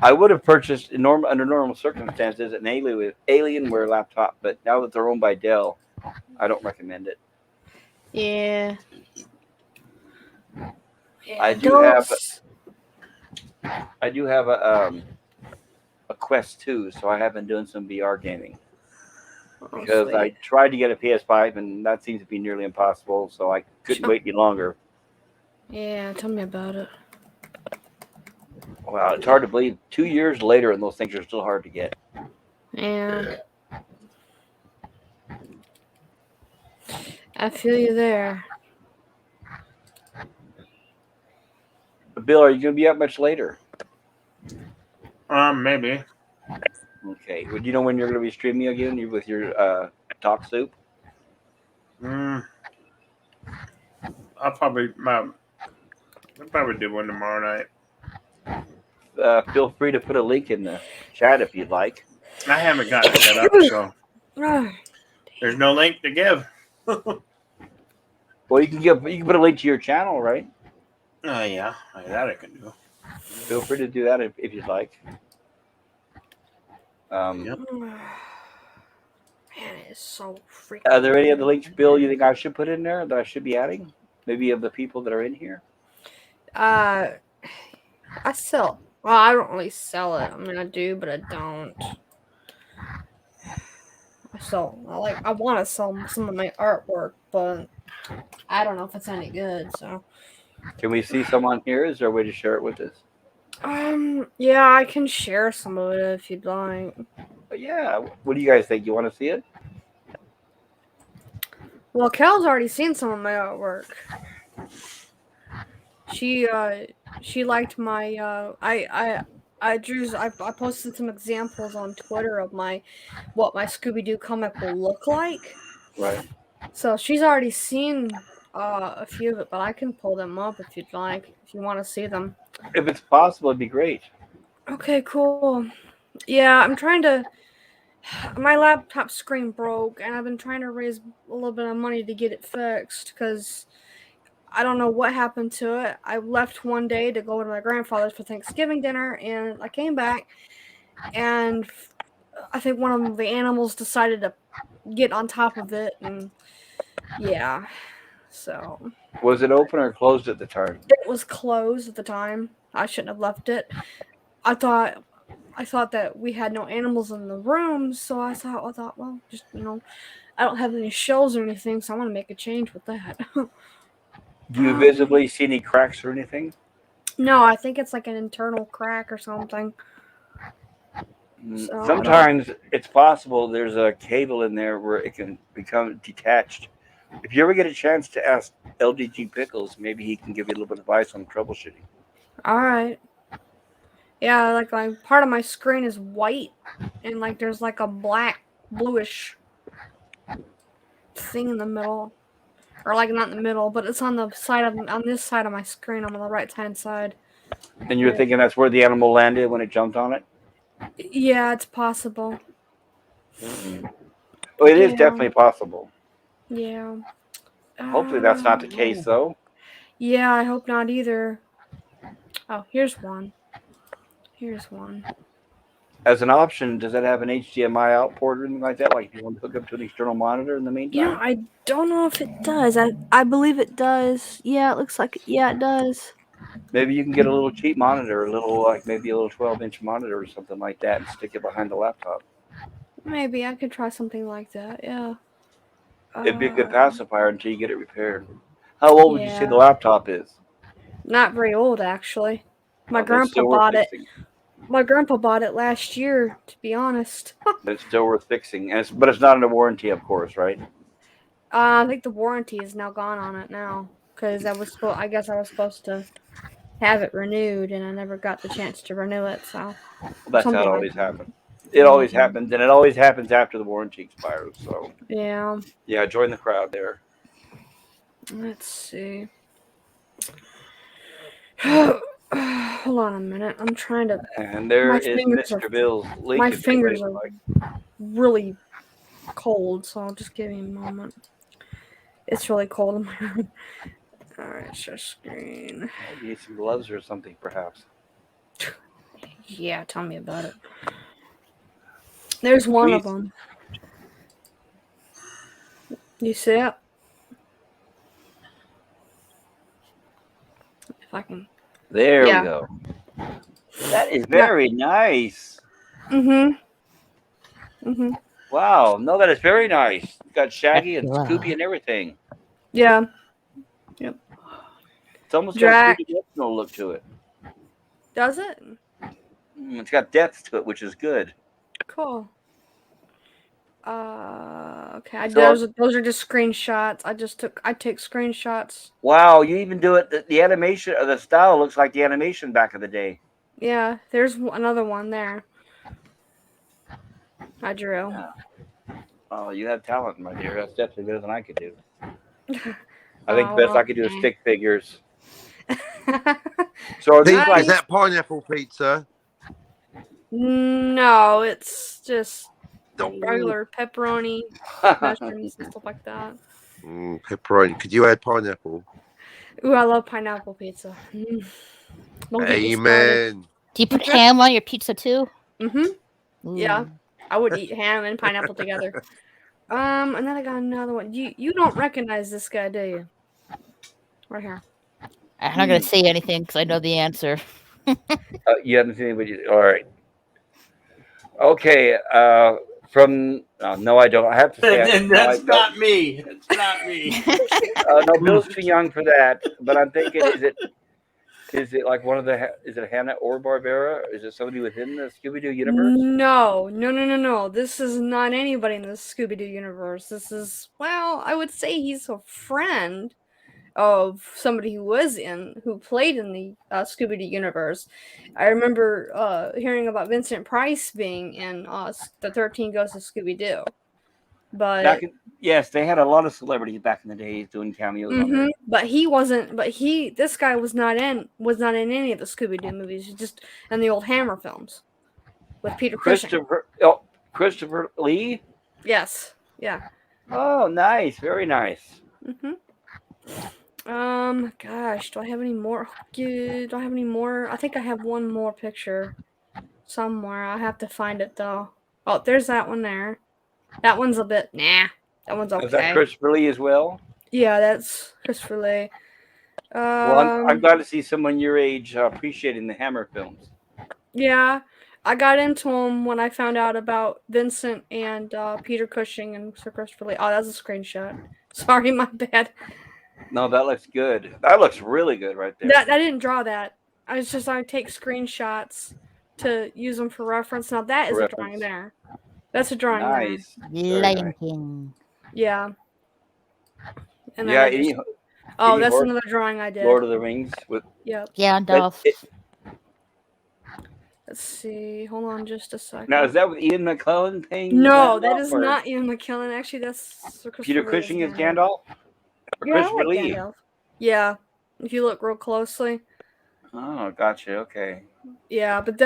A: I would have purchased under normal circumstances an Alienware laptop, but now that they're owned by Dell, I don't recommend it.
E: Yeah.
A: I
E: Yeah.
A: do have a Quest 2, so I have been doing some VR gaming
E: Oh,
A: because I
E: sweet.
A: tried to get a PS5 and that seems to be nearly impossible, so I couldn't wait any longer.
E: Yeah, tell me about it.
A: Wow, it's hard to believe 2 years later and those things are still hard to get.
E: Yeah. I feel you there.
A: But Bill, are you going to be up much later?
B: Maybe.
A: Okay. Would you know when you're going to be streaming again with your talk soup?
B: I'll probably do one tomorrow night.
A: Feel free to put a link in the chat if you'd like.
B: I haven't got it set up, so there's no link to give.
A: Well, you can put a link to your channel, right?
B: Yeah, that I can do.
A: Feel free to do that if you'd like.
B: Yep.
E: Man, it's so freaking.
A: Are there any other links, Bill, you think I should put in there that I should be adding? Maybe of the people that are in here?
E: I sell. Well, I don't really sell it. I mean, I do, but I don't. I want to sell some of my artwork, but I don't know if it's any good. So.
A: Can we see some on here? Is there a way to share it with us?
E: Yeah, I can share some of it if you'd like.
A: But yeah. What do you guys think? You want to see it?
E: Well, Kel's already seen some of my artwork. She liked my I posted some examples on Twitter of what my Scooby-Doo comic will look like.
A: Right.
E: So she's already seen a few of it, but I can pull them up if you'd like, if you want to see them.
A: If it's possible, it'd be great.
E: Okay, cool. Yeah, I'm trying to. My laptop screen broke, and I've been trying to raise a little bit of money to get it fixed because I don't know what happened to it. I left one day to go to my grandfather's for Thanksgiving dinner, and I came back, and I think one of the animals decided to get on top of it, and yeah, so.
A: Was it open or closed at the time?
E: It was closed at the time. I shouldn't have left it. I thought that we had no animals in the room, so I thought, well, just I don't have any shells or anything, so I want to make a change with that.
A: Do you visibly see any cracks or anything?
E: No, I think it's like an internal crack or something. So,
A: sometimes it's possible there's a cable in there where it can become detached. If you ever get a chance to ask LDG Pickles, maybe he can give you a little bit of advice on troubleshooting.
E: All right. Yeah, like part of my screen is white, and like there's like a black, bluish thing in the middle, or like not in the middle, but it's on this side of my screen. I'm on the right hand side.
A: And you're thinking that's where the animal landed when it jumped on it?
E: Yeah, it's possible.
A: Well, it is definitely possible.
E: Yeah.
A: Hopefully that's not the case, though.
E: Yeah, I hope not either. Oh, here's one.
A: As an option, does that have an HDMI out port or anything like that? Like if you want to hook up to an external monitor in the meantime?
E: I don't know if it does. I believe it does. Yeah, it looks like it does.
A: Maybe you can get a little cheap monitor, maybe a little 12-inch monitor or something like that and stick it behind the laptop.
E: Maybe I could try something like that, yeah.
A: It'd be a good pacifier until you get it repaired. How old would you say the laptop is?
E: Not very old, actually. My grandpa bought it. My grandpa bought it last year, to be honest.
A: But it's still worth fixing. But it's not under warranty, of course, right?
E: I think the warranty is now gone on it now. Because I guess I was supposed to have it renewed, and I never got the chance to renew it, so.
A: Well, that's how it always happens. It always happens, and it always happens after the warranty expires, so.
E: Yeah.
A: Yeah, join the crowd there.
E: Let's see. Hold on a minute. I'm trying to.
A: And there is Mr. Bill's link.
E: My fingers are really cold, so I'll just give me a moment. It's really cold in my room. Alright, share screen.
A: You need some gloves or something, perhaps.
E: Yeah, tell me about it. There's one of
A: Please.
E: them. You see it? If I can.
A: There we
E: Yeah.
A: go. That is
E: Yeah.
A: very nice.
E: Mhm. Mhm.
A: Wow. No, that is very nice. It's got Shaggy and
D: Dracula.
A: Scooby and everything.
E: Yeah.
A: It's almost got a
E: Drac.
A: three-dimensional look to it.
E: Does it?
A: It's got depth to it, which is good.
E: Cool. Okay.
A: So,
E: Those are just screenshots. I take screenshots.
A: wow, you even do it. The animation or the style looks like the animation back in the day.
E: Yeah. There's another one there. I drew.
A: Yeah. Oh, you have talent, my dear. That's definitely better than I could do. I think the best I could do is stick figures. So are these
C: Pete,
A: like
C: is that pineapple pizza?
E: No, it's just
C: No.
E: regular pepperoni, mushrooms, and stuff like that.
C: Pepperoni. Could you add pineapple?
E: Ooh, I love pineapple pizza. Don't get me started.
C: Amen.
D: Do you put ham on your pizza too?
E: Mm-hmm. Yeah.
D: Ooh.
E: I would eat ham and pineapple together. And then I got another one. You don't recognize this guy, do you? Right here.
D: I'm not gonna say anything because I know the answer.
A: you haven't seen anybody? All right. Okay. From no, I don't. I have to say
B: And that's not me. It's not me.
A: No, Bill's too young for that. But I'm thinking, is it like one of the? Is it Hannah or Barbera? Is it somebody within the Scooby Doo universe?
E: No. This is not anybody in the Scooby Doo universe. This is, well, I would say he's a friend of somebody who played in the Scooby Doo universe. I remember hearing about Vincent Price being in the 13 Ghosts of Scooby Doo. But
A: Yes, they had a lot of celebrities back in the days doing cameos on there.
E: But he wasn't. This guy was not in any of the Scooby Doo movies. He's just in the old Hammer films with Peter Cushing.
A: Christopher Lee.
E: Yes. Yeah.
A: Oh, nice. Very nice.
E: Gosh, do I have any more? Do I have any more? I think I have one more picture somewhere. I have to find it though. Oh, there's that one there. That one's a bit nah. That one's okay.
A: Is that Christopher Lee as well?
E: Yeah, that's Christopher Lee.
A: Well, I'm glad to see someone your age appreciating the Hammer films.
E: Yeah, I got into them when I found out about Vincent and Peter Cushing and Sir Christopher Lee. Oh, that's a screenshot. Sorry, my bad.
A: No, that looks good. That looks really good right there.
E: I didn't draw that. I take screenshots to use them for reference. Now that is a drawing there. That's a drawing
A: nice.
E: there.
D: Lion King.
E: Yeah. And
A: yeah.
E: that's another drawing I did.
A: Lord of the Rings with
D: Gandalf.
E: Let's see. Hold on just a second.
A: Now, is that with Ian McKellen playing?
E: No, that is not Ian McKellen. Actually, that's Sir
A: Peter Cushing is Gandalf? Christopher Lee?
E: Gandalf. Yeah, if you look real closely.
A: Oh, gotcha. Okay.
E: Yeah, but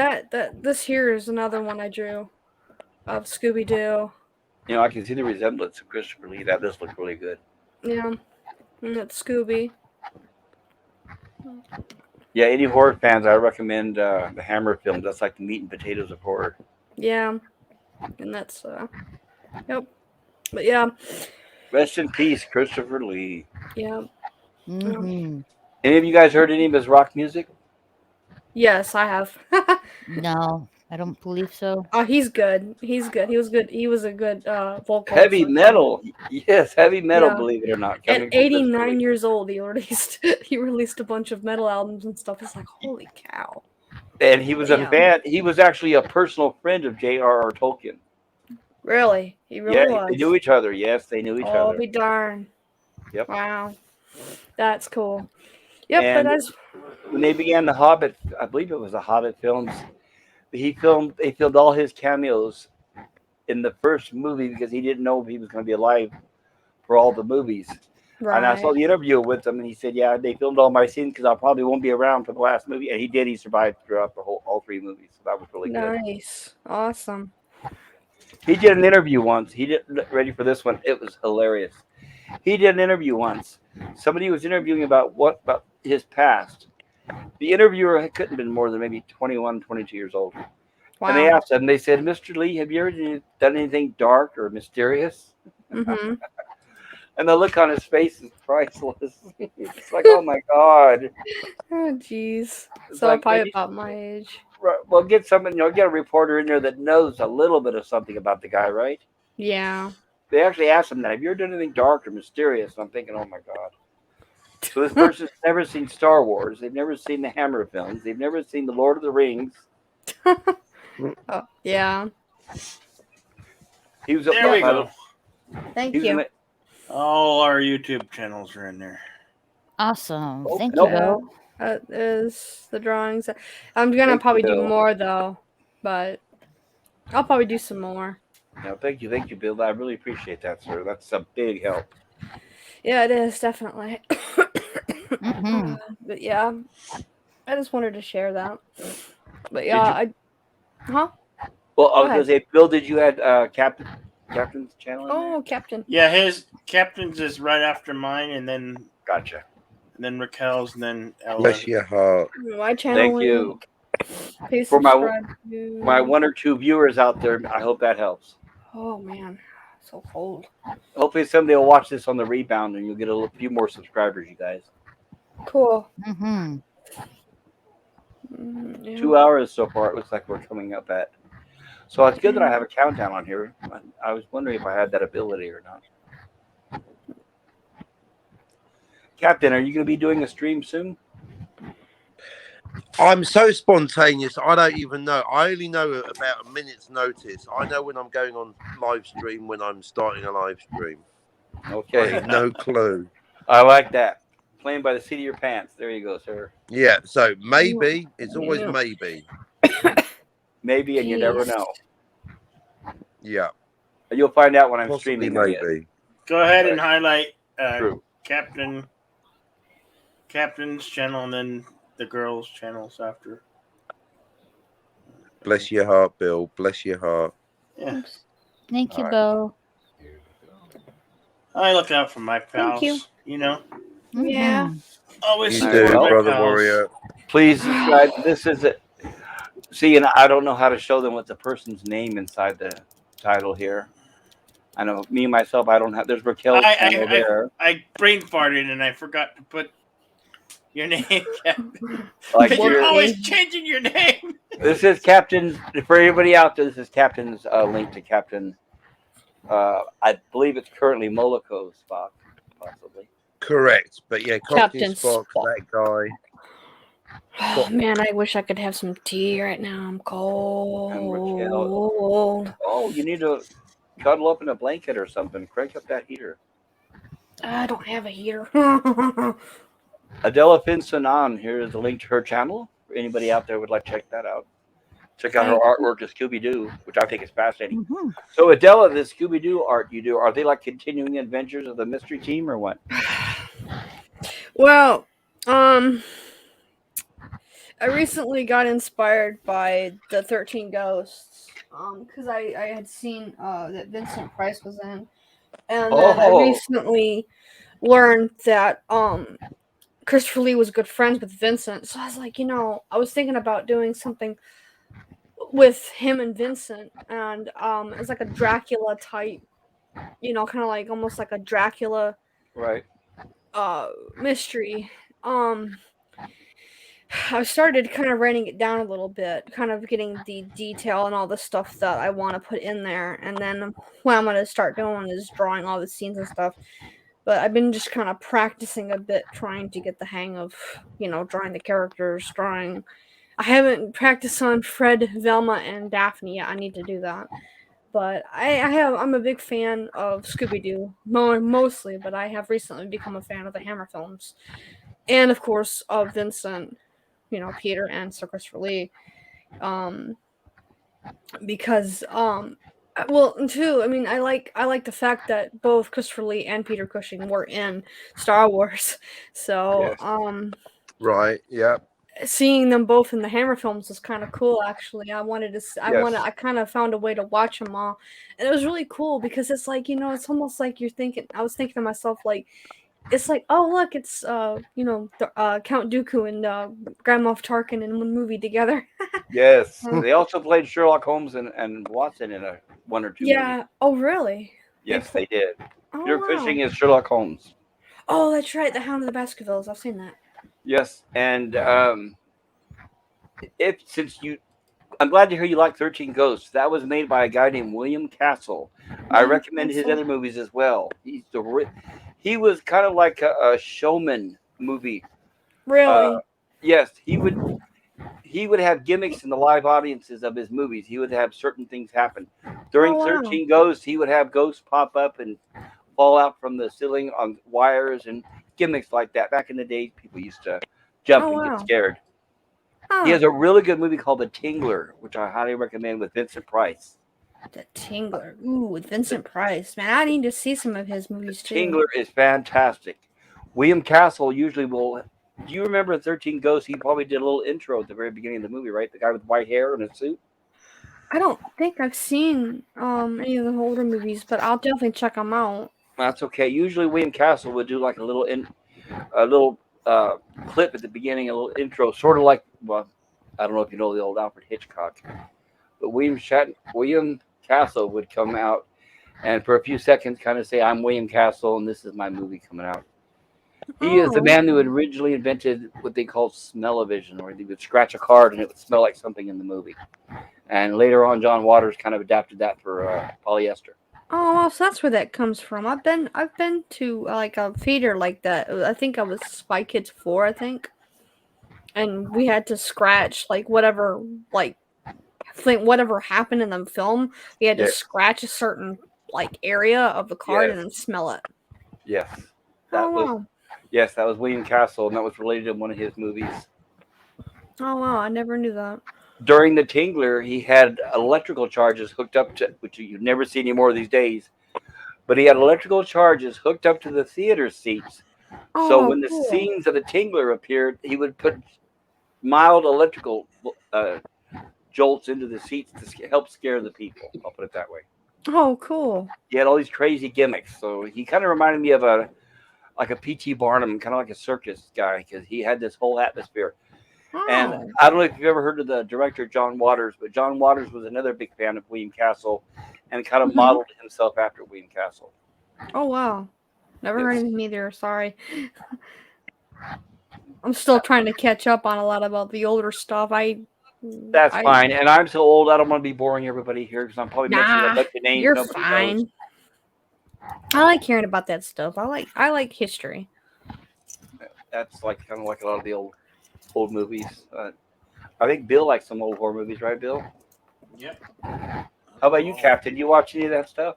E: this here is another one I drew of Scooby Doo.
A: You know, I can see the resemblance of Christopher Lee. That does look really good.
E: Yeah, and that's Scooby.
A: Yeah, any horror fans, I recommend the Hammer films. That's like the meat and potatoes of horror.
E: Yeah, and that's yep. But yeah.
A: Rest in peace, Christopher Lee.
E: Yeah.
D: Mm-hmm.
A: Any of you guys heard any of his rock music?
E: Yes, I have.
D: No, I don't believe so.
E: Oh, he's good. He's good. He was good. He was a good vocalist.
A: Heavy metal. Yes, heavy metal,
E: Yeah.
A: believe it or not.
E: At 89 years old, he released a bunch of metal albums and stuff. It's like, holy cow.
A: And he was a fan. He was actually a personal friend of J.R.R. Tolkien.
E: Really? He really was.
A: They knew each other. Yes, they knew each other.
E: Oh, be darn.
A: Yep.
E: Wow. That's cool. Yep,
A: And
E: but that's
A: when they began the Hobbit, I believe it was the Hobbit films. They filmed all his cameos in the first movie because he didn't know if he was going to be alive for all the movies.
E: right.
A: And I saw the interview with him, and he said, "Yeah, they filmed all my scenes because I probably won't be around for the last movie." And he did. He survived throughout all three movies. So that was really good.
E: Nice. Awesome.
A: He did an interview once. He did ready for this one. It was hilarious. He did an interview once. Somebody was interviewing about his past, The interviewer couldn't have been more than maybe 21, 22 years old. And they
E: Wow.
A: asked him, they said, Mr. Lee, have you ever done anything dark or mysterious?
E: Mm-hmm.
A: And the look on his face is priceless. It's like, oh my God.
E: Oh, jeez.
A: It's
E: So
A: like,
E: probably
A: man,
E: about my age.
A: well, get someone, get a reporter in there that knows a little bit of something about the guy, right?
E: Yeah.
A: They actually asked him that. Have you ever done anything dark or mysterious? And I'm thinking, oh my God. So this person's never seen Star Wars. They've never seen the Hammer films. They've never seen the Lord of the Rings.
E: Oh, yeah.
A: He was
B: There we
A: by
B: go.
E: Thank
A: he was
E: you.
B: All our YouTube channels are in there.
D: Awesome.
A: Oh,
D: Thank
A: nope.
D: you,
E: Yeah,
D: Bill.
E: that is the drawings. I'm gonna
A: Thank
E: probably
A: you,
E: do
A: Bill.
E: more though, but I'll probably do some more.
A: No, thank you, Bill. I really appreciate that, sir. That's a big help.
E: Yeah, it is definitely.
D: Mm-hmm.
E: But yeah, I just wanted to share that. But yeah,
A: Did you?
E: huh?
A: Well, I
E: Go
A: was going
E: ahead.
A: to say, Bill, did you add Captain's channel in there?
E: Oh, Captain.
B: Yeah, his Captain's is right after mine, and
A: Gotcha.
B: then Raquel's, and then Ella.
C: Bless your heart.
E: My channel
A: Thank
E: link.
A: you.
E: Please
A: For
E: subscribe
A: my
E: to.
A: 1 or 2 viewers out there, I hope that helps.
E: Oh man, so cold.
A: Hopefully, somebody will watch this on the rebound, and you'll get a few more subscribers, you guys.
E: Cool.
D: Mm-hmm.
E: Yeah.
A: 2 hours so far. It looks like we're coming up at. So it's good that I have a countdown on here. I was wondering if I had that ability or not. Captain, are you going to be doing a stream soon?
C: I'm so spontaneous. I don't even know. I only know about a minute's notice. I know when I'm going on live stream, when I'm starting a live stream. I
A: Okay.
C: have no clue.
A: I like that. Playing by the seat of your pants. There you go, sir.
C: Yeah. So maybe it's always
E: Yeah.
C: maybe.
A: Maybe, and you never
E: Jeez.
A: know.
C: Yeah.
A: You'll find out when I'm
C: Possibly
A: streaming. I guess.
C: maybe.
B: Go ahead and highlight
A: True.
B: Captain's channel, and then the girls' channels after.
C: Bless your heart, Bill. Bless your heart.
B: Yeah,
D: Thank you,
A: All right.
D: Bill.
B: I look out for my pals.
E: Thank you. Yeah.
D: Mm-hmm.
B: Always
C: You
A: All
C: do,
A: right,
B: support my
C: brother
B: pals.
C: warrior.
A: Please subscribe. This is it. See, and I don't know how to show them what the person's name inside the title here. I know me myself. I don't have. There's Raquel's channel there.
B: I brain farted and I forgot to put your name, Captain.
A: Like
B: Because you're
A: here,
B: always changing your name.
A: this is Captain. For everybody out there, this is Captain's link to Captain. I believe it's currently Moloko Spock, possibly.
C: Correct. But yeah, Captain
E: Captain
C: Spock,
E: Spock.
C: that guy.
E: Oh man, I wish I could have some tea right now. I'm cold.
A: Oh, you need to cuddle up in a blanket or something. Crank up that heater.
E: I don't have a heater.
A: Adela Finsonan, here is the link to her channel. For anybody out there would like to check that out. Check out her artwork of Scooby-Doo, which I think is fascinating.
D: Mm-hmm.
A: So Adela, the Scooby-Doo art you do, are they like continuing adventures of the mystery team or what?
E: Well, I recently got inspired by the 13 Ghosts, because I had seen that Vincent Price was in, and then I recently learned that Christopher Lee was good friends with Vincent. So I was like, I was thinking about doing something with him and Vincent, and it's like a Dracula type, kind of like almost like a Dracula
A: Right.
E: mystery. I started kind of writing it down a little bit, kind of getting the detail and all the stuff that I want to put in there, and then what I'm going to start doing is drawing all the scenes and stuff. But I've been just kind of practicing a bit, trying to get the hang of, drawing the characters, I haven't practiced on Fred, Velma, and Daphne yet. I need to do that. But I'm a big fan of Scooby-Doo, mostly, but I have recently become a fan of the Hammer films. And, of course, of Vincent, Peter and Sir Christopher Lee. Because, well, too, I mean, I like the fact that both Christopher Lee and Peter Cushing were in Star Wars. So,
A: Yes.
C: Right. Yeah.
E: seeing them both in the Hammer films was kind of cool. Actually, I kind of found a way to watch them all, and it was really cool because it's like it's almost like you're thinking. I was thinking to myself like, it's like, oh look, it's Count Dooku and Grand Moff Tarkin in one movie together.
A: Yes,
E: Uh,
A: they also played Sherlock Holmes and Watson in one or two movies.
E: yeah. Oh really?
A: Yes, they did.
E: Oh
A: Peter
E: wow.
A: Cushing is Sherlock Holmes.
E: Oh, that's right. The Hound of the Baskervilles. I've seen that.
A: Yes, and if since you, I'm glad to hear you like 13 Ghosts. That was made by a guy named William Castle. I
E: William
A: recommend his
E: Castle.
A: other movies as well. He was kind of like a showman movie.
E: Really?
A: Yes, he would have gimmicks in the live audiences of his movies. He would have certain things happen. During
E: Oh wow.
A: 13 Ghosts, he would have ghosts pop up and fall out from the ceiling on wires and gimmicks like that. Back in the day, people used to jump
E: Oh
A: and get
E: wow.
A: scared. He
E: Huh.
A: has a really good movie called The Tingler, which I highly recommend with Vincent Price.
E: The Tingler. Ooh, with Vincent Price. Man, I need to see some of his movies too.
A: Tingler is fantastic. William Castle usually will. Do you remember 13 Ghosts? He probably did a little intro at the very beginning of the movie, right? The guy with white hair and a suit.
E: I don't think I've seen any of the older movies, but I'll definitely check them out.
A: That's okay. Usually William Castle would do like a little clip at the beginning, a little intro, sort of like, well, I don't know if you know the old Alfred Hitchcock, but William Castle would come out and for a few seconds kind of say, "I'm William Castle, and this is my movie coming out." He is the
E: Oh.
A: man who had originally invented what they called smell-o-vision, where he would scratch a card and it would smell like something in the movie. And later on, John Waters kind of adapted that for polyester.
E: Oh, well, so that's where that comes from. I've been to like a theater like that. I think I was Spy Kids 4, I think. And we had to scratch like whatever whatever happened in the film. We had to
A: Yes.
E: scratch a certain like area of the card and
A: Yes.
E: then smell it.
A: Yes,
E: Oh
A: that was
E: wow.
A: yes, that was William Castle, and that was related to one of his movies.
E: Oh wow, I never knew that.
A: During the Tingler, he had electrical charges hooked up to, which you never see anymore these days. But he had electrical charges hooked up to the theater seats. So
E: Oh
A: when the
E: cool.
A: scenes of the Tingler appeared, he would put mild electrical jolts into the seats to help scare the people. I'll put it that way.
E: Oh cool.
A: He had all these crazy gimmicks. So he kind of reminded me of a P.T. Barnum, kind of like a circus guy, because he had this whole atmosphere. And
E: Oh.
A: I don't know if you've ever heard of the director John Waters, but John Waters was another big fan of William Castle and kind of
E: Mhm.
A: modeled himself after William Castle.
E: Oh wow. Never heard
A: Yes.
E: of him either, sorry. I'm still trying to catch up on a lot about the older stuff.
A: That's fine. And I'm so old, I don't want to be boring everybody here because I'm probably mentioning a
E: Nah,
A: bunch of names
E: you're
A: nobody
E: fine.
A: knows.
E: I like hearing about that stuff. I like history.
A: That's like kind of like a lot of the old movies. I think Bill likes some old horror movies, right, Bill?
B: Yep.
A: How about you, Captain? You watch any of that stuff?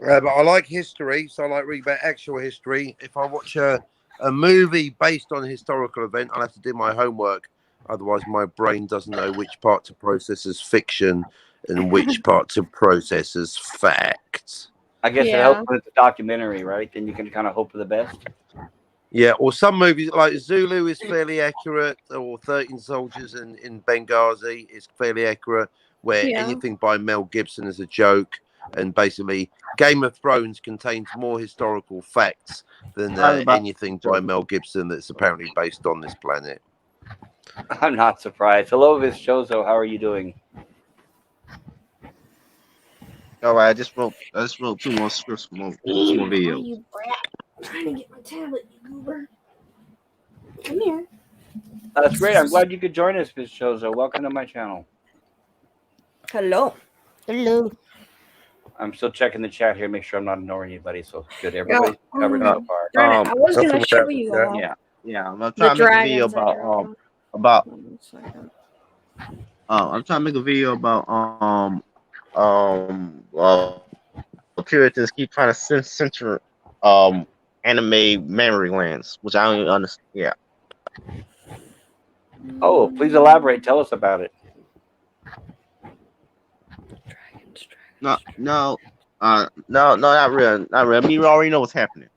C: But I like history, so I like reading about actual history. If I watch a movie based on a historical event, I'll have to do my homework. Otherwise, my brain doesn't know which part to process as fiction and which part to process as fact.
A: I guess it
E: Yeah.
A: helps when it's a documentary, right? Then you can kind of hope for the best.
C: Yeah, or some movies like Zulu is fairly accurate, or 13 Soldiers in Benghazi is fairly accurate, where
E: Yeah.
C: anything by Mel Gibson is a joke. And basically, Game of Thrones contains more historical facts than anything by Mel Gibson that's apparently based on this planet.
A: I'm not surprised. Hello, Miss Chozo. How are you doing?
H: All right, I just wrote 2 more scripts for more videos.
E: You brat. I'm trying to get my tablet, you goober. Come here.
A: That's great. I'm glad you could join us, Miss Chozo. Welcome to my channel.
E: Hello.
D: Hello.
A: I'm still checking the chat here, make sure I'm not ignoring anybody. So good. Everybody's
E: Yeah,
A: covered so far.
E: Darn it, I was
H: that's
E: gonna
H: what
E: show
H: that-
E: you
H: that-
E: all.
H: Yeah, I'm
E: The
H: trying to make a video
E: dragons that are
H: about
E: One second.
H: I'm trying to make a video about Puritans keep trying to censor anime memory lands, which I don't even understand. Yeah.
A: Oh, please elaborate. Tell us about it.
H: No, not real, not real. I mean, we already know what's happening.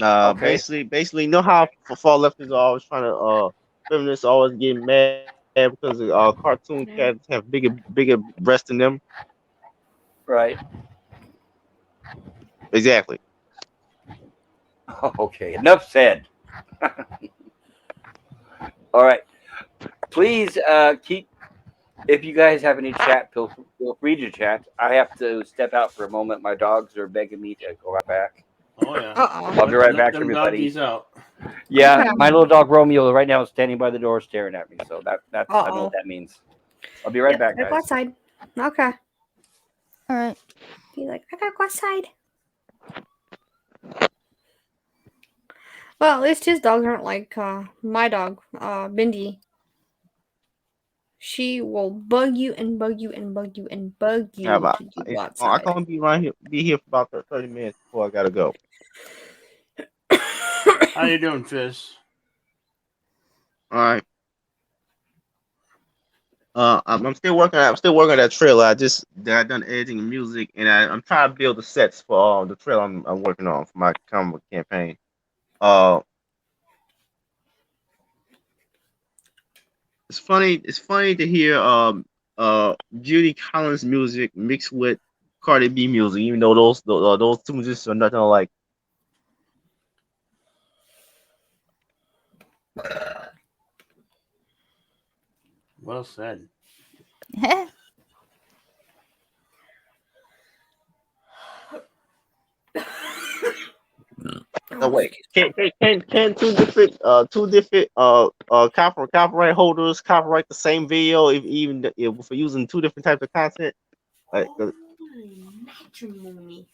A: Okay.
H: Basically, you know how far leftists are always trying to feminists always get mad because cartoon cats have bigger breasts than them.
A: Right.
H: Exactly.
A: Okay, enough said. All right. Please keep. If you guys have any chat, feel free to chat. I have to step out for a moment. My dogs are begging me to go right back.
B: Oh yeah.
E: Uh-oh.
A: I'll be right
B: Let
A: back,
B: them
A: everybody.
B: doggies out.
A: Yeah,
E: Okay.
A: my little dog Romeo right now is standing by the door staring at me. So that's I know what
E: Uh-oh.
A: that means. I'll be right
E: Yep,
A: back,
E: gotta go
A: guys.
E: outside. Okay.
D: All right.
E: Be like, I gotta go outside. Well, at least his dogs aren't like my dog, Bindi. She will bug you and bug you and bug you and bug
H: Yeah,
E: you
H: but
E: to go
H: I
E: outside.
H: can only be here for about 30 minutes before I gotta go.
B: How you doing, Fizz?
H: All right. I'm still working. I'm still working on that trailer. I done editing and music, and I'm trying to build the sets for the trailer I'm working on for my comic campaign. Uh, it's funny. It's funny to hear Judy Collins music mixed with Cardi B music, even though those two musicians are nothing alike.
B: Well said.
H: No
E: Oh,
H: wait,
E: excuse
H: can copyright holders copyright the same video if for using two different types of content? Like
E: matrimony.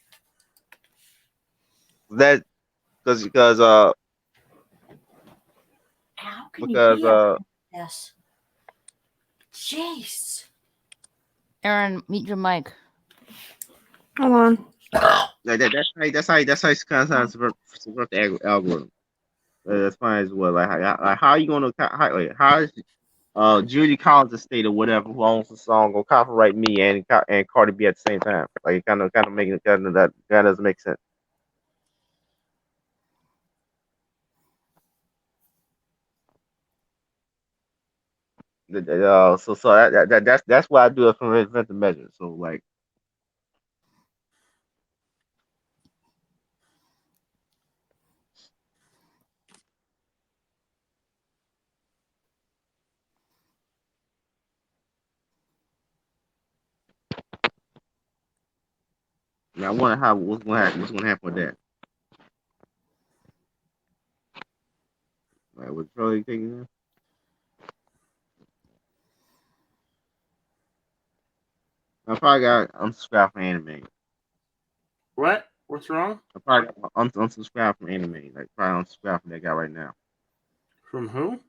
H: that because
E: How can you
H: because
E: be like this? Jeez.
D: Aaron, meet your mic.
E: Hold on.
H: that's how it's kind of subvert the algorithm. That's fine as well. How are you gonna how is Judy Collins estate or whatever who owns the song gonna copyright me and Cardi B at the same time? Like it kind of making that doesn't make sense. That's why I do a preventive measure. So like I wonder how what's gonna happen with that. Like was Charlie taking that? I probably got unsubscribed from anime.
B: What? What's wrong?
H: I probably unsubscribed from anime. Like probably unsubscribed from that guy right now.
B: From who?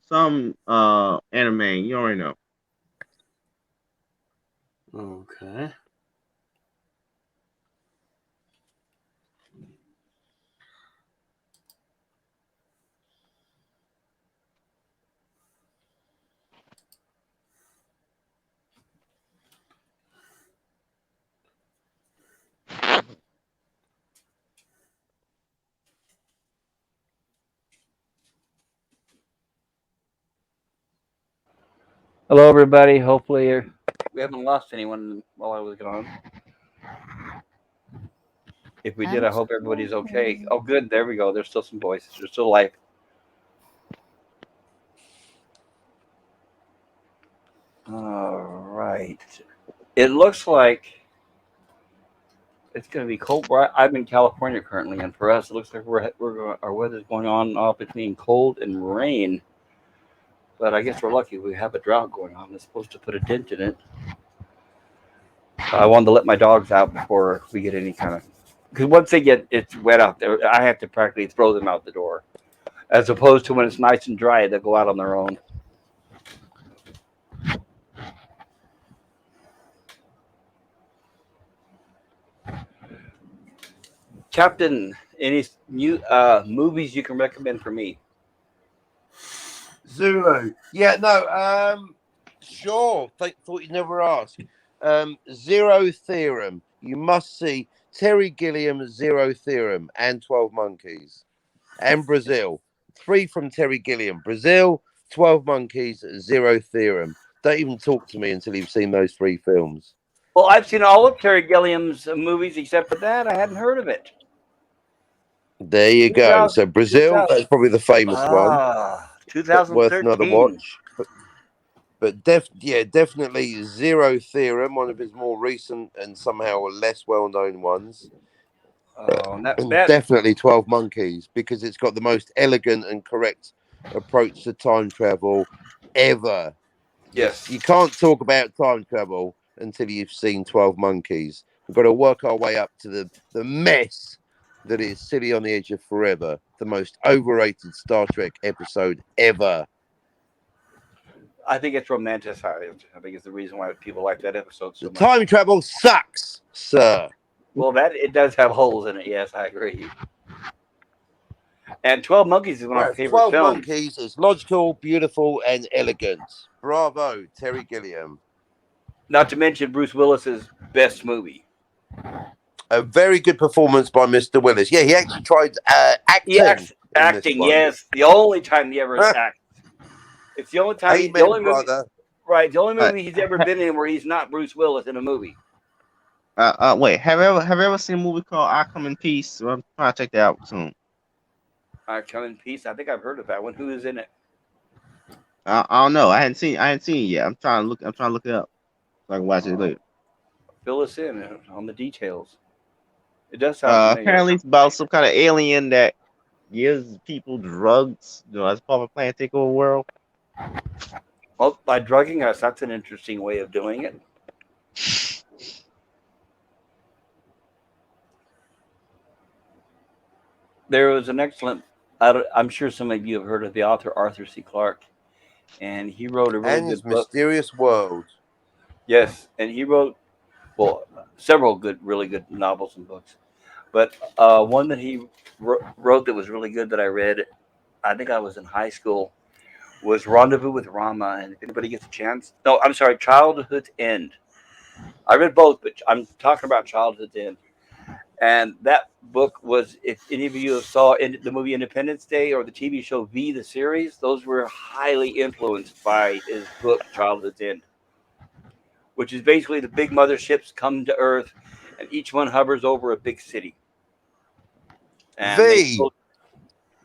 H: Some anime, you already know.
B: Okay.
A: Hello, everybody. Hopefully, we haven't lost anyone while I was gone. If we did, I hope everybody's okay. Oh, good. There we go. There's still some voices. There's still life. All right. It looks like it's going to be cold. I'm in California currently, and for us, it looks like our weather's going on off between cold and rain. But I guess we're lucky. We have a drought going on. It's supposed to put a dent in it. I wanted to let my dogs out before we get any kind of because once they get it's wet out there, I have to practically throw them out the door. As opposed to when it's nice and dry, they'll go out on their own. Captain, any new movies you can recommend for me?
C: Zulu. Yeah, no, sure. Thought you'd never ask. Zero Theorem. You must see Terry Gilliam's Zero Theorem and 12 Monkeys. And Brazil. 3 from Terry Gilliam. Brazil, 12 Monkeys, Zero Theorem. Don't even talk to me until you've seen those 3 films.
A: Well, I've seen all of Terry Gilliam's movies except for that. I hadn't heard of it.
C: There you go.
A: 2000
C: So Brazil, that's probably the famous one. But worth another
A: 2013.
C: watch. But definitely Zero Theorem, one of his more recent and somehow less well-known ones.
A: Oh, and
C: And
A: that
C: definitely 12 Monkeys, because it's got the most elegant and correct approach to time travel ever.
A: yes.
C: You can't talk about time travel until you've seen 12 Monkeys. We've got to work our way up to the mess that is City on the Edge of Forever, the most overrated Star Trek episode ever.
A: I think it's romanticized. I think it's the reason why people like that episode so
C: The
A: much.
C: time travel sucks, sir.
A: Well, that it does have holes in it. Yes, I agree. And 12 Monkeys is one of my favorite
C: 12
A: films.
C: Monkeys is logical, beautiful, and elegant. Bravo, Terry Gilliam.
A: Not to mention Bruce Willis's best movie.
C: A very good performance by Mr. Willis. Yeah, he actually tried acting.
A: Acting, yes. The only time he ever acts. It's the only time.
C: Amen,
A: the only
C: brother.
A: movie, right? The only movie he's ever been in where he's not Bruce Willis in a movie.
H: Wait, have you ever seen a movie called I Come in Peace? I'm trying to check that out soon.
A: I Come in Peace. I think I've heard of that one. Who is in it?
H: I don't know. I hadn't seen it yet. I'm trying to look it up so I can watch it later.
A: Fill us in on the details. It does sound familiar.
H: Apparently it's about some kind of alien that gives people drugs, as part of a plan to take over the world.
A: Well, by drugging us, that's an interesting way of doing it. There was an excellent. I'm sure some of you have heard of the author Arthur C. Clarke, and he wrote a really
C: And
A: good
C: His
A: book.
C: Mysterious World.
A: Yes, and he wrote several really good novels and books. But one that he wrote that was really good that I read, I think I was in high school, was Rendezvous with Rama. And if anybody gets a chance, no, I'm sorry, Childhood's End. I read both, but I'm talking about Childhood's End. And that book was, if any of you saw the movie Independence Day or the TV show V, the series, those were highly influenced by his book, Childhood's End, which is basically the big motherships come to Earth and each one hovers over a big city. And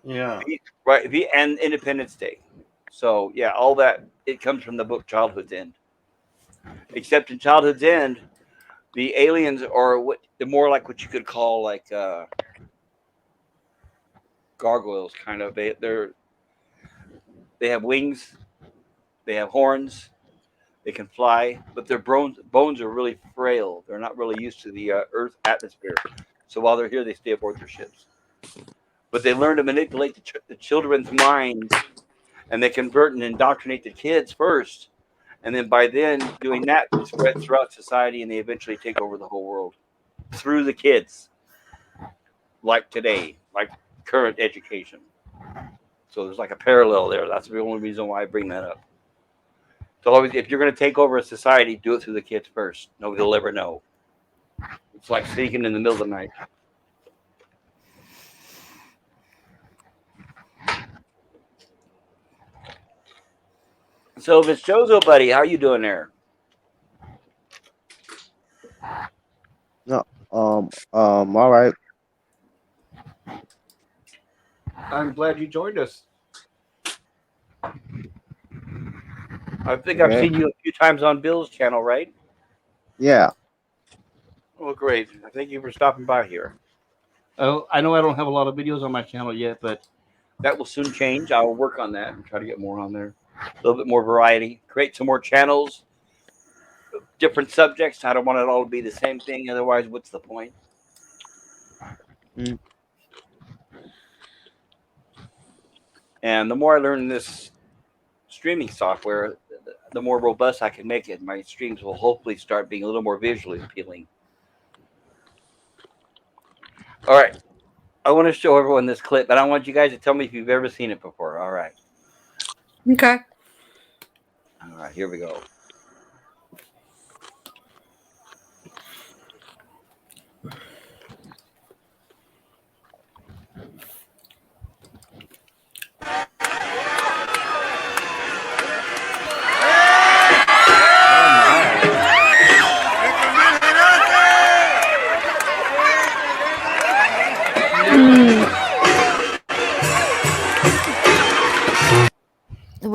B: Yeah.
A: right, V and Independence Day. So, yeah, all that, it comes from the book Childhood's End. Except in Childhood's End, the aliens are they're more like what you could call like gargoyles, kind of. They have wings, they have horns, they can fly, but their bones are really frail. They're not really used to the Earth atmosphere. So while they're here, they stay aboard their ships. But they learn to manipulate the children's minds, and they convert and indoctrinate the kids first. And then by then, doing that, it spreads throughout society, and they eventually take over the whole world through the kids, like today, like current education. So there's like a parallel there. That's the only reason why I bring that up. So always, if you're going to take over a society, do it through the kids first. Nobody will ever know. It's like sneaking in the middle of the night. So if it's Jozo, buddy, how you doing there?
H: No, all right.
A: I'm glad you joined us. I think I've seen you a few times on Bill's channel, right?
H: Yeah.
A: Well, great. Thank you for stopping by here. Oh, I know I don't have a lot of videos on my channel yet, but that will soon change. I will work on that and try to get more on there. A little bit more variety. Create some more channels, different subjects. I don't want it all to be the same thing. Otherwise, what's the point?
H: Mm.
A: And the more I learn this streaming software, the more robust I can make it. My streams will hopefully start being a little more visually appealing. All right. I want to show everyone this clip, but I want you guys to tell me if you've ever seen it before. All right.
E: Okay.
A: All right, here we go.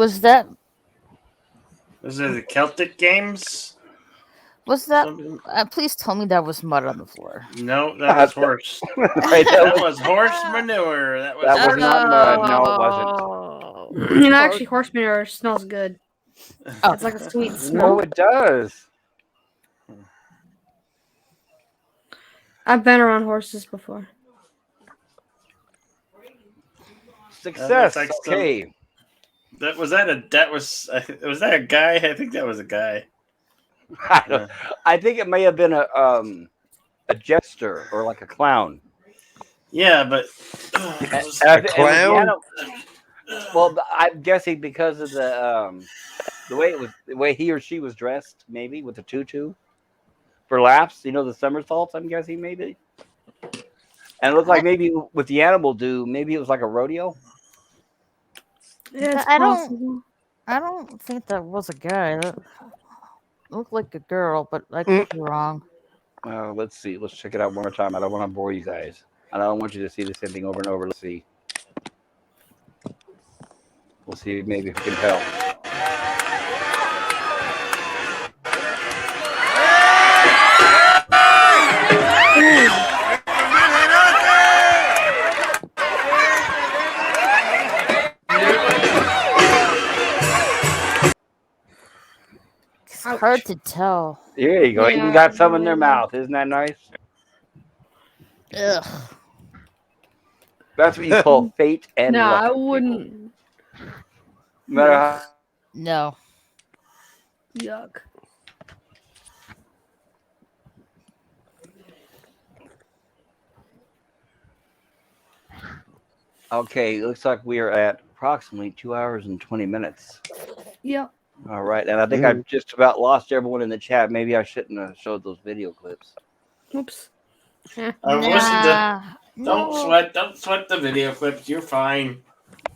D: Was that
B: Was it the Celtic games?
D: was that?
B: Something?
D: Please tell me that was mud on the floor.
B: No, that was horse.
A: Right,
B: That was horse manure. That was
A: that was
B: horse
A: not mud. No, it wasn't.
D: Oh.
E: And actually, horse manure smells good.
D: Oh.
E: It's like a sweet
A: Oh,
E: smell.
A: it does.
E: I've been around horses before.
A: Success.
B: like
A: Okay.
B: Was that a guy? I think that was a guy.
A: I think it may have been a jester or like a clown.
B: Yeah, but
C: A clown?
A: Well, I'm guessing because of the way he or she was dressed, maybe with the tutu for laps. You know, the somersaults. I'm guessing maybe, and it looked like maybe with the animal maybe it was like a rodeo.
E: Yeah, it's
D: I
E: possible.
D: don't think that was a guy. That looked like a girl, but I could be wrong.
A: Let's see. Let's check it out one more time. I don't want to bore you guys. I don't want you to see the same thing over and over. Let's see. We'll see maybe if we can tell.
D: It's hard to tell.
A: There you go.
E: Yeah,
A: Even got some in their
E: really.
A: mouth. Isn't that nice?
D: Ugh.
A: That's what you call fate and
E: No,
A: luck.
E: I
A: people.
E: wouldn't.
A: No matter how,
D: No.
E: Yuck.
A: okay, it looks like we are at approximately 2 hours and 20 minutes.
E: Yep.
A: All right, and I think I've just about lost everyone in the chat. Maybe I shouldn't have showed those video clips.
E: Oops.
B: Don't
D: No.
B: sweat the video clips. You're fine.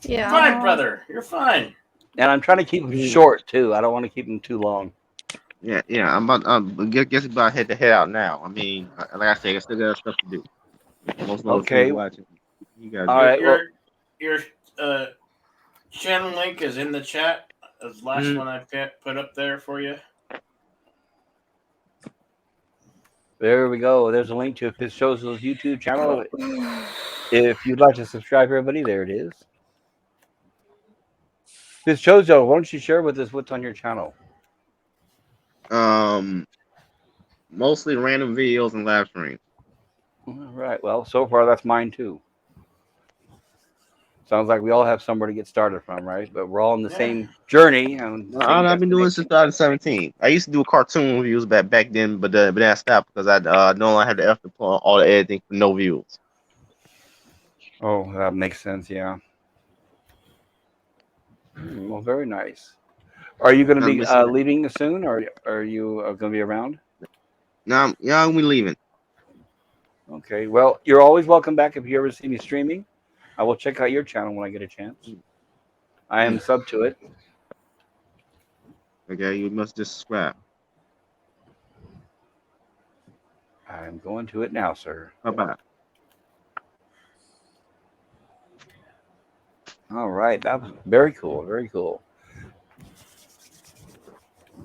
E: Yeah.
B: You're fine, brother. You're fine.
A: And I'm trying to keep them short too. I don't want to keep them too long.
H: Yeah. I'm about. Guess about head to head out now. I mean, like I said, I still got stuff to do. Most of those
A: Okay.
H: people watching. You guys.
A: All right. Well,
B: Your channel link is in the chat. The last one I put up there for you.
A: there we go. There's a link to his show's YouTube channel. If you'd like to subscribe, everybody, there it is. This Chozo, why don't you share with us what's on your channel?
H: Mostly random videos and live streams.
A: All right. Well, so far that's mine too. Sounds like we all have somewhere to get started from, right? But we're all on the same journey. And
H: I've been doing this since 2017. I used to do cartoon reviews back then, but then I stopped because I no longer had the effort to put all the editing for no views.
A: Oh, that makes sense. Yeah. Well, very nice. Are you going to be leaving soon, or are you going to be around?
H: No, I'm leaving.
A: Okay. Well, you're always welcome back if you ever see me streaming. I will check out your channel when I get a chance. I am sub to it.
H: Okay, you must just subscribe.
A: I'm going to it now, sir.
H: Bye-bye.
A: All right. That was very cool. Very cool.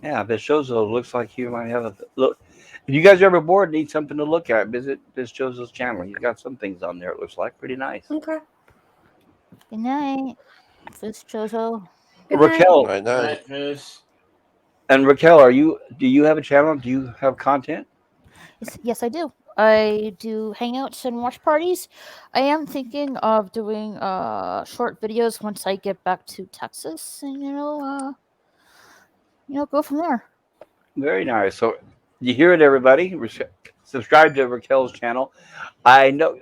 A: Yeah, Bizchozo looks like you might have a look. If you guys are ever bored, need something to look at, visit Bizchozo's channel. He's got some things on there. It looks like pretty nice.
E: Okay.
D: Good night. This Chozo.
A: Raquel.
C: I know.
A: And Raquel, do you have a channel? Do you have content?
D: Yes, I do. I do hangouts and watch parties. I am thinking of doing short videos once I get back to Texas, and go from there.
A: Very nice. So you hear it, everybody. Subscribe to Raquel's channel. I know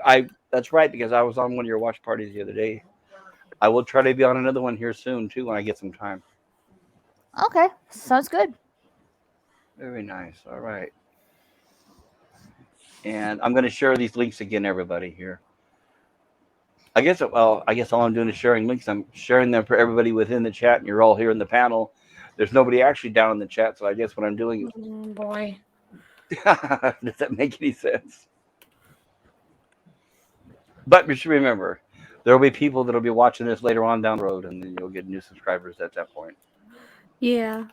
A: that's right, because I was on one of your watch parties the other day. I will try to be on another one here soon too when I get some time.
D: Okay, sounds good.
A: Very nice. All right. And I'm going to share these links again, everybody here. I guess all I'm doing is sharing links. I'm sharing them for everybody within the chat, and you're all here in the panel. There's nobody actually down in the chat, so I guess what I'm doing is...
E: Oh, boy.
A: Does that make any sense? But you should remember, there'll be people that'll be watching this later on down the road, and then you'll get new subscribers at that point.
E: Yeah.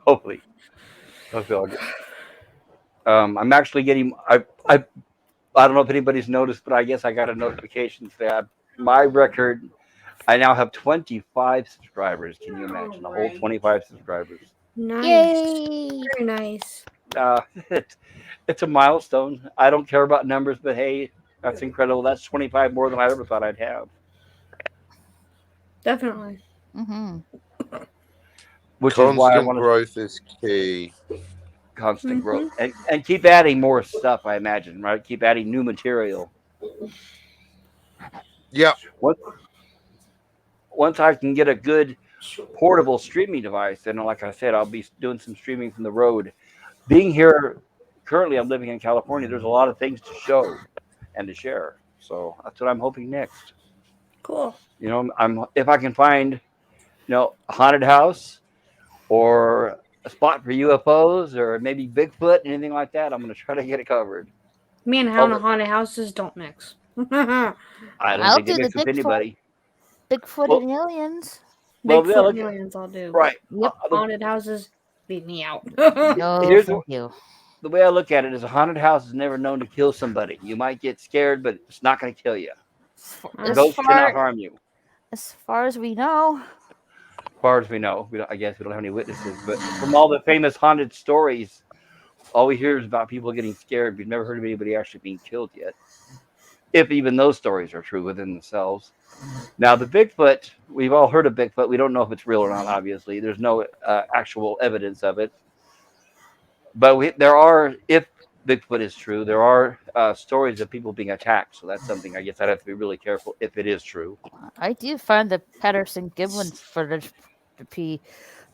A: Hopefully. I'll get. I'm actually getting. I don't know if anybody's noticed, but I guess I got a notification that my record. I now have 25 subscribers. Can you imagine? A whole 25 subscribers.
E: Nice.
D: Yay!
E: Very nice.
A: Uh, it's a milestone. I don't care about numbers, but hey, that's incredible. That's 25 more than I ever thought I'd have.
E: Definitely.
D: Mm-hmm.
A: Which is why I
C: Constant
A: want to
C: growth is key.
A: constant growth and keep adding more stuff. I imagine, right? Keep adding new material.
C: Yep.
A: Once I can get a good portable streaming device, then like I said, I'll be doing some streaming from the road. Being here currently, I'm living in California. There's a lot of things to show and to share. So that's what I'm hoping next.
E: Cool.
A: You know, I'm if I can find, a haunted house or a spot for UFOs or maybe Bigfoot, anything like that, I'm going to try to get it covered.
E: Me and haunted houses don't mix.
A: I don't
D: I'll
A: think
D: do
A: it
D: the
A: mix with anybody.
D: Bigfoot
A: Well-
D: and aliens.
A: Well, yeah,
E: Bigfoot
A: look-
E: aliens I'll do.
A: Right.
D: Yep.
E: Haunted houses, beat me out.
D: No,
A: Here's
D: thank you.
A: The way I look at it is a haunted house is never known to kill somebody. You might get scared, but it's not going to kill you.
E: As
A: Ghosts
E: far-
A: cannot harm you.
D: As far as we know.
A: As far as we know, I guess we don't have any witnesses. But from all the famous haunted stories, all we hear is about people getting scared. We've never heard of anybody actually being killed yet. If even those stories are true within themselves. Now, the Bigfoot, we've all heard of Bigfoot. We don't know if it's real or not, obviously. There's no actual evidence of it. But there are, if Bigfoot is true, there are stories of people being attacked. So that's something I guess I'd have to be really careful if it is true.
D: I do find the Patterson Gibbon footage to be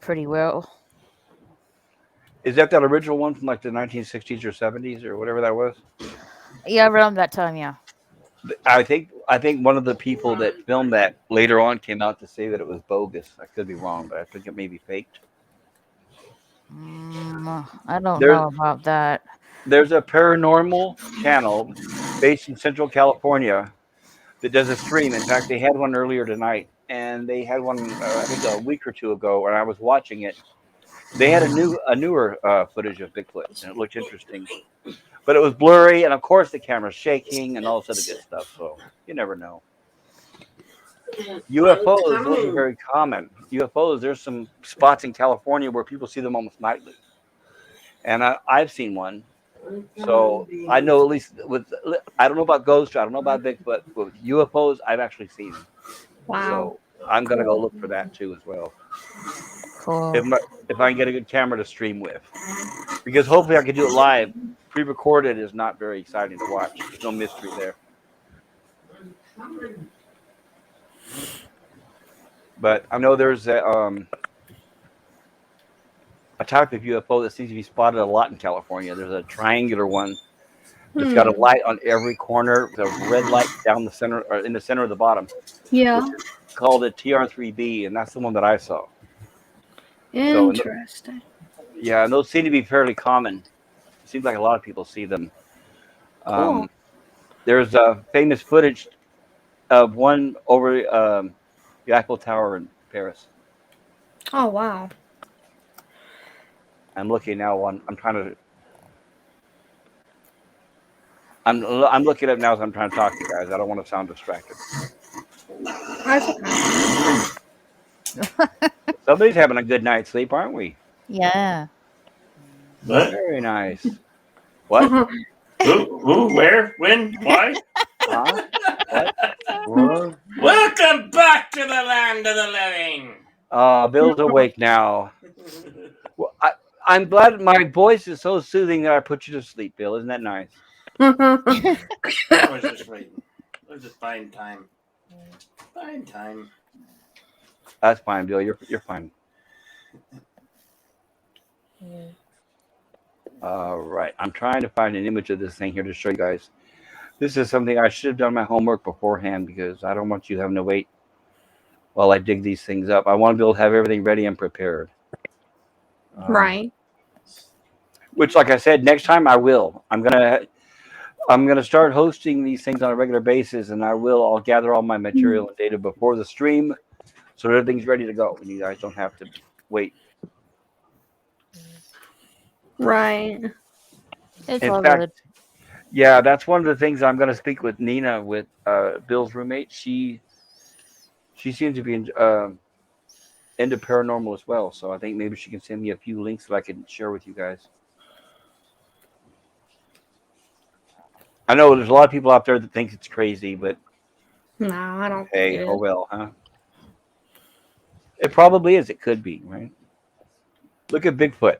D: pretty well.
A: Is that original one from like the 1960s or 70s or whatever that was?
D: Yeah, around that time, yeah.
A: I think one of the people that filmed that later on came out to say that it was bogus. I could be wrong, but I think it may be faked.
D: I don't know about that.
A: There's a paranormal channel based in Central California that does a stream. In fact, they had one earlier tonight, and they had one I think a week or two ago, and I was watching it. They had a newer footage of Bigfoot, and it looked interesting, but it was blurry, and of course the camera's shaking and all this other good stuff. So you never know. UFOs, those are very common. UFOs, there's some spots in California where people see them almost nightly. And I've seen one. So I know at least I don't know about ghosts, I don't know about Bigfoot, but with UFOs, I've actually seen them.
E: Wow.
A: So I'm going to go look for that too as well.
D: Cool.
A: If I can get a good camera to stream with. Because hopefully I can do it live. Pre-recorded is not very exciting to watch. There's no mystery there. But I know there's a type of UFO that seems to be spotted a lot in California. There's a triangular one that's got a light on every corner, with a red light down the center or in the center of the bottom.
E: Yeah.
A: Called a TR3B, and that's the one that I saw.
E: Interesting.
A: Yeah, and those seem to be fairly common. It seems like a lot of people see them.
E: Cool.
A: There's famous footage of one over the Eiffel Tower in Paris.
E: Oh wow.
A: I'm looking now. I'm trying to. I'm looking up now as I'm trying to talk to you guys. I don't want to sound distracted.
E: That's okay.
A: Somebody's having a good night's sleep, aren't we?
D: Yeah.
B: What?
A: Very nice. What?
B: Who? Where? When? Why?
A: Huh?
C: What?
B: Welcome back to the land of the living.
A: Bill's awake now. Well, I'm glad my voice is so soothing that I put you to sleep, Bill. Isn't that nice?
B: I was just waiting. I was just buying time. Buying time.
A: That's fine, Bill. You're fine. All right. I'm trying to find an image of this thing here to show you guys. This is something I should have done my homework beforehand because I don't want you having to wait while I dig these things up. I want to be able to have everything ready and prepared.
E: Right.
A: Which, like I said, next time I will. I'm going to start hosting these things on a regular basis, and I'll gather all my material and data before the stream, so everything's ready to go, and you guys don't have to wait.
E: Right.
D: It's
A: In
D: all
A: fact,
D: good.
A: yeah, that's one of the things I'm going to speak with Nina, with Bill's roommate. She seems to be into paranormal as well, so I think maybe she can send me a few links that I can share with you guys. I know there's a lot of people out there that think it's crazy, but
E: No, I don't
A: hey,
E: think it
A: oh
E: is.
A: well, huh? It probably is. It could be, right? Look at Bigfoot.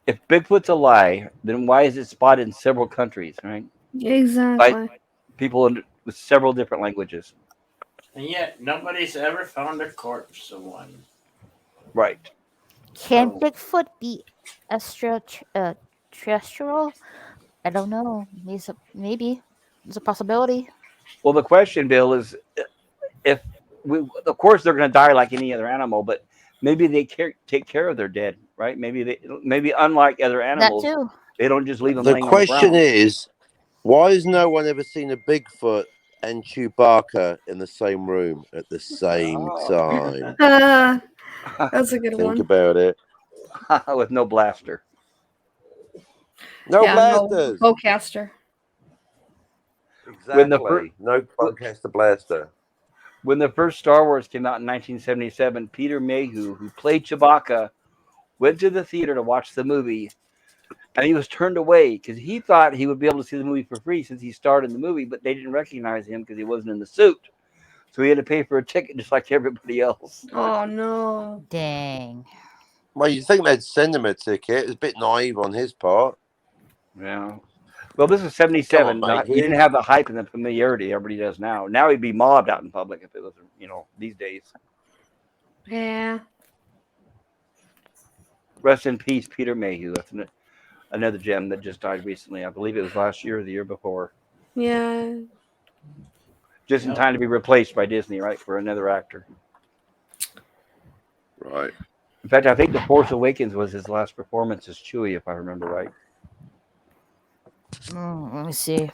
A: If Bigfoot's a lie, then why is it spotted in several countries, right? By
E: Exactly.
A: people with several different languages.
B: And yet, nobody's ever found a corpse of one.
A: Right.
D: Can
B: So,
D: Bigfoot be extraterrestrial? I don't know. Maybe. It's a possibility.
A: Well, the question, Bill, is if of course, they're going to die like any other animal, but maybe they take care of their dead, right? Maybe unlike other
D: That
A: animals,
D: too.
A: they don't just leave them
C: The
A: laying on the
C: question
A: ground.
C: is, why has no one ever seen a Bigfoot and Chewbacca in the same room at the same time?
E: That's a good
C: Think
E: one.
C: about it.
A: With no blaster.
C: No
E: Yeah, no
C: blasters.
E: bowcaster.
A: When the first
C: Exactly. No bowcaster blaster.
A: when the first Star Wars came out in 1977, Peter Mayhew, who played Chewbacca, went to the theater to watch the movie, and he was turned away because he thought he would be able to see the movie for free since he starred in the movie, but they didn't recognize him because he wasn't in the suit. So he had to pay for a ticket just like everybody else.
E: Oh no.
D: Dang.
C: Well, you think they'd send him a ticket? It's a bit naive on his part.
A: Yeah. Well, this is
C: Come on,
A: 77.
C: mate.
A: You didn't have the hype and the familiarity everybody does now. Now he'd be mobbed out in public if it was, these days.
E: Yeah.
A: Rest in peace, Peter Mayhew. That's another gem that just died recently. I believe it was last year or the year before.
E: Yeah.
A: Just in
B: Yep.
A: time to be replaced by Disney, right, for another actor.
C: Right.
A: In fact, I think The Force Awakens was his last performance as Chewie, if I remember right.
D: Let me see.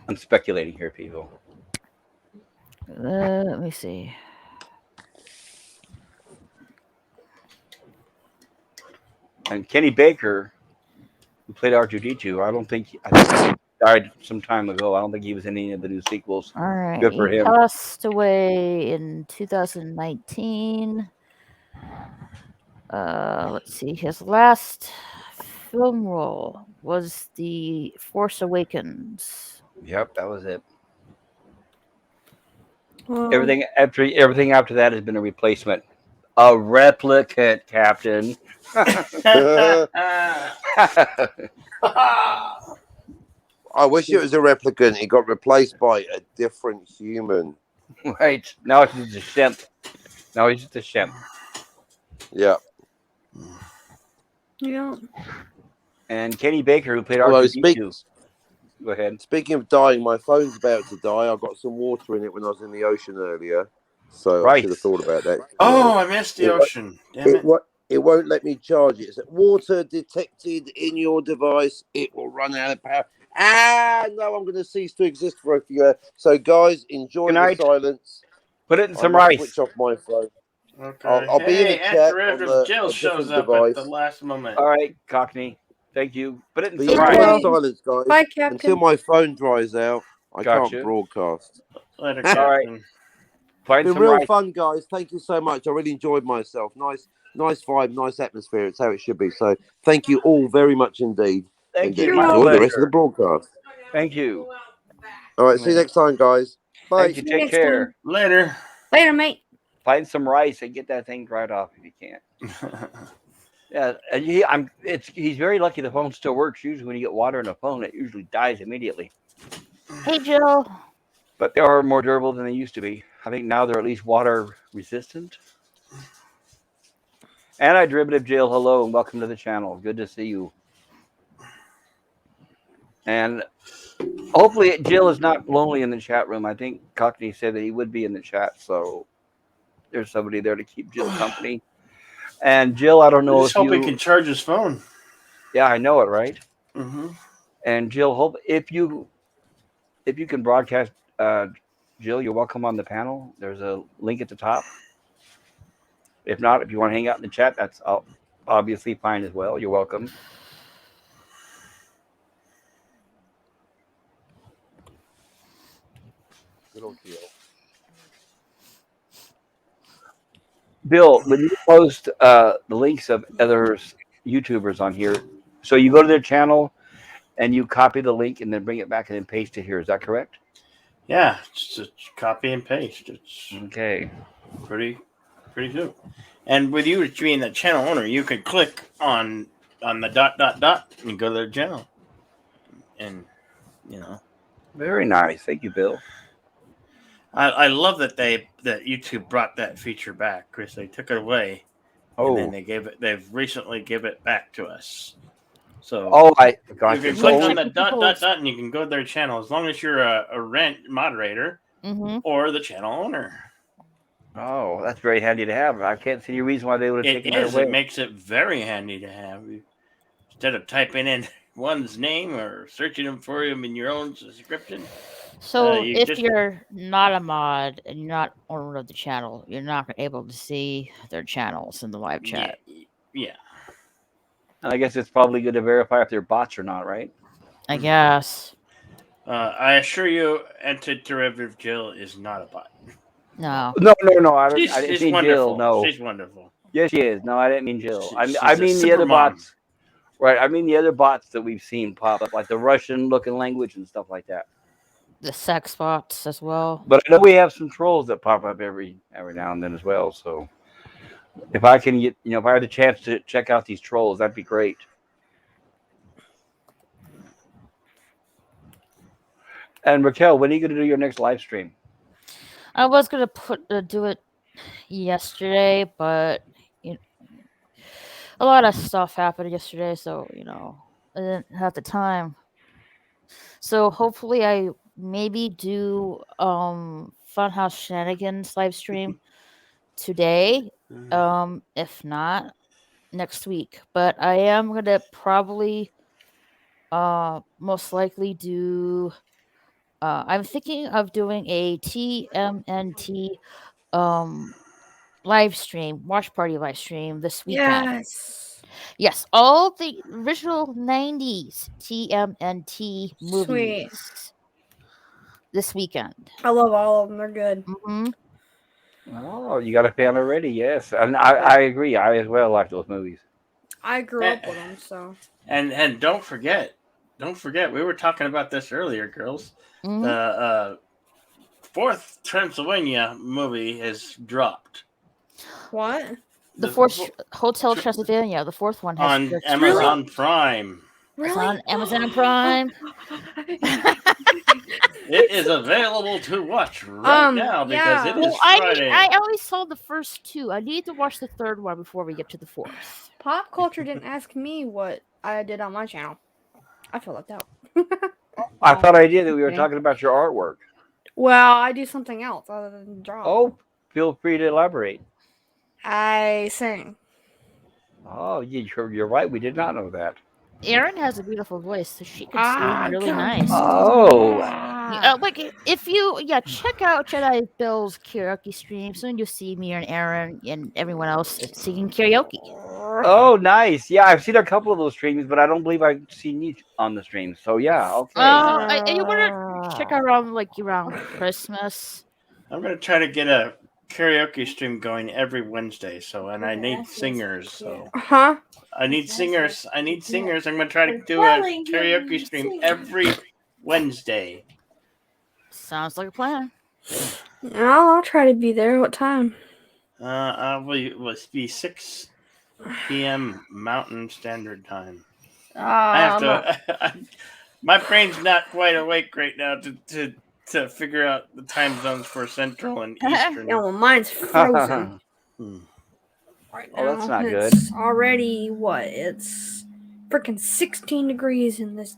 A: I'm speculating here, people.
D: Let me see.
A: And Kenny Baker, who played R2D2, I think he died some time ago. I don't think he was in any of the new sequels.
D: All right.
A: Good for
D: He
A: him.
D: passed away in 2019. Let's see. His last film role was The Force Awakens.
A: Yep, that was it.
E: Well,
A: Everything after that has been a replacement. A replicant, Captain.
C: I wish it was a replicant. He got replaced by a different human.
A: Right. Now he's just a shemp.
C: Yeah.
E: yeah.
A: And Kenny Baker, who played
C: Although
A: R2D2. Go ahead.
C: speaking of dying, my phone's about to die. I got some water in it when I was in the ocean earlier, so I
A: Right.
C: should have thought about that.
B: oh, I missed the ocean. Damn it.
C: It won't let me charge it. It said, water detected in your device. It will run out of power. No, I'm going to cease to exist for a few hours. So, guys, enjoy
A: Good
C: the
A: night.
C: silence.
A: Put it in
C: I
A: some
C: must
A: rice.
C: switch off my phone.
B: Okay.
C: I'll be in the chat
B: After
C: on the
B: Jill
C: a
B: shows
C: different
B: up at
C: device.
B: the last moment.
A: All right, Cockney. Thank you. Put it in
C: But
A: some
C: yeah,
A: rice.
C: enjoy the
E: Right.
C: silence, guys.
E: Bye, Captain.
C: Until my phone dries out, I
A: Gotcha.
C: can't broadcast.
B: Later,
A: All right.
B: Captain.
A: Find
C: It's
A: some
C: been real
A: rice.
C: fun, guys. Thank you so much. I really enjoyed myself. Nice vibe, nice atmosphere. It's how it should be. So thank you all very much indeed.
A: Thank you.
C: Indeed.
A: My
C: Enjoy the rest of the
A: pleasure.
C: broadcast.
A: Thank you.
C: All right, see you next time, guys. Bye.
A: Thank you.
E: See you
A: Take
E: next
A: care.
E: time.
B: Later.
E: Later, mate.
A: Find some rice and get that thing dried off if you can. Yeah, and he's very lucky the phone still works. Usually, when you get water in a phone, it usually dies immediately.
D: Hey, Jill.
A: But they are more durable than they used to be. I think now they're at least water resistant. Anti-derivative Jill, hello and welcome to the channel. Good to see you. And hopefully Jill is not lonely in the chat room. I think Cockney said that he would be in the chat, so there's somebody there to keep Jill company. And Jill, I don't
B: I
A: know
B: just
A: if
B: hope he
A: you.
B: can charge his phone.
A: Yeah, I know it, right?
B: Mm-hmm.
A: And Jill, hope if you can broadcast, uh, Jill, you're welcome on the panel. There's a link at the top. If not, if you want to hang out in the chat, that's obviously fine as well. You're welcome. Good old Jill. Bill, when you post the links of other YouTubers on here, so you go to their channel and you copy the link and then bring it back and then paste it here. Is that correct?
B: Yeah, just a copy and paste. It's
A: Okay.
B: pretty good. And with you being the channel owner, you could click on the dot and go to their channel, and you know.
A: Very nice. Thank you, Bill.
B: I love that YouTube brought that feature back, Chris. They took it away, and then they've recently give it back to us. So
A: gosh,
B: you can
A: it's
B: click
A: only
B: on the dot and you can go to their channel as long as you're a rent moderator or the channel owner.
A: Oh, that's very handy to have. I can't see any reason why they would have taken that away.
B: It makes it very handy to have. Instead of typing in one's name or searching them for him in your own description.
D: So if you're not a mod and you're not owner of the channel, you're not able to see their channels in the live chat.
B: Yeah.
A: And I guess it's probably good to verify if they're bots or not, right?
D: I guess.
B: I assure you, Entered Derivative Jill is not a bot.
D: No.
A: No. I didn't mean
B: wonderful.
A: Jill. No,
B: she's wonderful.
A: Yes, she is. No, I didn't mean Jill.
B: She's
A: I mean the other
B: mom.
A: bots. Right. I mean the other bots that we've seen pop up, like the Russian-looking language and stuff like that.
D: The sex bots as well.
A: But I know we have some trolls that pop up every now and then as well. So if I can get, if I had the chance to check out these trolls, that'd be great. And Raquel, when are you going to do your next live stream?
D: I was going to do it yesterday, but a lot of stuff happened yesterday, so I didn't have the time. So hopefully I maybe do Funhouse Shenanigans live stream today. If not, next week. But I am gonna probably most likely do I'm thinking of doing a TMNT live stream, watch party live stream this weekend. Yes, all the original 90s TMNT movies. Sweet. This weekend.
E: I love all of them. They're good.
D: Mm-hmm.
A: Oh, you got a fan already? Yes. And I agree. I as well like those movies.
E: I grew up with them, so.
B: And don't forget, we were talking about this earlier, girls. Mm-hmm. The fourth Transylvania movie has dropped.
E: What?
D: The fourth Hotel Transylvania, the fourth one has
B: on Amazon
E: really?
B: Prime.
E: Really?
D: It's on Amazon Prime.
B: It is available to watch now because it is Friday.
D: I only saw the first two. I need to watch the third one before we get to the fourth.
E: Pop Culture didn't ask me what I did on my channel. I feel left out.
A: I thought I did that we were talking about your artwork.
E: Well, I do something else other than draw.
A: Oh, feel free to elaborate.
E: I sing.
A: Oh, you're right. We did not know that.
D: Erin has a beautiful voice, so she can sing really nice.
A: Oh.
D: Like if you check out Jedi Bill's karaoke stream, soon you'll see me and Erin and everyone else singing karaoke.
A: Oh, nice. Yeah, I've seen a couple of those streams, but I don't believe I've seen you on the stream. So yeah, okay.
D: You want to check out around Christmas?
B: I'm gonna try to get a karaoke stream going every Wednesday. And I need singers. So I need singers. I'm gonna try to do a karaoke stream every Wednesday.
D: Sounds like a plan.
E: I'll try to be there. What time?
B: Will be 6 p.m. Mountain Standard Time. I have to. My brain's not quite awake right now to figure out the time zones for Central and Eastern.
E: Yeah, well, mine's frozen. Right now,
A: that's not good.
E: It's already It's freaking 16 degrees in this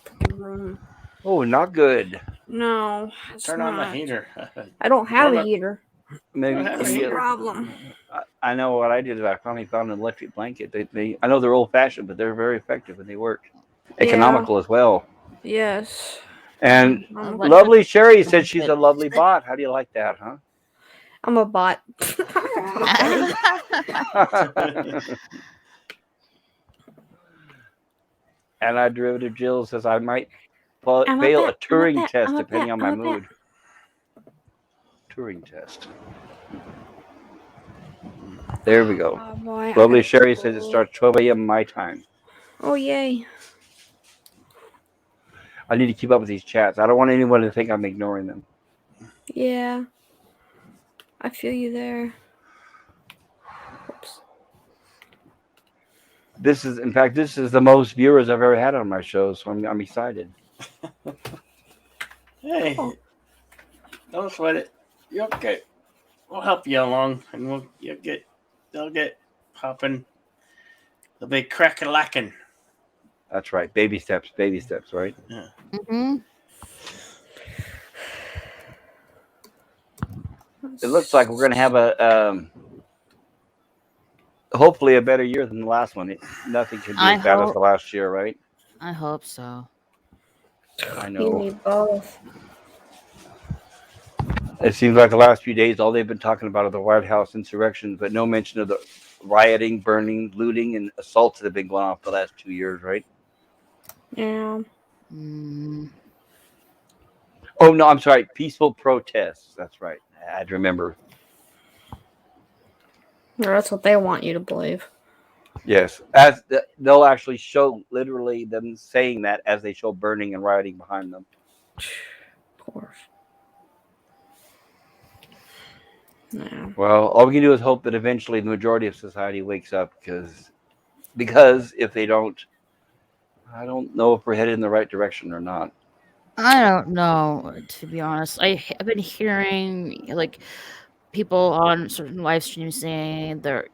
E: freaking room.
A: Oh, not good.
E: No,
B: turn on the heater.
E: I don't have a heater.
A: Maybe
E: that's the problem.
A: I know what I did is I finally found an electric blanket. I know they're old fashioned, but they're very effective and they work. Economical as well.
E: Yes.
A: And
D: Electric
A: lovely Sherry said she's a
D: blanket.
A: lovely bot. How do you like that, huh?
E: I'm a bot. Okay.
A: And our derivative Jill says I might
E: I'm a
A: fail a
E: bat.
A: Turing test
E: I'm a
A: depending
E: bat.
A: on my
E: I'm a bat.
A: mood. Turing test. There we go.
E: Oh boy.
A: Lovely Sherry says it starts 12 a.m. my time.
E: Oh yay.
A: I need to keep up with these chats. I don't want anyone to think I'm ignoring them.
E: Yeah. I feel you there. Oops.
A: This is, in fact, this is the most viewers I've ever had on my show, so I'm excited.
B: Hey, don't sweat it. You'll get. We'll help you along, and they'll get popping. They'll be crack-a-lacking.
A: That's right. Baby steps, right?
B: Yeah.
D: Mm-hmm.
A: It looks like we're going to have a hopefully a better year than the last one. Nothing could be
D: I
A: as bad as
D: hope.
A: the last year, right?
D: I hope so.
A: I
E: You
A: know.
E: need both.
A: It seems like the last few days, all they've been talking about are the White House insurrections, but no mention of the rioting, burning, looting, and assaults that have been going on for the last 2 years, right?
E: Yeah.
D: Mm.
A: Oh, no, I'm sorry. Peaceful protests. That's right. I had to remember.
E: Or that's what they want you to believe.
A: Yes. They'll actually show literally them saying that as they show burning and rioting behind them.
E: Of course. Yeah.
A: Well, all we can do is hope that eventually the majority of society wakes up because if they don't, I don't know if we're headed in the right direction or not.
D: I don't know, to be honest. I've been hearing like people on certain live streams saying they're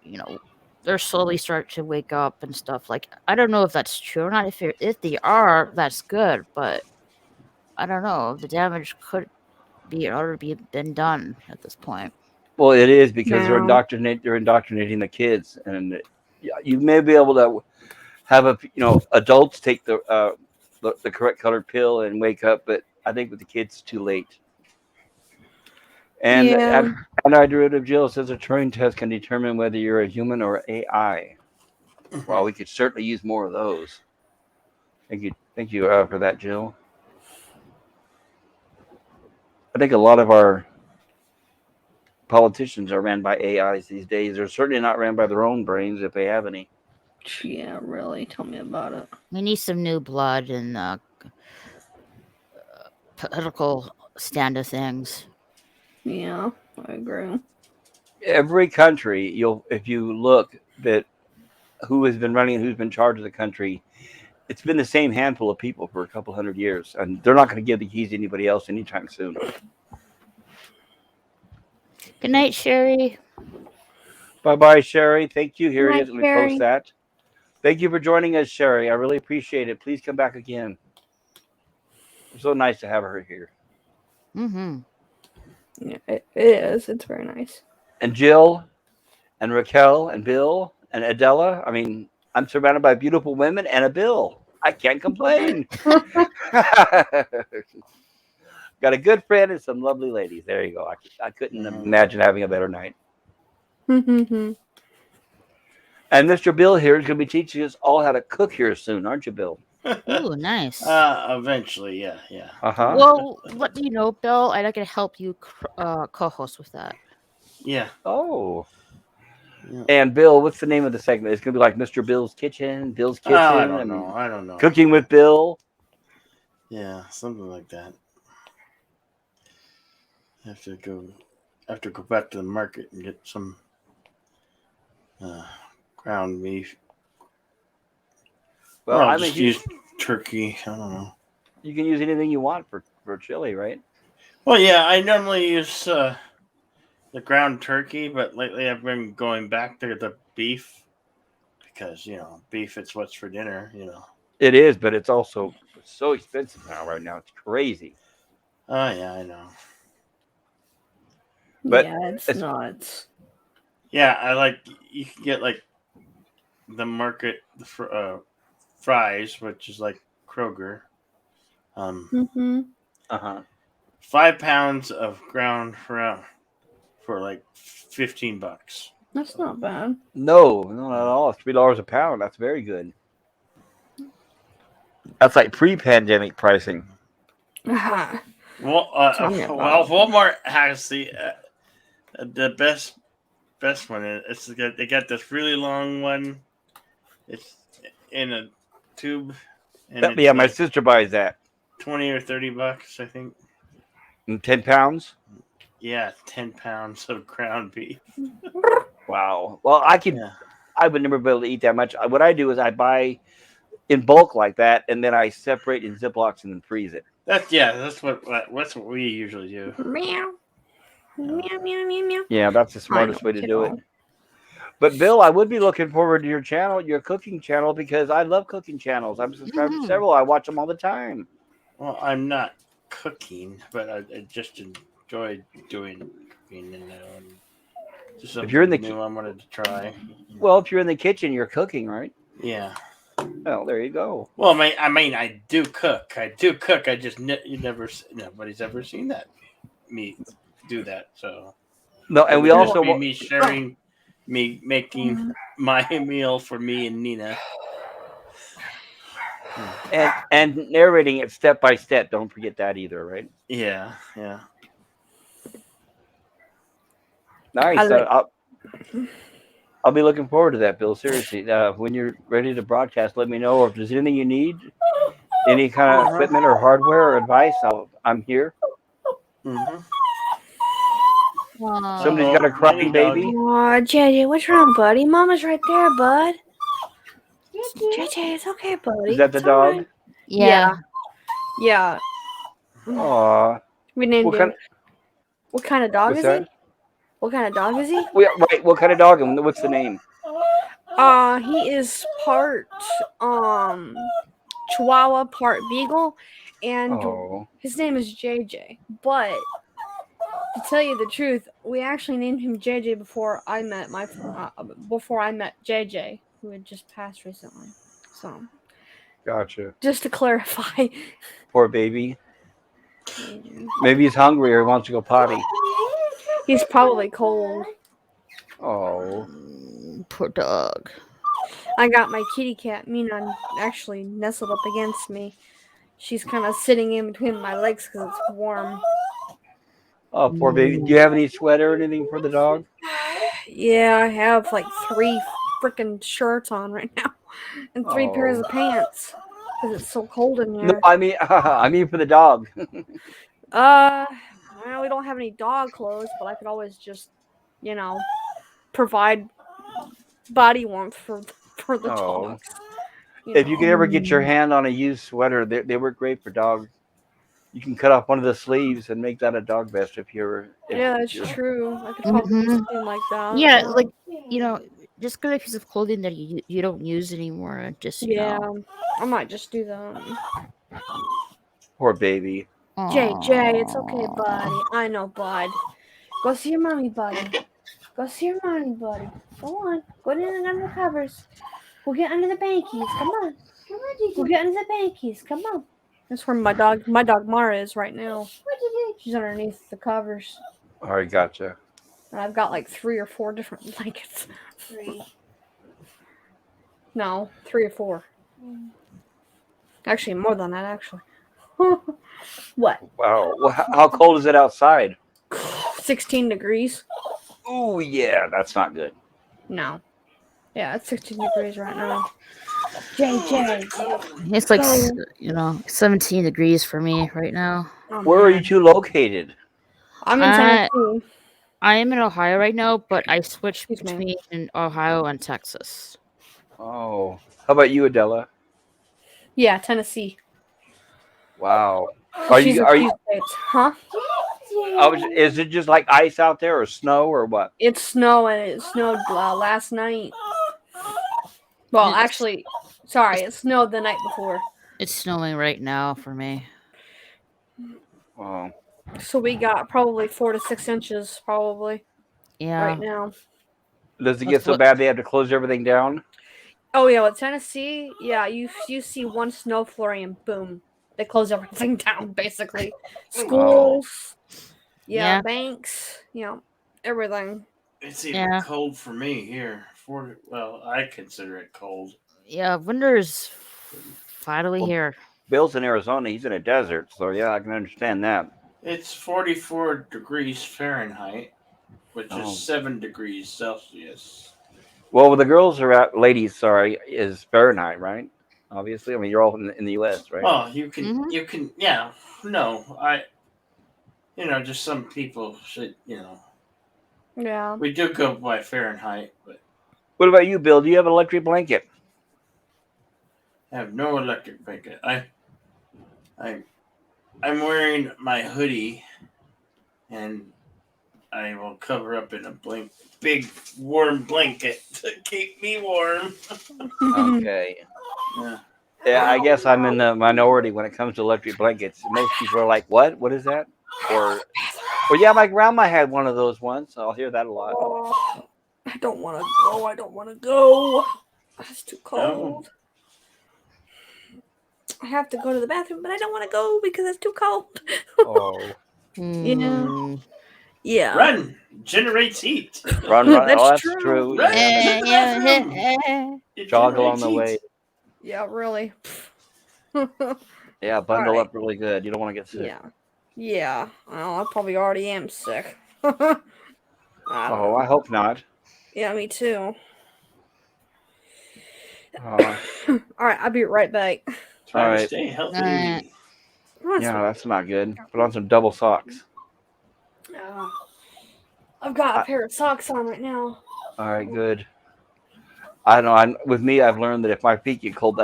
D: slowly start to wake up and stuff. Like I don't know if that's true or not. If they are, that's good. But I don't know. The damage could be already been done at this point.
A: Well, it is because they're
E: No.
A: indoctrinating the kids, and you may be able to have adults take the correct colored pill and wake up, but I think with the kids it's too late. And
E: Yeah.
A: anti-derivative Jill says a Turing test can determine whether you're a human or AI. Well, we could certainly use more of those. Thank you for that, Jill. I think a lot of our politicians are ran by AIs these days. They're certainly not ran by their own brains if they have any.
E: Yeah, really. Tell me about it.
D: We need some new blood in the political stand of things.
E: Yeah, I agree.
A: Every country, if you look at who has been running and who's been in charge of the country, it's been the same handful of people for a couple hundred years, and they're not going to give the keys to anybody else anytime soon.
D: Good night, Sherry.
A: Bye, Sherry. Thank you. Here
E: Good
A: it
E: night,
A: is. Let me
E: Sherry.
A: post that. Thank you for joining us, Sherry. I really appreciate it. Please come back again. It's so nice to have her here.
D: Mm-hmm.
E: Yeah, it is. It's very nice.
A: And Jill, and Raquel, and Bill, and Adela. I mean, I'm surrounded by beautiful women and a Bill. I can't complain. Got a good friend and some lovely ladies. There you go. I couldn't imagine having a better night.
E: Mm-hmm.
A: And Mr. Bill here is going to be teaching us all how to cook here soon, aren't you, Bill?
D: Ooh, nice.
B: Eventually, yeah.
A: Uh-huh.
D: Well, let me know, Bill. I'd like to help you co-host with that.
B: Yeah.
A: Oh.
B: Yeah.
A: And Bill, what's the name of the segment? It's going to be like Mr. Bill's Kitchen, Bill's Kitchen.
B: I don't know.
A: Cooking with Bill.
B: Yeah, something like that. I have to go back to the market and get some ground beef.
A: Well,
B: I'll just use turkey. I don't know.
A: You can use anything you want for chili, right?
B: Well, yeah, I normally use the ground turkey, but lately I've been going back to the beef because, beef, it's what's for dinner,
A: It is, but it's also so expensive right now. It's crazy.
B: Oh, yeah, I know.
A: But
E: yeah, it's nuts.
B: Yeah, I like you can get like the market fries, which is like Kroger.
E: Mm-hmm.
A: Uh-huh.
B: 5 pounds of ground for like $15.
E: That's not bad.
A: No, not at all. $3 a pound. That's very good. That's like pre-pandemic pricing.
E: Ah,
B: Well,
E: tell me about it.
B: Walmart has the best one. They got this really long one. It's in a tube, and it's
A: Yeah, my
B: like
A: sister buys that.
B: 20 or $30, I think.
A: And 10 pounds?
B: Yeah, 10 pounds of ground beef.
A: Wow. Well,
B: Yeah,
A: I would never be able to eat that much. What I do is I buy in bulk like that, and then I separate in Ziplocs and then freeze it.
B: that's what we usually do.
E: Meow. Meow, meow, meow, meow.
A: Yeah, that's the
E: I
A: smartest
E: know,
A: way to do it.
E: kiddo.
A: But Bill, I would be looking forward to your channel, your cooking channel, because I love cooking channels. I'm subscribed to
D: Mhm.
A: several. I watch them all the time.
B: Well, I'm not cooking, but I just enjoy doing cooking, and just
A: If you're in
B: something
A: the
B: new I wanted to try.
A: Well, if you're in the kitchen, you're cooking, right?
B: Yeah.
A: Well, there you go.
B: Well, I do cook. I do cook. I just nobody's ever seen me do that. So
A: No,
B: it
A: and we
B: would just
A: also
B: be me sharing, me making my meal for me and Nina.
A: and narrating it step by step. Don't forget that either, right?
B: Yeah.
A: Nice.
E: I like.
A: I'll be looking forward to that, Bill. Seriously, when you're ready to broadcast, let me know. Or if there's anything you need, any kind of equipment or hardware or advice, I'm here.
B: Mm-hmm.
A: Somebody's got a crying baby.
E: Aw, JJ, what's wrong, buddy? Mama's right there, bud. JJ, it's okay, buddy.
A: Is that the
E: It's all
A: dog?
E: right.
D: Yeah.
E: Yeah.
A: Aw.
E: We named
A: What
E: him.
A: kind?
E: What kind of dog
A: What's
E: is
A: that?
E: he? What kind of dog is he?
A: Right. What kind of dog? And what's the name?
E: He is part Chihuahua, part Beagle, and
A: Oh,
E: his name is JJ. But to tell you the truth, we actually named him JJ before I met JJ, who had just passed recently. So
A: gotcha.
E: just to clarify,
A: Poor baby. Maybe he's hungry or he wants to go potty.
E: he's probably cold.
A: Oh,
D: Poor dog.
E: I got my kitty cat Mina actually nestled up against me. She's kind of sitting in between my legs because it's warm.
A: oh, poor baby. Do you have any sweater or anything for the dog?
E: Yeah, I have like 3 freaking shirts on right now and 3 pairs of pants because it's so cold in
A: No,
E: here.
A: I mean for the dog.
E: Well, we don't have any dog clothes, but I could always just, provide body warmth for the
A: Oh.
E: dogs.
A: If you could ever get your hand on a used sweater, they work great for dogs. You can cut off one of the sleeves and make that a dog vest if you're.
E: Yeah, that's true. I could probably do something like that.
D: Yeah, like just get a piece of clothing that you don't use anymore. And just
E: Yeah, I might just do that.
A: Poor baby.
E: JJ, it's okay, buddy. I know, bud. Go see your mommy, buddy. Go see your mommy, buddy. Go on. Go down under the covers. We'll get under the bankies. Come on. We'll get under the bankies. Come on. That's where my dog Mara is right now. She's underneath the covers.
A: All right, gotcha.
E: And I've got like 3 or 4 different blankets. 3. No, 3 or 4. Actually, more than that, actually. What?
A: Wow. Well, how cold is it outside?
E: 16 degrees.
A: Oh, yeah, that's not good.
E: No. Yeah, it's 16 degrees right now. JJ.
D: It's like 17 degrees for me right now.
E: Oh,
A: Where are
E: man.
A: you two located?
E: I'm in Tennessee.
D: I am in Ohio right now, but I switched
E: Excuse me.
D: between Ohio and Texas.
A: Oh, how about you, Adela?
E: Yeah, Tennessee.
A: Wow.
E: She's a few states. Huh?
A: Is it just like ice out there, or snow, or what?
E: It's snowing. It snowed last night. Well, actually, sorry, it snowed the night before.
D: It's snowing right now for me.
A: Oh.
E: So we got probably 4 to 6 inches, probably.
D: Yeah.
E: Right now.
A: Does it get so bad they have to close everything down?
E: Oh yeah, with Tennessee, yeah, you see one snow flurry and boom, they close everything down basically. Schools,
D: Yeah.
E: banks, everything.
B: It's even
D: Yeah.
B: cold for me here. Well, I consider it cold.
D: Yeah, winter's finally
A: Well,
D: here.
A: Bill's in Arizona. He's in a desert, so yeah, I can understand that.
B: It's 44 degrees Fahrenheit, which
A: Oh.
B: is 7 degrees Celsius.
A: Well, the girls are out. Ladies, sorry, is Fahrenheit, right? Obviously, I mean you're all in the U.S., right?
B: Well, you can, yeah. No, just some people should,
E: Yeah.
B: we do go by Fahrenheit, but
A: What about you, Bill? Do you have an electric blanket?
B: I have no electric blanket. I'm wearing my hoodie, and I will cover up in a big warm blanket to keep me warm.
A: Okay.
B: Yeah.
A: Yeah, I guess I'm in the minority when it comes to electric blankets. Most people are like, "What? What is that?" Or yeah, my grandma had one of those once. I'll hear that a lot.
E: Oh, I don't want to go. I don't want to go. It's too cold. I have to go to the bathroom, but I don't want to go because it's too cold.
A: Oh.
E: Yeah.
B: Run generates heat.
A: Run.
E: That's
A: That's
E: true.
A: true.
B: Run
A: Yeah.
B: to the bathroom. It
A: Jog
B: generates
A: along the
B: heat.
A: way.
E: Yeah, really.
A: Yeah, bundle
E: Alright.
A: up really good. You don't want to get sick.
E: Yeah. Yeah. Well, I probably already am sick. I don't know.
A: I hope not.
E: Yeah, me too.
A: Uh,
E: Alright, I'll be right back.
B: Try
A: All
B: to
A: right.
B: stay healthy.
A: Yeah, that's not good. Put on some double socks.
E: I've got a pair of socks on right now.
A: All right, good. I don't know. With me, I've learned that if my feet get cold,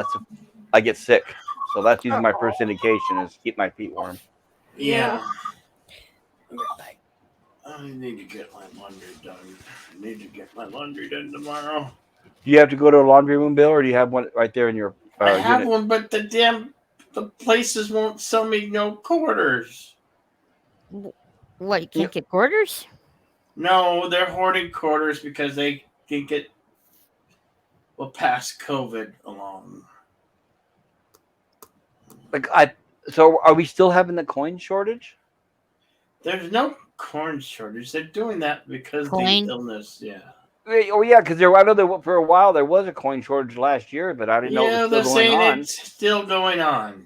A: I get sick. So that's usually my first indication is keep my feet warm.
B: Yeah.
E: I'll be right back.
B: I need to get my laundry done tomorrow.
A: Do you have to go to a laundry room, Bill, or do you have one right there in your
B: I have
A: unit?
B: one, but the places won't sell me no quarters.
D: What, you can't get quarters?
B: No, they're hoarding quarters because they can pass COVID along.
A: So are we still having the coin shortage?
B: There's no corn shortage. They're doing that because of the illness. Yeah.
A: Oh yeah, because I know that for a while there was a coin shortage last year, but I didn't know it was
B: they're
A: still going
B: saying
A: on.
B: it's still going on.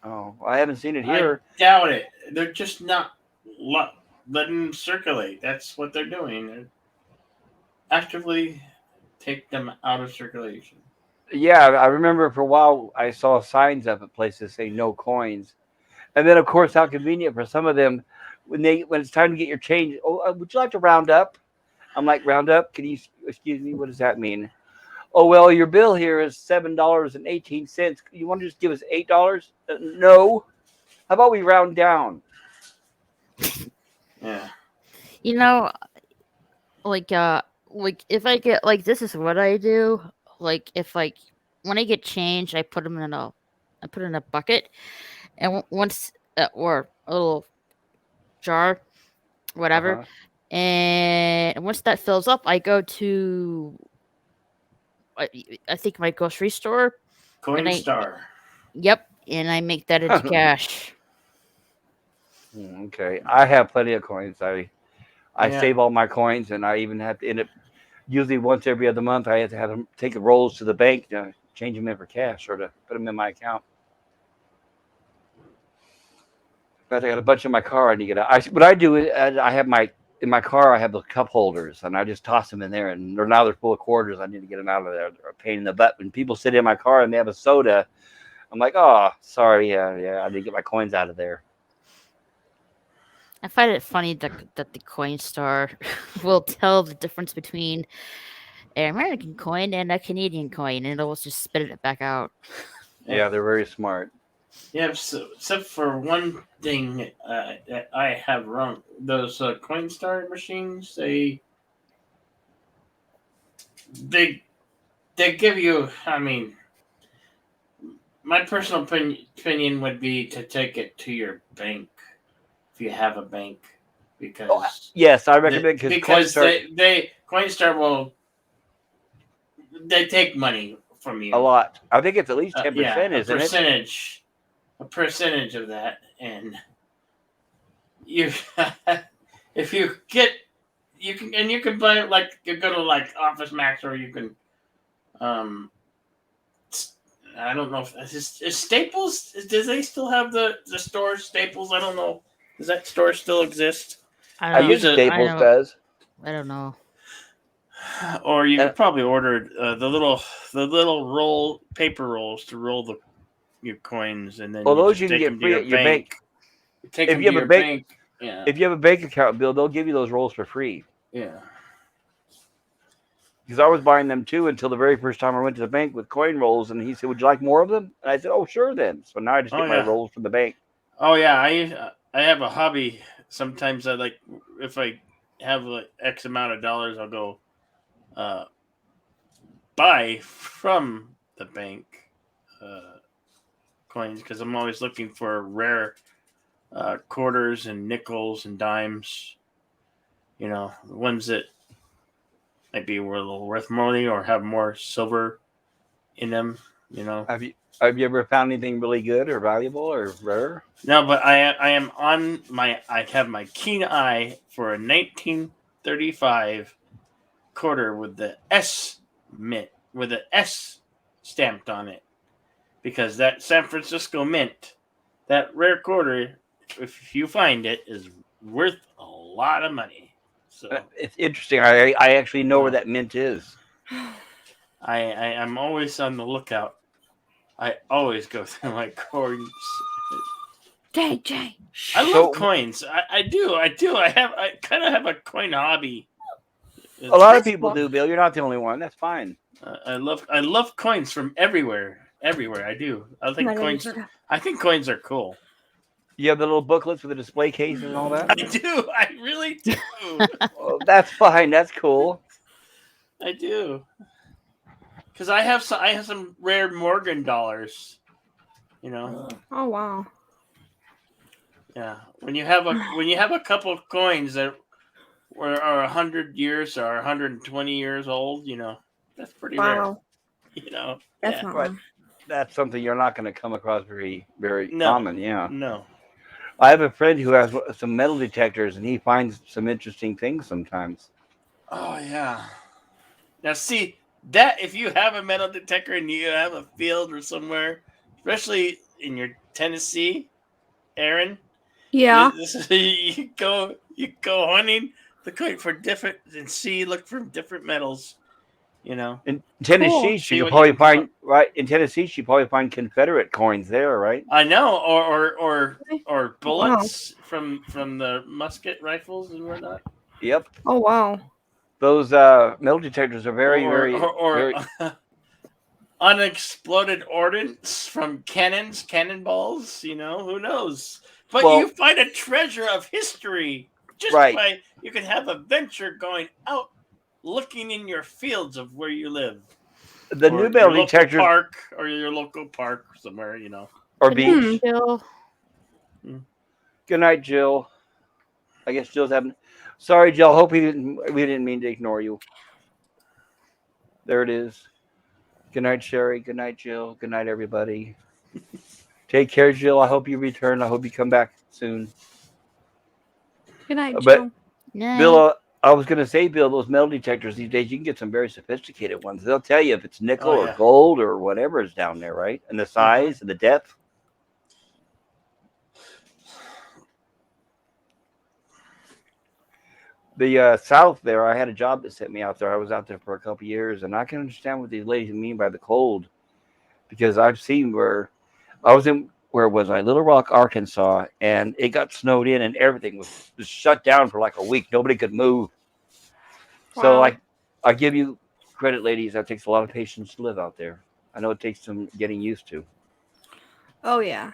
A: Oh, I haven't seen it here.
B: I doubt it. They're just not letting them circulate. That's what they're doing. They're actively take them out of circulation.
A: Yeah, I remember for a while I saw signs up at places saying no coins, and then of course how convenient for some of them when it's time to get your change. Oh, would you like to round up? I'm like, round up? Can you excuse me? What does that mean? Oh well, your bill here is $7.18. You want to just give us $8? No. How about we round down?
B: Yeah.
D: Like if I get this is what I do. Like if when I get change, I put them in a bucket, and once or a little jar, whatever.
A: Uh-huh.
D: And once that fills up, I go to I think my grocery store.
B: Coinstar.
D: Yep, and I make that into cash.
A: Okay, I have plenty of coins. I save all my coins, and I even have to end up usually once every other month. I have to have them take the rolls to the bank to change them in for cash or to put them in my account. But I got a bunch in my car. I need to get out. What I do is I have in my car. I have the cup holders, and I just toss them in there. And they're full of quarters. I need to get them out of there. They're a pain in the butt. When people sit in my car and they have a soda, I'm like, oh, sorry, yeah, I need to get my coins out of there.
D: I find it funny that the Coinstar will tell the difference between an American coin and a Canadian coin, and it'll just spit it back out.
A: Yeah, they're very smart.
B: Yeah, except for one thing that I have wrong. Those Coinstar machines, they give you. I mean, my personal opinion would be to take it to your bank if you have a bank, because
A: Yes, I recommend because
B: Coinstar will they take money from you
A: a lot. I think it's at least 10%,
B: yeah,
A: isn't it?
B: a percentage of that, and you if you get you can buy it like you go to like Office Max or you can I don't know if is Staples. Does they still have the store Staples? I don't know. Does that store still exist?
A: I
B: use
A: use
B: it.
A: Staples does.
D: I don't know.
B: Or you could probably order the little paper rolls to roll your coins, and then
A: Well,
B: you
A: those
B: just
A: you can
B: take
A: get
B: them to
A: free
B: your
A: at your
B: bank.
A: bank.
B: You take
A: If
B: them
A: you
B: to
A: have a
B: your
A: bank,
B: bank. Yeah.
A: if you have a bank account, Bill, they'll give you those rolls for free.
B: Yeah.
A: Because I was buying them too until the very first time I went to the bank with coin rolls, and he said, "Would you like more of them?" And I said, "Oh, sure." Then, so now I just get my rolls from the bank.
B: Oh yeah, I have a hobby. Sometimes I like if I have like X amount of dollars, I'll go buy from the bank coins because I'm always looking for rare quarters and nickels and dimes. You know, the ones that might be a little worth money or have more silver in them. You know.
A: Have you ever found anything really good or valuable or rare?
B: No, but I am on my I have my keen eye for a 1935 quarter with the S mint with the S stamped on it because that San Francisco mint, that rare quarter, if you find it, is worth a lot of money. So
A: It's interesting. I actually know where that mint is.
B: I'm always on the lookout. I always go through my coins.
E: JJ.
B: I love coins. I do. I kind of have a coin hobby.
A: A lot of people do, Bill. You're not the only one. That's fine.
B: I love coins from everywhere. Everywhere I do. I think coins are cool.
A: You have the little booklets with the display cases and all that?
B: I do. I really do.
A: Well, that's fine. That's cool.
B: I do. Because I have some rare Morgan dollars. You know.
E: Oh wow.
B: Yeah. When you have a couple of coins that are 100 years or 120 years old, you know, that's pretty rare. You know.
E: That's not
A: right. That's something you're not going to come across very, very common. Yeah.
B: No.
A: I have a friend who has some metal detectors, and he finds some interesting things sometimes.
B: Oh yeah. Now see that if you have a metal detector and you have a field or somewhere, especially in your Tennessee, Aaron.
E: Yeah.
B: You go hunting, look for different and look for different metals. You know.
A: In Tennessee, she could probably find in Tennessee. She probably find Confederate coins there, right?
B: I know, or bullets from the musket rifles and whatnot.
A: Yep.
E: Oh wow.
A: Those metal detectors are very
B: unexploded ordnance from cannonballs. You know, who knows? But you find a treasure of history just by you can have a venture going out, looking in your fields of where you live.
A: The new metal detectors,
B: or your local park somewhere, you know,
A: or beach.
D: Jill.
A: Good night, Jill. I guess Jill's having. Sorry, Jill. Hope we didn't mean to ignore you. There it is. Good night, Sherry. Good night, Jill. Good night, everybody. Take care, Jill. I hope you return. I hope you come back soon.
E: Good night, Jill.
A: Bill, I was going to say, Bill, those metal detectors these days, you can get some very sophisticated ones. They'll tell you if it's nickel or gold or whatever is down there, right? And the size and the depth. The South there, I had a job that sent me out there. I was out there for a couple of years, and I can understand what these ladies mean by the cold, because I've seen where I was in. Where was I? Little Rock, Arkansas, and it got snowed in, and everything was shut down for like a week. Nobody could move. Wow. So I give you credit, ladies. That takes a lot of patience to live out there. I know it takes some getting used to.
E: Oh yeah.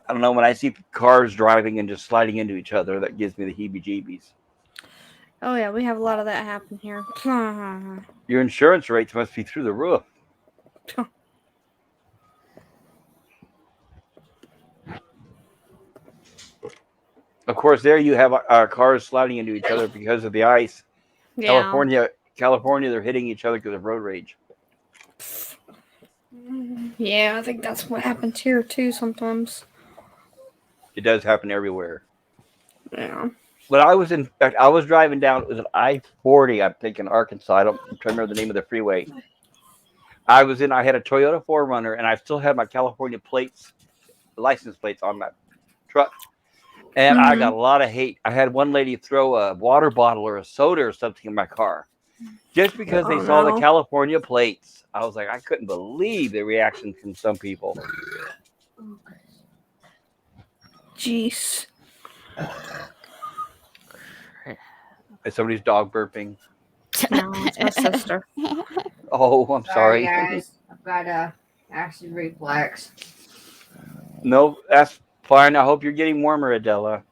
A: I don't know, when I see cars driving and just sliding into each other, that gives me the heebie-jeebies.
E: Oh yeah, we have a lot of that happen here.
A: Your insurance rates must be through the roof. Of course, there you have cars sliding into each other because of the ice.
E: Yeah.
A: California, they're hitting each other because of road rage.
E: Yeah, I think that's what happens here too sometimes.
A: It does happen everywhere.
E: Yeah.
A: But I was driving down. It was an I-40, I think, in Arkansas. I'm trying to remember the name of the freeway. I had a Toyota 4Runner, and I still had my California license plates on my truck. And I got a lot of hate. I had one lady throw a water bottle or a soda or something in my car just because they saw the California plates. I was like, I couldn't believe the reaction from some people.
E: Jeez.
A: Is somebody's dog burping?
E: No, it's my sister.
A: Oh, I'm sorry.
I: Guys. I've got a acid reflex.
A: No, that's fine. I hope you're getting warmer, Adela.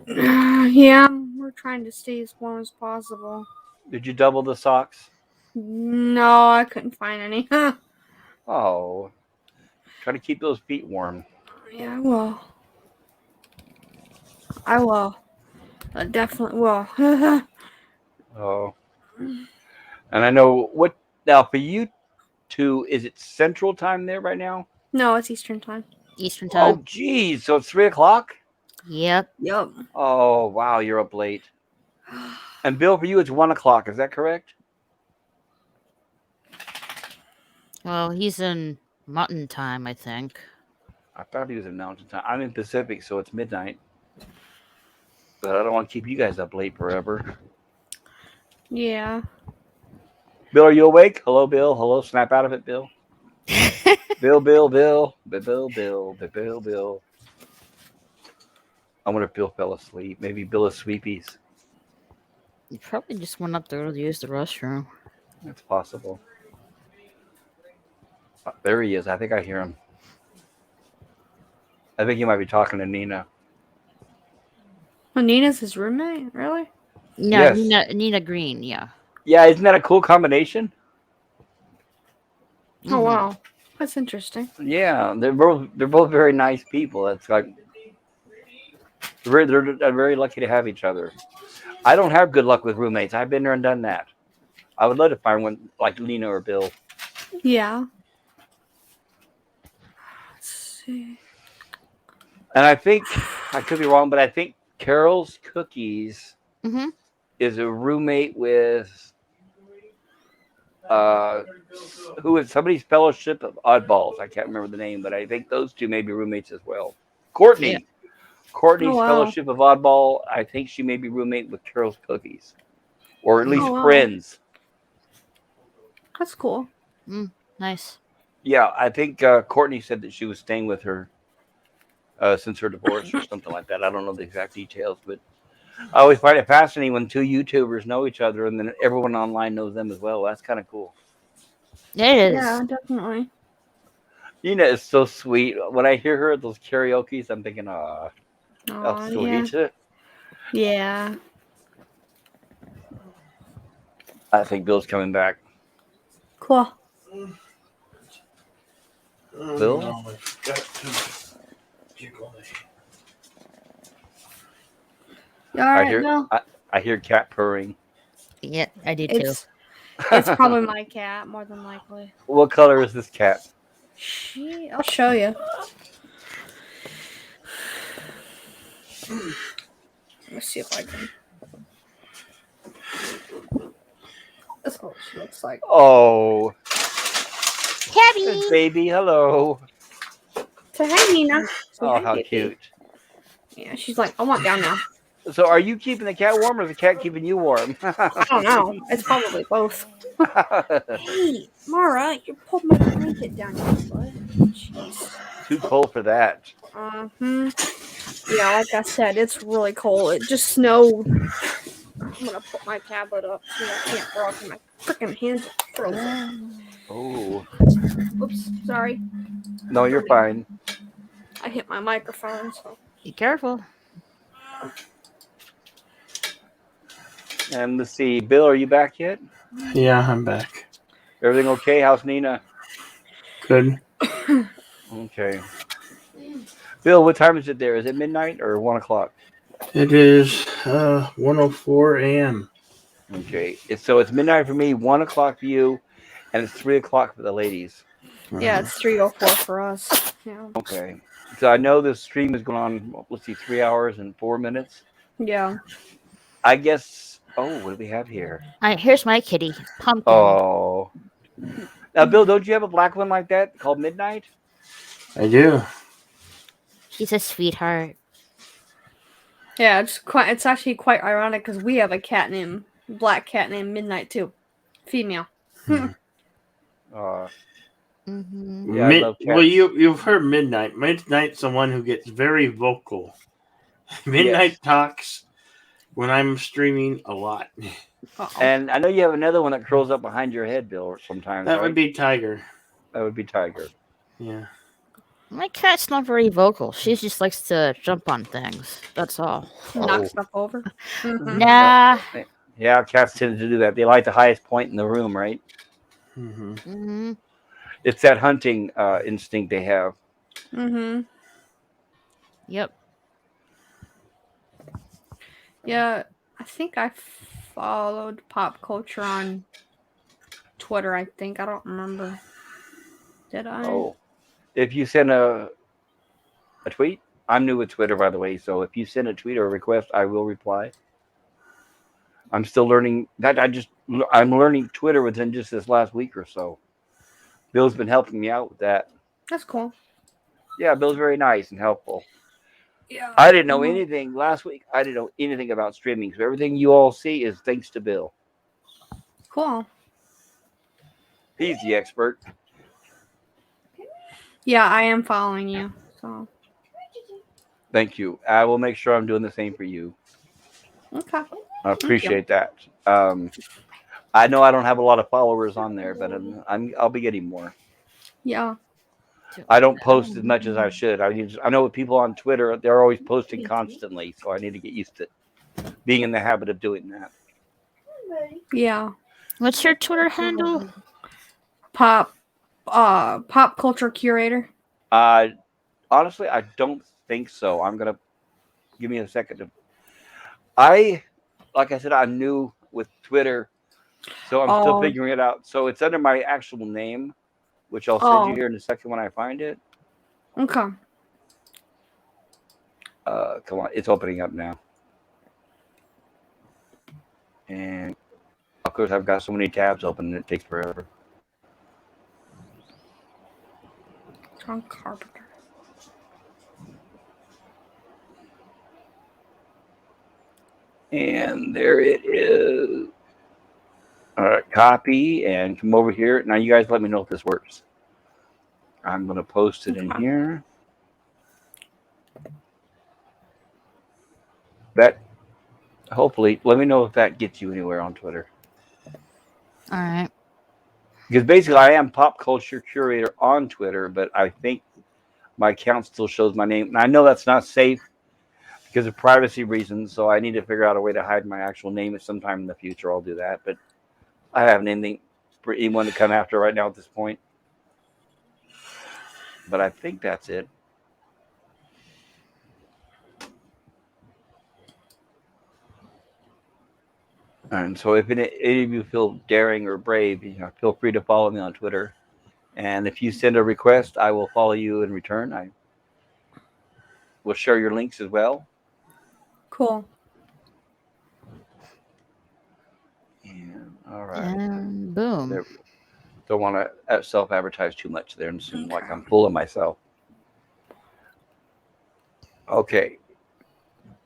E: Yeah, we're trying to stay as warm as possible.
A: Did you double the socks?
E: No, I couldn't find any.
A: Oh, try to keep those feet warm.
E: Yeah, I will. I definitely will.
A: Oh, and I know what now for you two. Is it Central Time there right now?
E: No, it's Eastern time.
D: Eastern
A: Oh,
D: time.
A: geez. So it's 3:00.
D: Yep.
E: Yep.
A: Oh, wow. You're up late. And Bill, for you, it's 1:00. Is that correct?
D: Well, he's in Mountain Time, I think.
A: I thought he was in Mountain Time. I'm in Pacific, so it's midnight. But I don't want to keep you guys up late forever.
E: Yeah.
A: Bill, are you awake? Hello, Bill. Hello. Snap out of it, Bill. Bill. I wonder if Bill fell asleep. Maybe Bill is sleepies.
D: He probably just went up there to use the restroom.
A: That's possible. Oh, there he is. I think I hear him. I think he might be talking to Nina.
E: Well, Nina's his roommate? Really?
D: No,
A: Yes.
D: Nina Green, yeah.
A: Yeah, isn't that a cool combination?
E: Oh, wow. That's interesting.
A: Yeah, they're both very nice people. It's like they're very lucky to have each other. I don't have good luck with roommates. I've been there and done that. I would love to find one like Lena or Bill.
E: Yeah. Let's see.
A: And I think I could be wrong, but I think Carol's Cookies
D: Mm-hmm.
A: is a roommate with who is somebody's Fellowship of Oddballs. I can't remember the name, but I think those two may be roommates as well. Courtney.
D: Yeah.
A: Courtney's
E: Oh, wow.
A: Fellowship of Oddball. I think she may be roommate with Carol's Cookies, or at least
E: Oh, wow.
A: friends.
E: That's cool.
D: Nice.
A: Yeah, I think Courtney said that she was staying with her since her divorce or something like that. I don't know the exact details, but I always find it fascinating when two YouTubers know each other and then everyone online knows them as well. That's kind of cool.
D: It is.
E: Yeah, definitely.
A: Nina is so sweet. When I hear her at those karaoke's, I'm thinking, how
E: Aw,
A: sweet.
E: Yeah.
A: I think Bill's coming back.
E: Cool.
A: Bill?
B: No, I forgot to jiggle it.
E: You all right, Bill?
A: I hear cat purring.
D: Yeah, I do too.
E: It's probably my cat, more than likely.
A: What color is this cat?
E: I'll show you. Let me see if I can. That's what she looks like.
A: Oh,
D: Tabby!
A: baby, hello.
E: Say hi, Nina. Say
A: Oh,
E: hi,
A: how
E: baby.
A: cute.
E: Yeah, she's like, I want down now.
A: So are you keeping the cat warm or is the cat keeping you warm?
E: I don't know. It's probably both. Hey, Mara, you pulled my blanket down your butt. Jeez.
A: Too cold for that.
E: Yeah, like I said, it's really cold. It just snowed. I'm gonna put my tablet up so I can't walk and my freaking hands are frozen.
A: Oh,
E: Oops, sorry.
A: no, you're fine.
E: I hit my microphone, so.
D: Be careful.
A: And let's see, Bill, are you back yet?
B: Yeah, I'm back.
A: Everything okay? How's Nina?
B: Good.
A: Okay. Bill, what time is it there? Is it midnight or 1 o'clock?
B: It is 1:04 a.m.
A: Okay. So it's midnight for me, 1 o'clock for you, and it's 3 o'clock for the ladies.
E: Yeah, it's 3:04 for us. Yeah.
A: Okay. So I know this stream is going on, let's see, 3 hours and 4 minutes.
E: Yeah.
A: I guess. Oh, what do we have here?
D: All right, here's my kitty, Pumpkin.
A: Oh. Now, Bill, don't you have a black one like that called Midnight?
B: I do.
D: She's a sweetheart.
E: Yeah, it's actually quite ironic because we have a black cat named Midnight too. Female.
D: Mm-hmm.
A: Yeah, I love cats.
B: Well, you've heard Midnight. Midnight's the one who gets very vocal. Midnight talks when I'm streaming a lot.
E: Uh-oh.
A: And I know you have another one that curls up behind your head, Bill, sometimes.
B: That
A: right?
B: would be Tiger.
A: That would be Tiger.
B: Yeah.
D: My cat's not very vocal. She just likes to jump on things. That's all.
E: Knock
A: Oh.
E: stuff over. Mhm.
D: Nah.
A: Yeah, cats tend to do that. They like the highest point in the room, right?
B: Mm-hmm.
D: Mm-hmm.
A: It's that hunting instinct they have.
E: Mhm.
D: Yep.
E: Yeah, I think I followed pop culture on Twitter. I think I don't remember. Did I?
A: Oh. If you send a tweet, I'm new with Twitter, by the way, so if you send a tweet or a request, I will reply. I'm still learning that. I'm learning Twitter within just this last week or so. Bill's been helping me out with that.
E: That's cool.
A: Yeah, Bill's very nice and helpful.
E: Yeah.
A: I didn't know anything last week. I didn't know anything about streaming. So everything you all see is thanks to Bill.
E: Cool.
A: He's the expert.
E: Yeah, I am following you. So.
A: Thank you. I will make sure I'm doing the same for you.
E: Okay.
A: I appreciate that. I know I don't have a lot of followers on there, but I'll be getting more.
E: Yeah.
A: I don't post as much as I should. I know with people on Twitter, they're always posting constantly, so I need to get used to being in the habit of doing that.
E: Yeah.
D: What's your Twitter handle?
E: Pop culture curator.
A: Honestly, I don't think so. I'm gonna give me a second. Like I said, I'm new with Twitter, so I'm still figuring it out. So it's under my actual name, which I'll send you here in a second when I find it.
E: Okay.
A: Come on, it's opening up now. And of course, I've got so many tabs open, it takes forever.
E: John Carpenter.
A: And there it is. All right, copy and come over here. Now you guys let me know if this works. I'm going to post it in here. That, hopefully, let me know if that gets you anywhere on Twitter.
D: All right.
A: Because basically I am pop culture curator on Twitter, but I think my account still shows my name. And I know that's not safe because of privacy reasons, so I need to figure out a way to hide my actual name at some time in the future. I'll do that, but I haven't anything for anyone to come after right now at this point. But I think that's it. And so if any of you feel daring or brave, feel free to follow me on Twitter. And if you send a request, I will follow you in return. I will share your links as well.
E: Cool.
A: And all right.
D: And boom.
A: There we go. Don't want to self-advertise too much there and seem like I'm full of myself. Okay.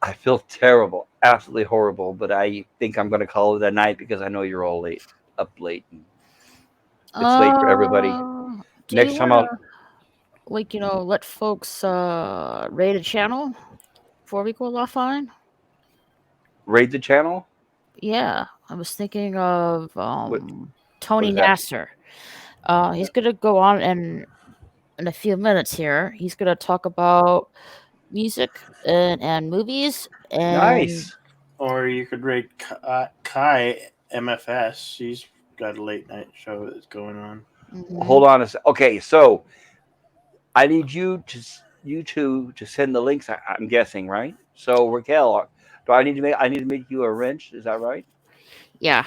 A: I feel terrible, absolutely horrible, but I think I'm going to call it a night because I know you're all up late. And it's late for everybody. Next time I'll
D: let folks raid a channel before we go offline.
A: Raid the channel?
D: Yeah, I was thinking of Tony
A: is that?
D: Nasser. He's gonna go on in a few minutes here. He's gonna talk about music and movies. And
A: Nice.
B: Or you could rate Kai MFS. She's got a late night show that's going on.
D: Mhm.
A: Hold on a second. Okay, so I need you to you two to send the links. I'm guessing, right? So Raquel, do I need to make? I need to make you a wrench. Is that right?
D: Yeah,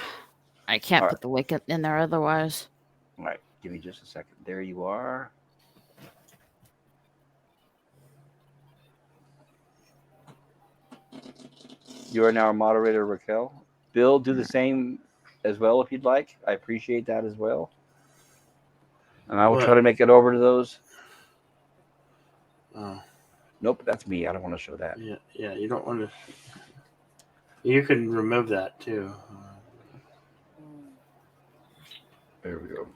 D: I can't
A: All right.
D: put the link in there otherwise.
A: All right. Give me just a second. There you are. You are now a moderator, Raquel. Bill, do the same as well if you'd like. I appreciate that as well. And I will try
B: What?
A: to make it over to those.
B: Oh,
A: Nope, that's me. I don't want to show that.
B: yeah. You don't want to. You can remove that too.
A: There we go.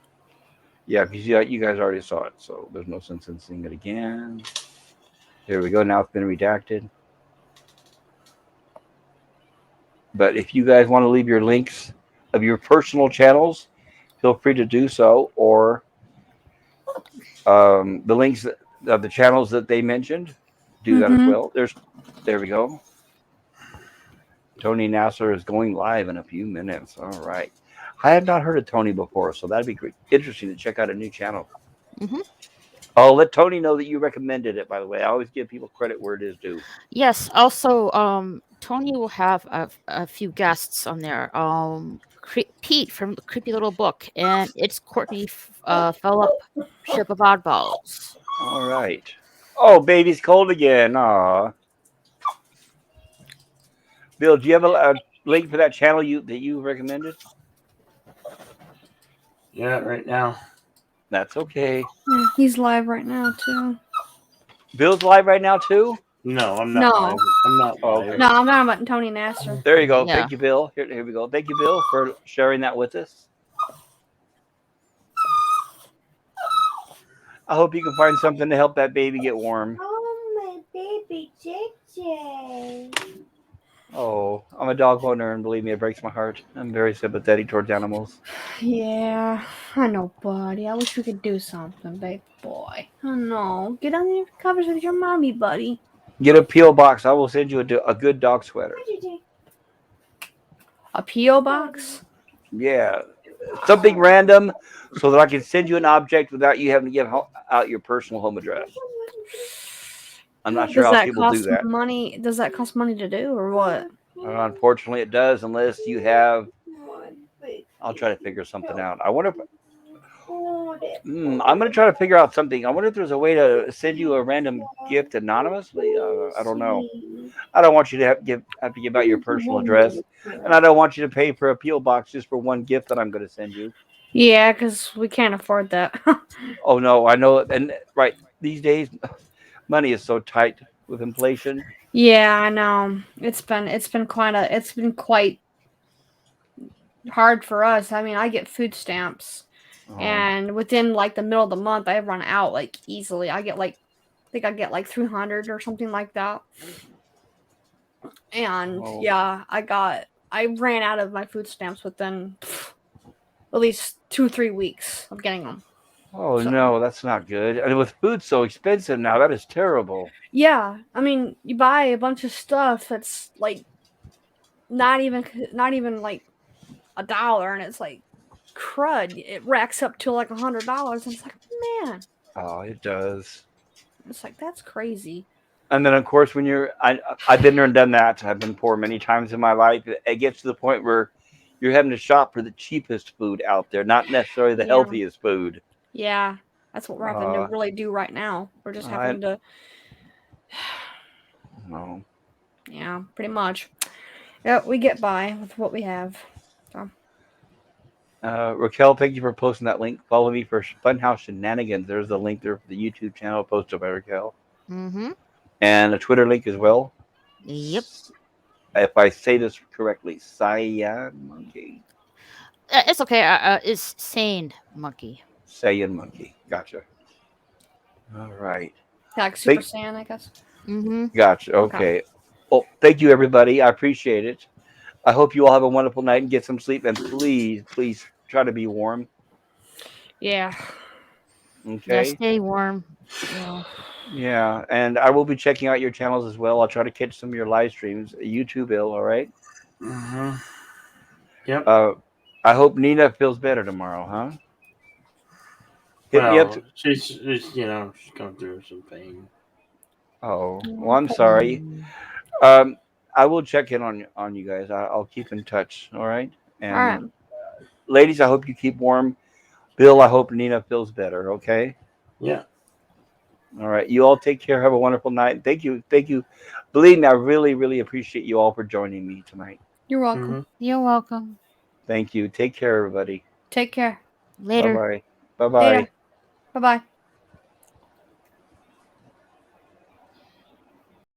A: Yeah, because you guys already saw it, so there's no sense in seeing it again. There we go. Now it's been redacted. But if you guys want to leave your links of your personal channels, feel free to do so, or the links of the channels that they mentioned, do that as
E: Mm-hmm.
A: well. There we go. Tony Nasser is going live in a few minutes. All right. I have not heard of Tony before, so that'd be great. Interesting to check out a new channel.
D: Hmm.
A: I'll let Tony know that you recommended it, by the way. I always give people credit where it is due.
D: Yes. Also, Tony will have a few guests on there. Pete from the Creepy Little Book, and it's Courtney Phillip, Ship of Oddballs.
A: All right. Oh, baby's cold again. Aw. Bill, do you have a link for that channel that you recommended?
B: Yeah, right now.
A: That's okay.
E: Yeah, he's live right now too.
A: Bill's live right now too.
B: No, I'm
E: No.
B: not live. I'm not
A: Oh,
B: live.
A: okay.
E: No, I'm talking about Tony Nasser.
A: There you go.
D: Yeah.
A: Thank you, Bill. Here we go. Thank you, Bill, for sharing that with us. I hope you can find something to help that baby get warm.
I: Oh, my baby JJ.
A: Oh, I'm a dog owner, and believe me, it breaks my heart. I'm very sympathetic towards animals.
E: Yeah, I know, buddy. I wish we could do something, baby boy. I know. Get under the covers with your mommy, buddy.
A: Get a peel box. I will send you a good dog sweater.
E: A P.O. box?
A: Yeah, something random, so that I can send you an object without you having to give out your personal home address. I'm not sure
E: Does
A: how
E: that
A: people do
E: cost
A: that.
E: money? Does that cost money to do, or what?
A: Unfortunately, it does, unless you have. I'll try to figure something out. I wonder if. I'm going to try to figure out something. I wonder if there's a way to send you a random gift anonymously. I don't know. I don't want you to have to give out your personal address, and I don't want you to pay for a peel box just for one gift that I'm going to send you.
E: Yeah, because we can't afford that.
A: Oh no, I know, and right these days, money is so tight with inflation.
E: Yeah, I know. It's been quite hard for us. I mean, I get food stamps, and within like the middle of the month, I run out like easily. I think I get like 300 or something like that. And
A: Oh.
E: yeah, I ran out of my food stamps within at least 2-3 weeks of getting them.
A: Oh
E: So-
A: no, that's not good. And with food so expensive now, that is terrible.
E: Yeah, I mean, you buy a bunch of stuff that's like not even like $1, and it's like crud. It racks up to like $100, and it's like, man,
A: Oh, it does.
E: it's like that's crazy.
A: And then of course when I've been there and done that. I've been poor many times in my life. It gets to the point where you're having to shop for the cheapest food out there, not necessarily the
E: Yeah.
A: healthiest food.
E: Yeah, that's what we're having to really do right now. We're just having to.
A: No.
E: Yeah, pretty much. Yeah, we get by with what we have. So.
A: Raquel, thank you for posting that link. Follow me for Funhouse Shenanigans. There's the link there for the YouTube channel posted by Raquel.
D: Mm-hmm.
A: And a Twitter link as well.
D: Yep.
A: If I say this correctly, Cyan Monkey.
D: It's okay. It's Sane Monkey.
A: Saiyan Monkey. Gotcha. All right.
E: Like Super Saiyan, I guess.
D: Mm-hmm.
A: Gotcha. Okay. Well, thank you, everybody. I appreciate it. I hope you all have a wonderful night and get some sleep. And please, please try to be warm.
E: Yeah.
A: Okay.
D: Yeah, stay warm. Yeah.
A: Yeah. And I will be checking out your channels as well. I'll try to catch some of your live streams. You too, Bill. All right.
B: Mm-hmm. Yep.
A: I hope Nina feels better tomorrow, huh? Hit me up.
B: She's going through some pain.
A: Oh, well, I'm sorry. I will check in on you guys. I'll keep in touch. All right.
E: All right.
A: And ladies, I hope you keep warm. Bill, I hope Nina feels better. Okay.
B: Yeah.
A: All right. You all take care. Have a wonderful night. Thank you. Thank you. Believe me, I really, really appreciate you all for joining me tonight.
E: You're welcome.
D: You're welcome.
A: Thank you. Take care, everybody.
E: Take care.
A: Bye
D: Later.
A: bye. Bye
E: Later.
A: bye.
E: Bye bye.